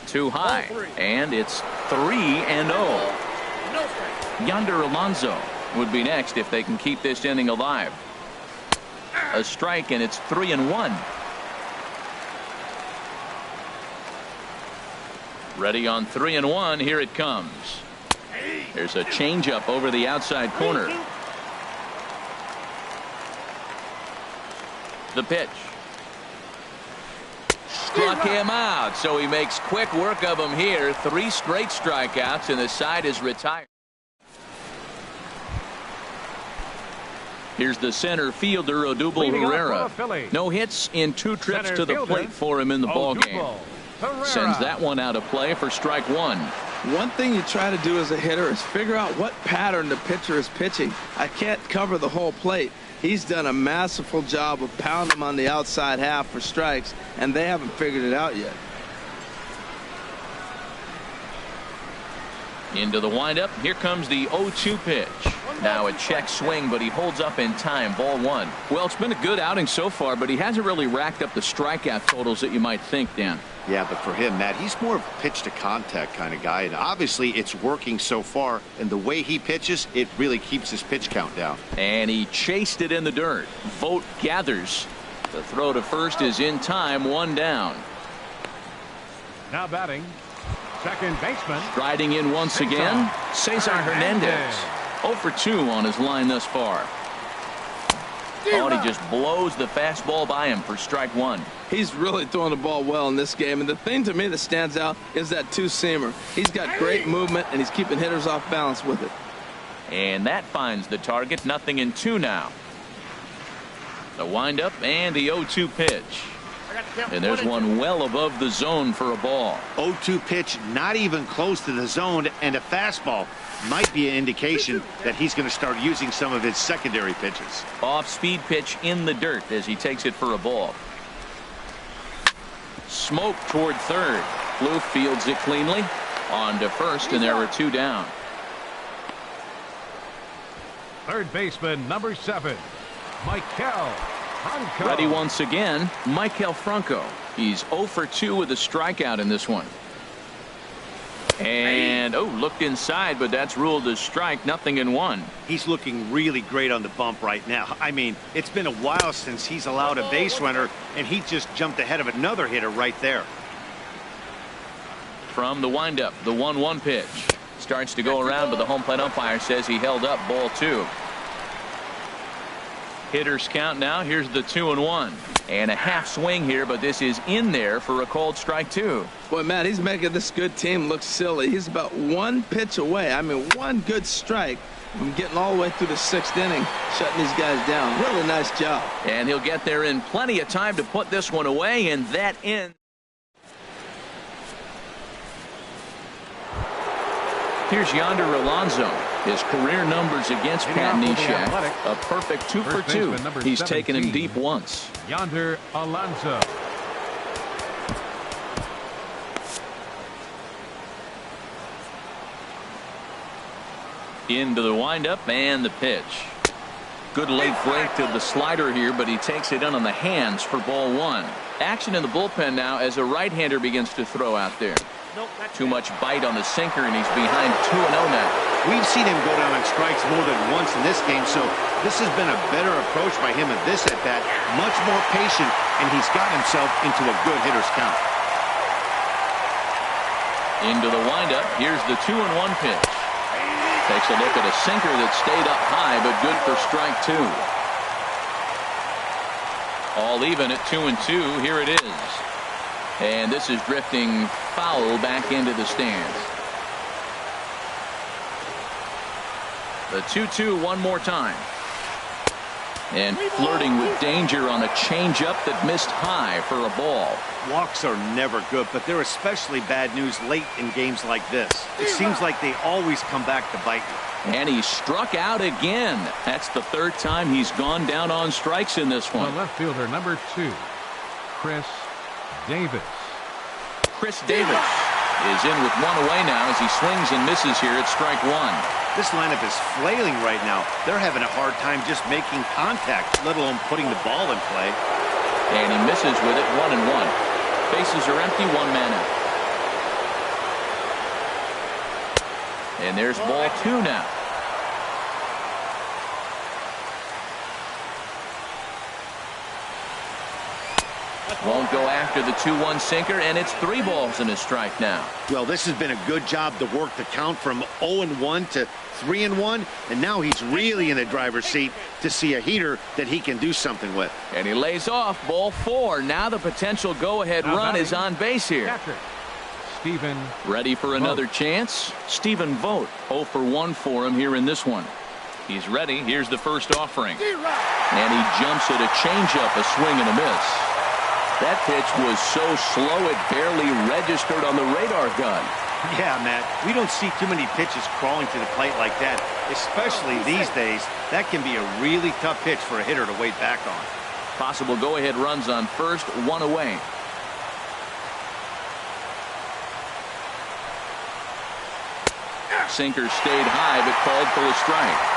Too high, and it's 3-0. No strike. Yonder Alonso would be next if they can keep this inning alive. A strike, and it's 3-1. Ready on 3-1. Here it comes. There's a changeup over the outside corner. The pitch. struck him out, so he makes quick work of him here. 3 straight strikeouts, and the side is retired. Here's the center fielder, Odubel Herrera. No hits in 2 trips to the plate for him in the ballgame. Sends that one out of play for strike 1. One thing you try to do as a hitter is figure out what pattern the pitcher is pitching. I can't cover the whole plate. He's done a masterful job of pounding them on the outside half for strikes, and they haven't figured it out yet. Into the windup. Here comes the 0-2 pitch. Now a check swing, but he holds up in time. Ball 1. Well, it's been a good outing so far, but he hasn't really racked up the strikeout totals that you might think, Dan. Yeah, but for him, Matt, he's more of a pitch-to-contact kind of guy, and obviously it's working so far, and the way he pitches, it really keeps his pitch count down. And he chased it in the dirt. Vogt gathers. The throw to first is in time. 1 down. Now batting, second baseman. Striding in once again, Cesar Hernandez. 0 for 2 on his line thus far. Oh, and he just blows the fastball by him for strike 1. He's really throwing the ball well in this game, and the thing to me that stands out is that 2-seamer. He's got great movement, and he's keeping hitters off balance with it. And that finds the target. 0-2 now. The windup and the 0-2 pitch. And there's one well above the zone for a ball. 0-2 pitch, not even close to the zone, and a fastball might be an indication that he's going to start using some of his secondary pitches. Off-speed pitch in the dirt as he takes it for a ball. Smoke toward third. Blue fields it cleanly. On to first, and there are 2 down. Third baseman, number 7, Maikel Franco. Ready once again, Maikel Franco. He's 0 for 2 with a strikeout in this one. And, looked inside, but that's ruled as strike. 0-1. He's looking really great on the bump right now. I mean, it's been a while since he's allowed a base runner, and he just jumped ahead of another hitter right there. From the windup, the 1-1 pitch. Starts to go around, but the home plate umpire says he held up. Ball 2. Hitters count now. Here's the 2-1. And a half swing here, but this is in there for a called strike 2. Boy, Matt, he's making this good team look silly. He's about 1 pitch away. I mean, 1 good strike from getting all the way through the 6th inning, shutting these guys down. Really nice job. And he'll get there in plenty of time to put this one away, and that ends. Here's Yonder Alonso. His career numbers against Pat Neshek. A perfect 2 for 2. He's taken him deep once. Yonder Alonso. Into the windup and the pitch. Good late break to the slider here, but he takes it in on the hands for ball 1. Action in the bullpen now as a right-hander begins to throw out there. Too much bite on the sinker, and he's behind 2-0 now. We've seen him go down on strikes more than once in this game, so this has been a better approach by him at this at-bat. Much more patient, and he's got himself into a good hitter's count. Into the windup. Here's the 2-1 pitch. Takes a look at a sinker that stayed up high, but good for strike 2. All even at 2-2. Here it is. And this is drifting foul back into the stands. The 2-2 one more time. And flirting with danger on a changeup that missed high for a ball. Walks are never good, but they're especially bad news late in games like this. It seems like they always come back to bite you. And he struck out again. That's the 3rd time he's gone down on strikes in this one. The left fielder, number 2, Chris Davis. Chris Davis is in with 1 away now as he swings and misses here at strike 1. This lineup is flailing right now. They're having a hard time just making contact, let alone putting the ball in play. And he misses with it. 1-1. Bases are empty. 1 man out. And there's ball 2 now. Won't go after the 2-1 sinker, and it's 3 balls and a strike now. Well, this has been a good job to work the count from 0-1 to 3-1, and now he's really in the driver's seat to see a heater that he can do something with. And he lays off ball 4. Now the potential go-ahead run is on base here. Catcher, Stephen. Ready for another chance? Stephen Vogt, 0 for 1 for him here in this one. He's ready. Here's the first offering. And he jumps at a changeup, a swing and a miss. That pitch was so slow it barely registered on the radar gun. Yeah, Matt, we don't see too many pitches crawling to the plate like that, especially these days. That can be a really tough pitch for a hitter to wait back on. Possible go-ahead runs on first, 1 away. Sinker stayed high, but called for a strike.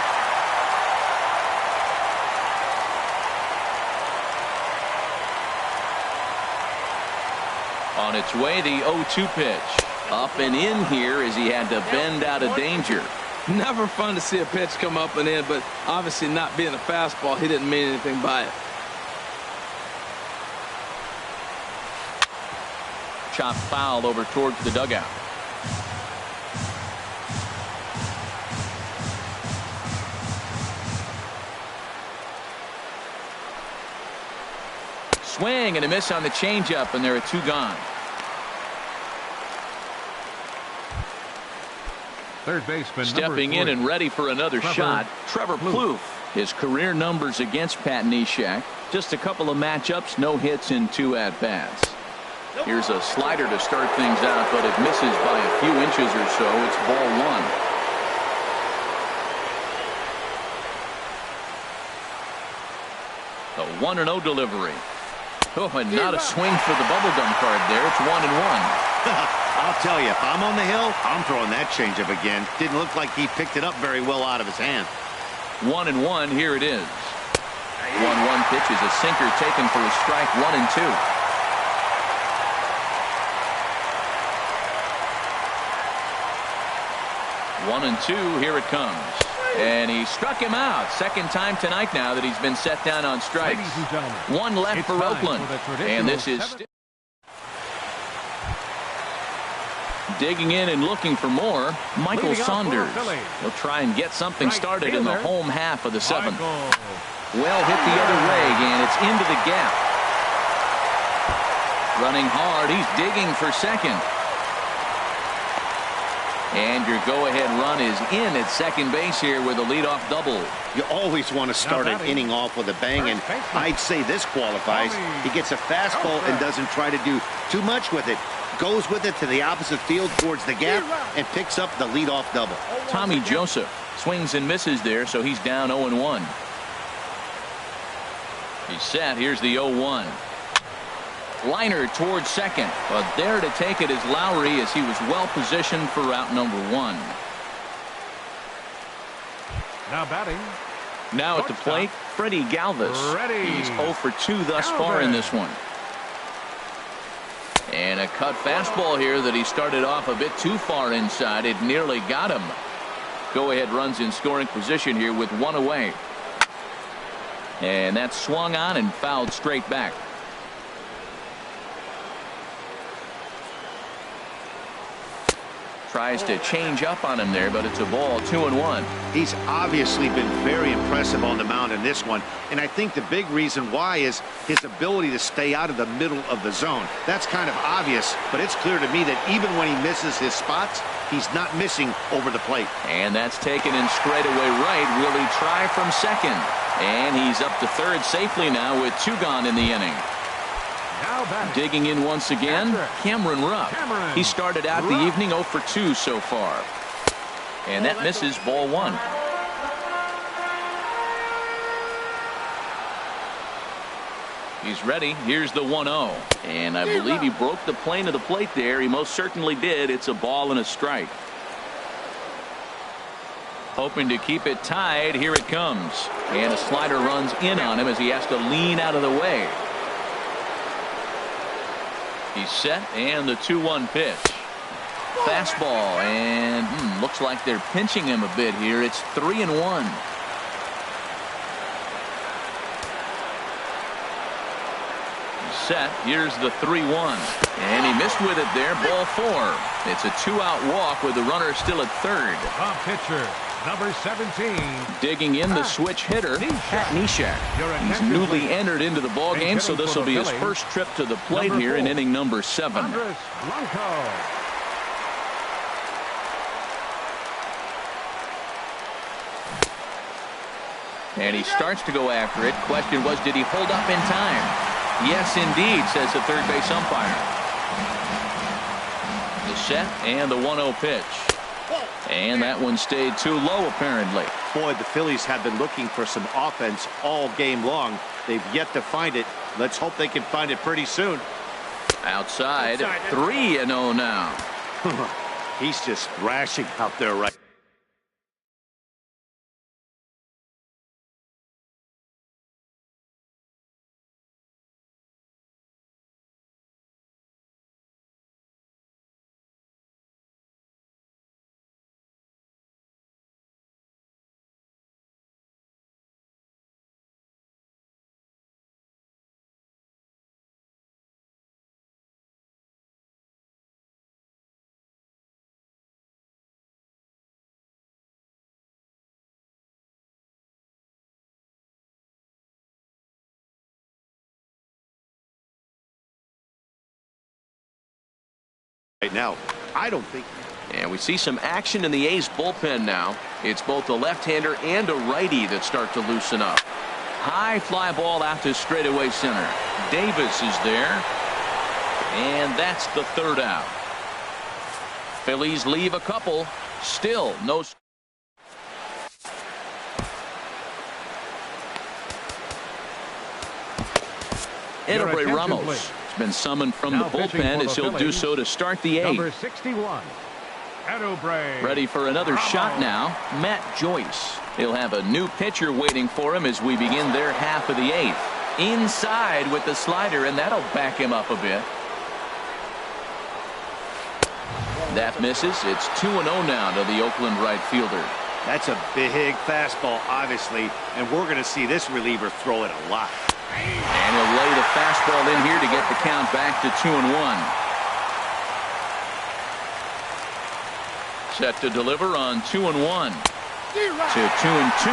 On its way, the 0-2 pitch. Up and in here as he had to bend out of danger. Never fun to see a pitch come up and in, but obviously not being a fastball, he didn't mean anything by it. Chopped foul over towards the dugout. Swing and a miss on the changeup, and there are 2 gone. Third baseman. Stepping in and ready for another shot, Trevor Plouffe. His career numbers against Pat Neshek. Just a couple of matchups, no hits in 2 at-bats. Here's a slider to start things out, but it misses by a few inches or so. It's ball 1. A 1-0 delivery. Oh, and not a swing for the bubblegum card there. It's 1-1. I'll tell you, if I'm on the hill, I'm throwing that changeup again. Didn't look like he picked it up very well out of his hand. 1-1. Here it is. 1-1 pitch is a sinker taken for a strike. 1-2. One and two. Here it comes. And he struck him out. Second time tonight now that he's been set down on strikes. One left for Oakland. And this is digging in and looking for more. Michael Saunders. He'll try and get something started in the home half of the 7th. Well hit the other way, and it's into the gap. Running hard. He's digging for second. And your go-ahead run is in at second base here with a leadoff double. You always want to start an inning off with a bang, and I'd say this qualifies. He gets a fastball and doesn't try to do too much with it. Goes with it to the opposite field towards the gap and picks up the leadoff double. Tommy Joseph swings and misses there, so he's down 0-1. He's set. Here's the 0-1. Liner towards second, but there to take it is Lowry as he was well positioned for route number 1. Now batting. Now at the plate, Freddie Galvis. He's 0 for 2 thus far in this one. And a cut fastball here that he started off a bit too far inside. It nearly got him. Go ahead runs in scoring position here with 1 away. And that's swung on and fouled straight back. Tries to change up on him there, but it's a ball. 2-1. He's obviously been very impressive on the mound in this one, and I think the big reason why is his ability to stay out of the middle of the zone. That's kind of obvious, but it's clear to me that even when he misses his spots, he's not missing over the plate. And that's taken in straight away right. Will he try from second? And he's up to third safely now with 2 gone in the inning. Digging in once again, Cameron Rupp. He started out the evening 0 for 2 so far. And that misses ball 1. He's ready. Here's the 1-0. And I believe he broke the plane of the plate there. He most certainly did. It's a ball and a strike. Hoping to keep it tied. Here it comes. And a slider runs in on him as he has to lean out of the way. He's set, and the 2-1 pitch. Fastball, and looks like they're pinching him a bit here. It's 3-1. He's set. Here's the 3-1. And he missed with it there. Ball 4. It's a 2-out walk with the runner still at third. The pitcher, number 17. Digging in the switch hitter, Pat Neshek. He's newly entered into the ball game, so this will be his first trip to the plate here in inning number 7. And he starts to go after it. Question was, did he hold up in time? Yes, indeed, says the third base umpire. The set and the 1-0 pitch. And that one stayed too low, apparently. Boy, the Phillies have been looking for some offense all game long. They've yet to find it. Let's hope they can find it pretty soon. Outside 3-0 now. He's just thrashing out there right. Right now, I don't think. And we see some action in the A's bullpen now. It's both a left-hander and a righty that start to loosen up. High fly ball out to straightaway center. Davis is there. And that's the 3rd out. Phillies leave a couple. Still no. Edebray Ramos been summoned from the bullpen as he'll do so to start the 8th. Number 61, Edebray. Ready for another shot now, Matt Joyce. He'll have a new pitcher waiting for him as we begin their half of the 8th. Inside with the slider, and that'll back him up a bit. That misses. It's 2-0 now to the Oakland right fielder. That's a big fastball, obviously, and we're going to see this reliever throw it a lot. And he'll lay the fastball in here to get the count back to 2-1. Set to deliver on 2-1. To 2-2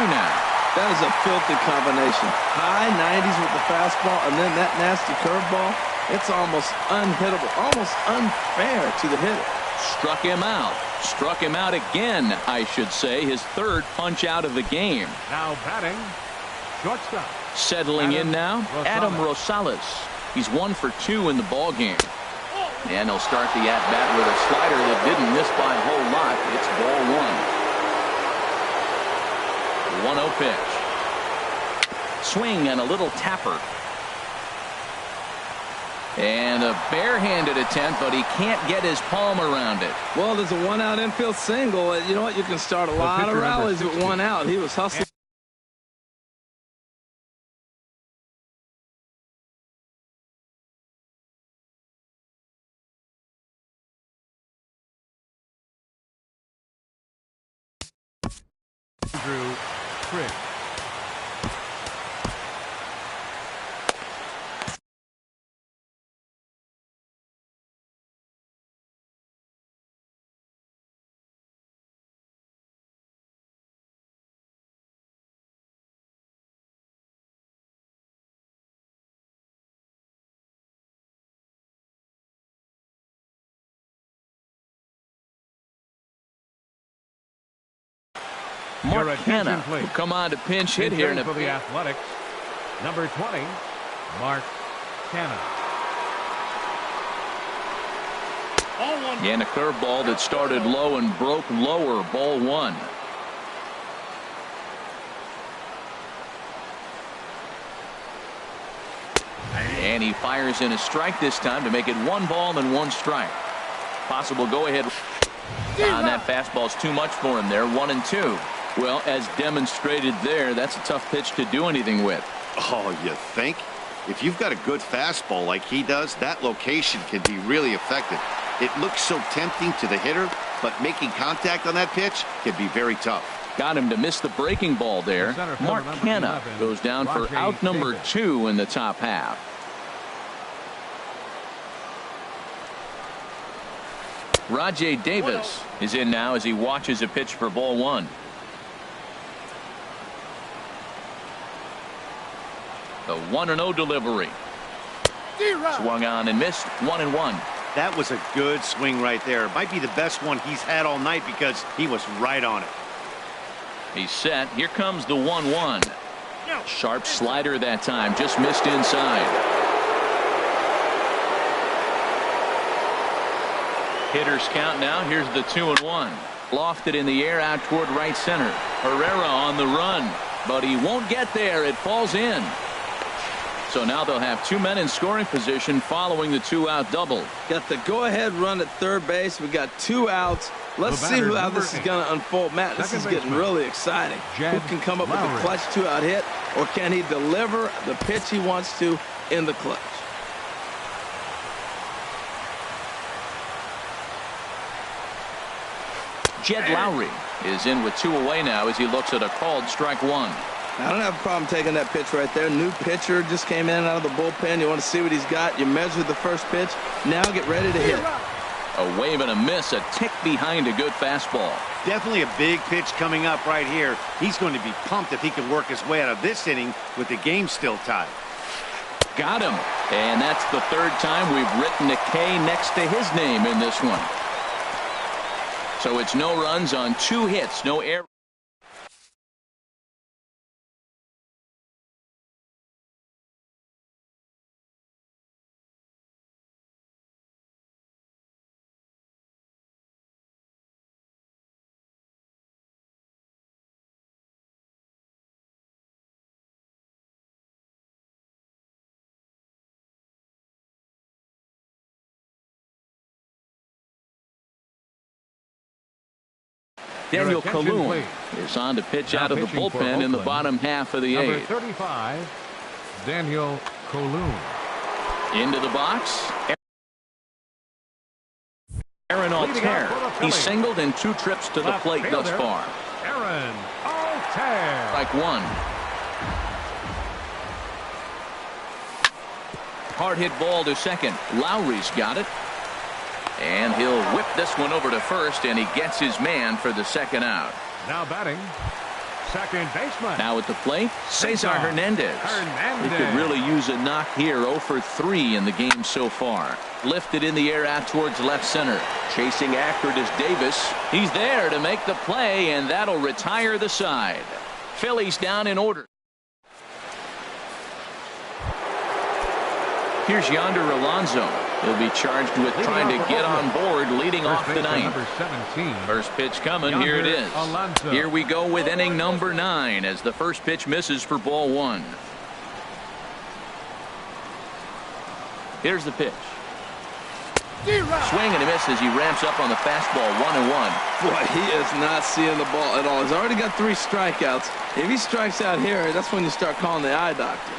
now. That is a filthy combination. High 90s with the fastball and then that nasty curveball. It's almost unhittable, almost unfair to the hitter. Struck him out. Struck him out again, I should say. His 3rd punch out of the game. Now batting, shortstop. Settling in now, Adam Rosales. He's 1 for 2 in the ball game. And he'll start the at-bat with a slider that didn't miss by a whole lot. It's ball 1. 1-0 pitch. Swing and a little tapper. And a barehanded attempt, but he can't get his palm around it. Well, there's a 1-out infield single. You know what? You can start a lot of rallies with 1 out. He was hustling. Drew Trick. Mark Hanna will come on to pinch hit here in for the Athletics. Number 20, Mark Hanna. And a curveball that started low and broke lower. Ball 1. And he fires in a strike this time to make it 1 ball and 1 strike. Possible go-ahead. And that fastball's too much for him there. 1-2. Well, as demonstrated there, that's a tough pitch to do anything with. Oh, you think? If you've got a good fastball like he does, that location can be really effective. It looks so tempting to the hitter, but making contact on that pitch can be very tough. Got him to miss the breaking ball there. Mark Hanna goes down for out number 2 in the top half. Rajay Davis is in now as he watches a pitch for ball one. The 1-0 delivery. Swung on and missed. 1-1. That was a good swing right there. Might be the best one he's had all night because he was right on it. He's set. Here comes the 1-1. Sharp slider that time. Just missed inside. Hitters count now. Here's the 2-1. Lofted in the air out toward right center. Herrera on the run, but he won't get there. It falls in. So now they'll have two men in scoring position following the two-out double. Got the go-ahead run at third base. We got 2 outs. Let's see how this is going to unfold. Matt, this is getting really exciting. Who can come up with a clutch 2-out hit, or can he deliver the pitch he wants to in the clutch? Jed Lowry is in with 2 away now as he looks at a called strike 1. I don't have a problem taking that pitch right there. New pitcher just came in out of the bullpen. You want to see what he's got. You measure the first pitch. Now get ready to hit. A wave and a miss, a tick behind a good fastball. Definitely a big pitch coming up right here. He's going to be pumped if he can work his way out of this inning with the game still tied. Got him. And that's the 3rd time we've written a K next to his name in this one. So it's no runs on 2 hits, no errors. Daniel Calhoun is on to pitch out of the bullpen in the bottom half of the 8th. Number 35, Daniel Calhoun. Into the box. Aaron Altair. He's singled in 2 trips to the plate thus far. Aaron Altair. Strike 1. Hard hit ball to second. Lowry's got it. And he'll whip this one over to first, and he gets his man for the 2nd out. Now batting, second baseman. Now at the plate, Cesar Hernandez. He could really use a knock here. 0 for 3 in the game so far. Lifted in the air out towards left center. Chasing after it is Davis. He's there to make the play, and that'll retire the side. Phillies down in order. Here's Yonder Alonso. He'll be charged with trying to get on board leading off the 9th. First pitch coming. Here it is. Here we go with inning number 9 as the first pitch misses for ball 1. Here's the pitch. Swing and a miss as he ramps up on the fastball. 1-1. Boy, he is not seeing the ball at all. He's already got 3 strikeouts. If he strikes out here, that's when you start calling the eye doctor.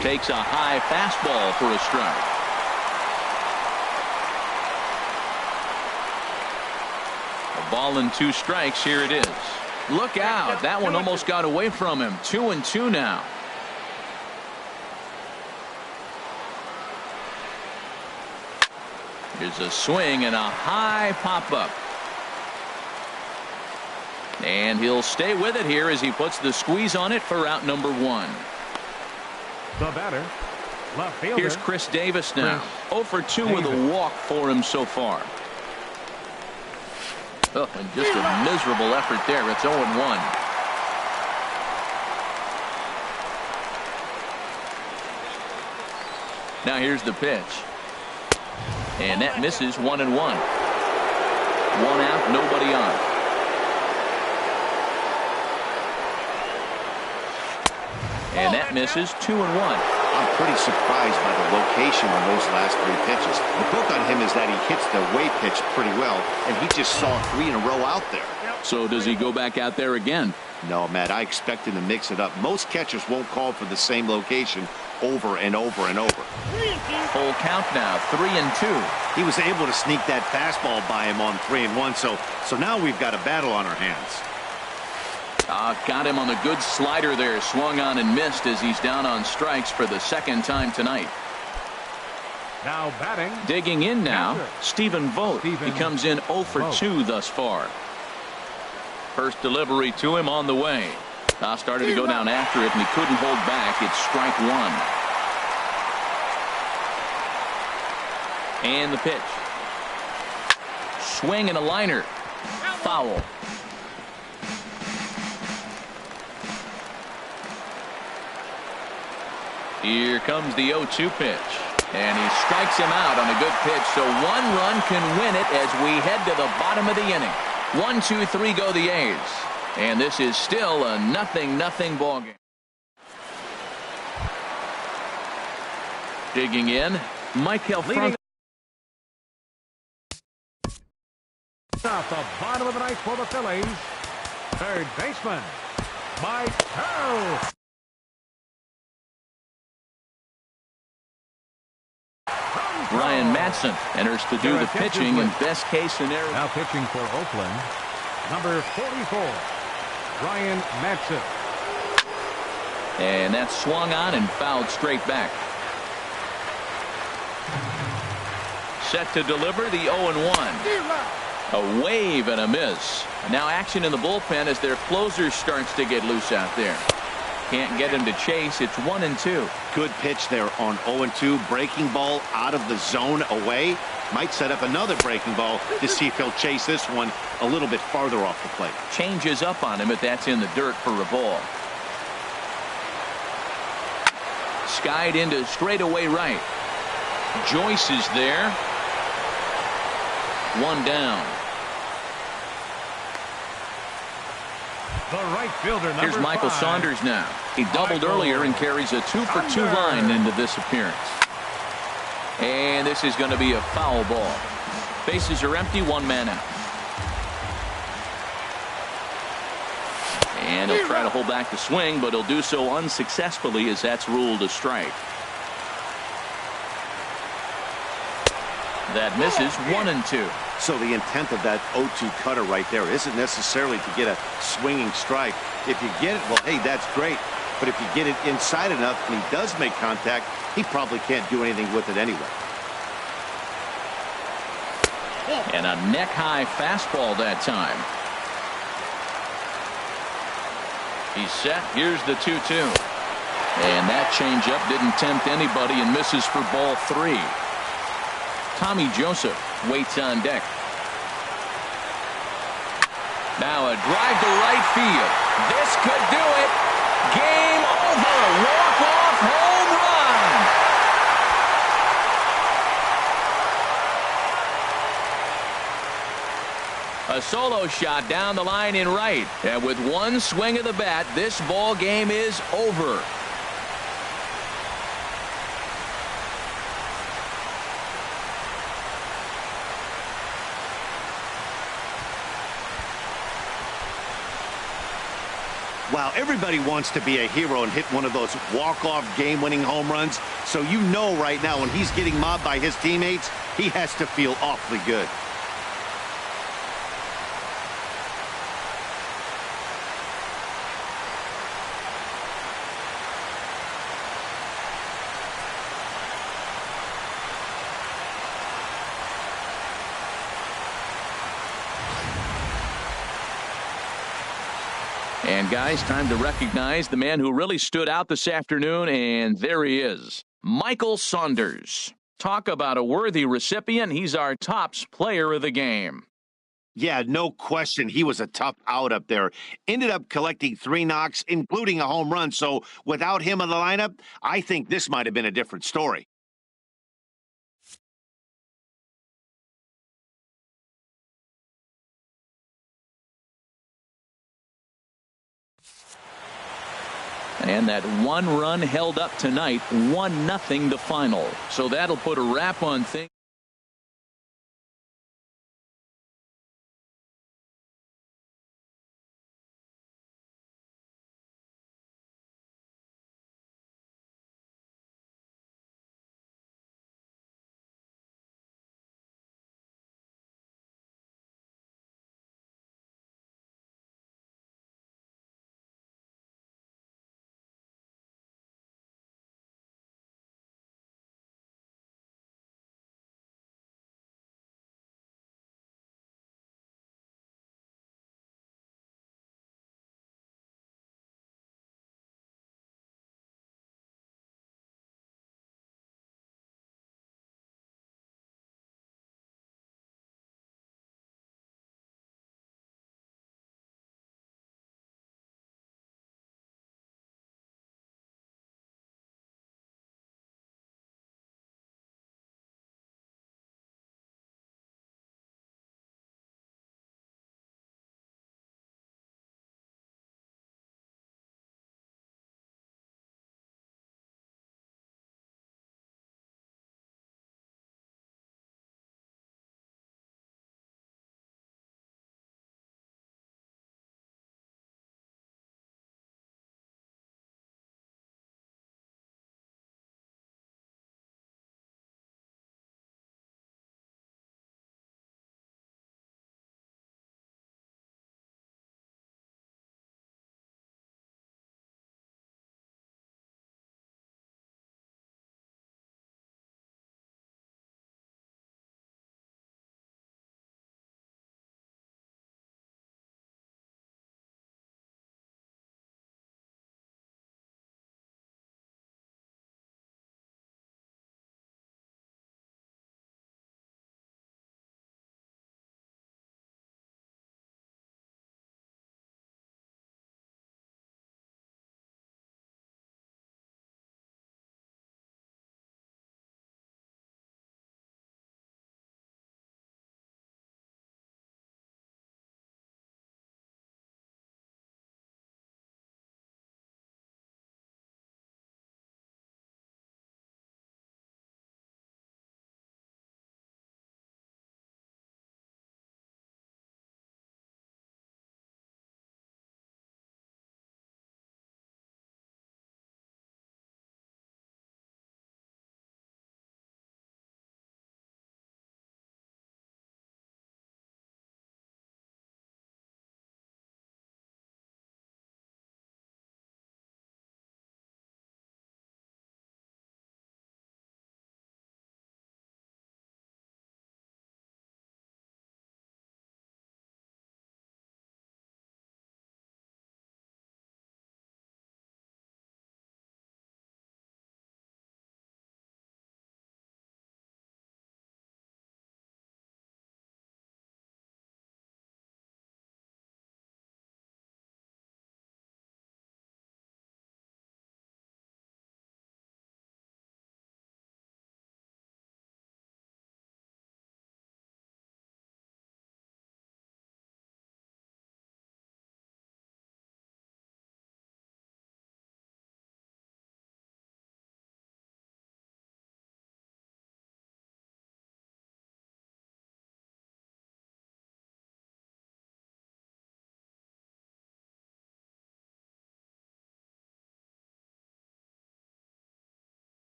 Takes a high fastball for a strike. A ball and 2 strikes. Here it is. Look out. That one almost got away from him. 2-2 now. Here's a swing and a high pop-up. And he'll stay with it here as he puts the squeeze on it for out number 1. The batter, left fielder. Here's Chris Davis now. 0 for 2 with a walk for him so far. Oh, and just a miserable effort there. It's 0-1. Now here's the pitch. And that misses. 1-1. 1 out, nobody on. And that misses. 2-1. I'm pretty surprised by the location on those last 3 pitches. The book on him is that he hits the way pitch pretty well, and he just saw 3 in a row out there. So does he go back out there again? No, Matt, I expect him to mix it up. Most catchers won't call for the same location over and over and over. Full count now. 3-2. He was able to sneak that fastball by him on 3-1, so now we've got a battle on our hands. Got him on a good slider there. Swung on and missed as he's down on strikes for the 2nd time tonight. Now batting. Digging in now, Stephen Vogt. He comes in 0 for 2 thus far. First delivery to him on the way. Now started to go down after it, and he couldn't hold back. It's strike 1. And the pitch. Swing and a liner. Foul. Here comes the 0-2 pitch. And he strikes him out on a good pitch. So 1 run can win it as we head to the bottom of the inning. 1, 2, 3 go the A's. And this is still a 0-0 ball game. Digging in, Michael Franco. Off the bottom of the ninth for the Phillies. Third baseman, Michael. Ryan Madsen enters to do the pitching in best case scenario. Now pitching for Oakland, number 44, Ryan Madsen. And that's swung on and fouled straight back. Set to deliver the 0-1. A wave and a miss. Now action in the bullpen as their closer starts to get loose out there. Can't get him to chase. It's 1-2. Good pitch there on 0-2. Breaking ball out of the zone away. Might set up another breaking ball to see if he'll chase this one a little bit farther off the plate. Changes up on him, but that's in the dirt for a ball. Skied into straightaway right. Joyce is there. 1 down. The right fielder, number Here's Michael 5. Saunders now. He doubled earlier and carries a 2 for 2 line into this appearance. And this is going to be a foul ball. Bases are empty, 1 man out. And he'll try to hold back the swing, but he'll do so unsuccessfully as that's ruled a strike. That misses 1-2. So the intent of that 0-2 cutter right there isn't necessarily to get a swinging strike. If you get it, well, hey, that's great. But if you get it inside enough and he does make contact, he probably can't do anything with it anyway. And a neck-high fastball that time. He's set. Here's the 2-2. And that changeup didn't tempt anybody and misses for ball 3. Tommy Joseph waits on deck. Now a drive to right field. This could do it. Game over. Walk-off home run. A solo shot down the line in right. And with 1 swing of the bat, this ball game is over. Wow, everybody wants to be a hero and hit one of those walk-off game-winning home runs. So you know right now when he's getting mobbed by his teammates, he has to feel awfully good. And guys, time to recognize the man who really stood out this afternoon, and there he is, Michael Saunders. Talk about a worthy recipient. He's our tops player of the game. Yeah, no question. He was a tough out up there. Ended up collecting 3 knocks, including a home run. So without him in the lineup, I think this might have been a different story. And that 1 run held up tonight, 1-0 the final. So that'll put a wrap on things.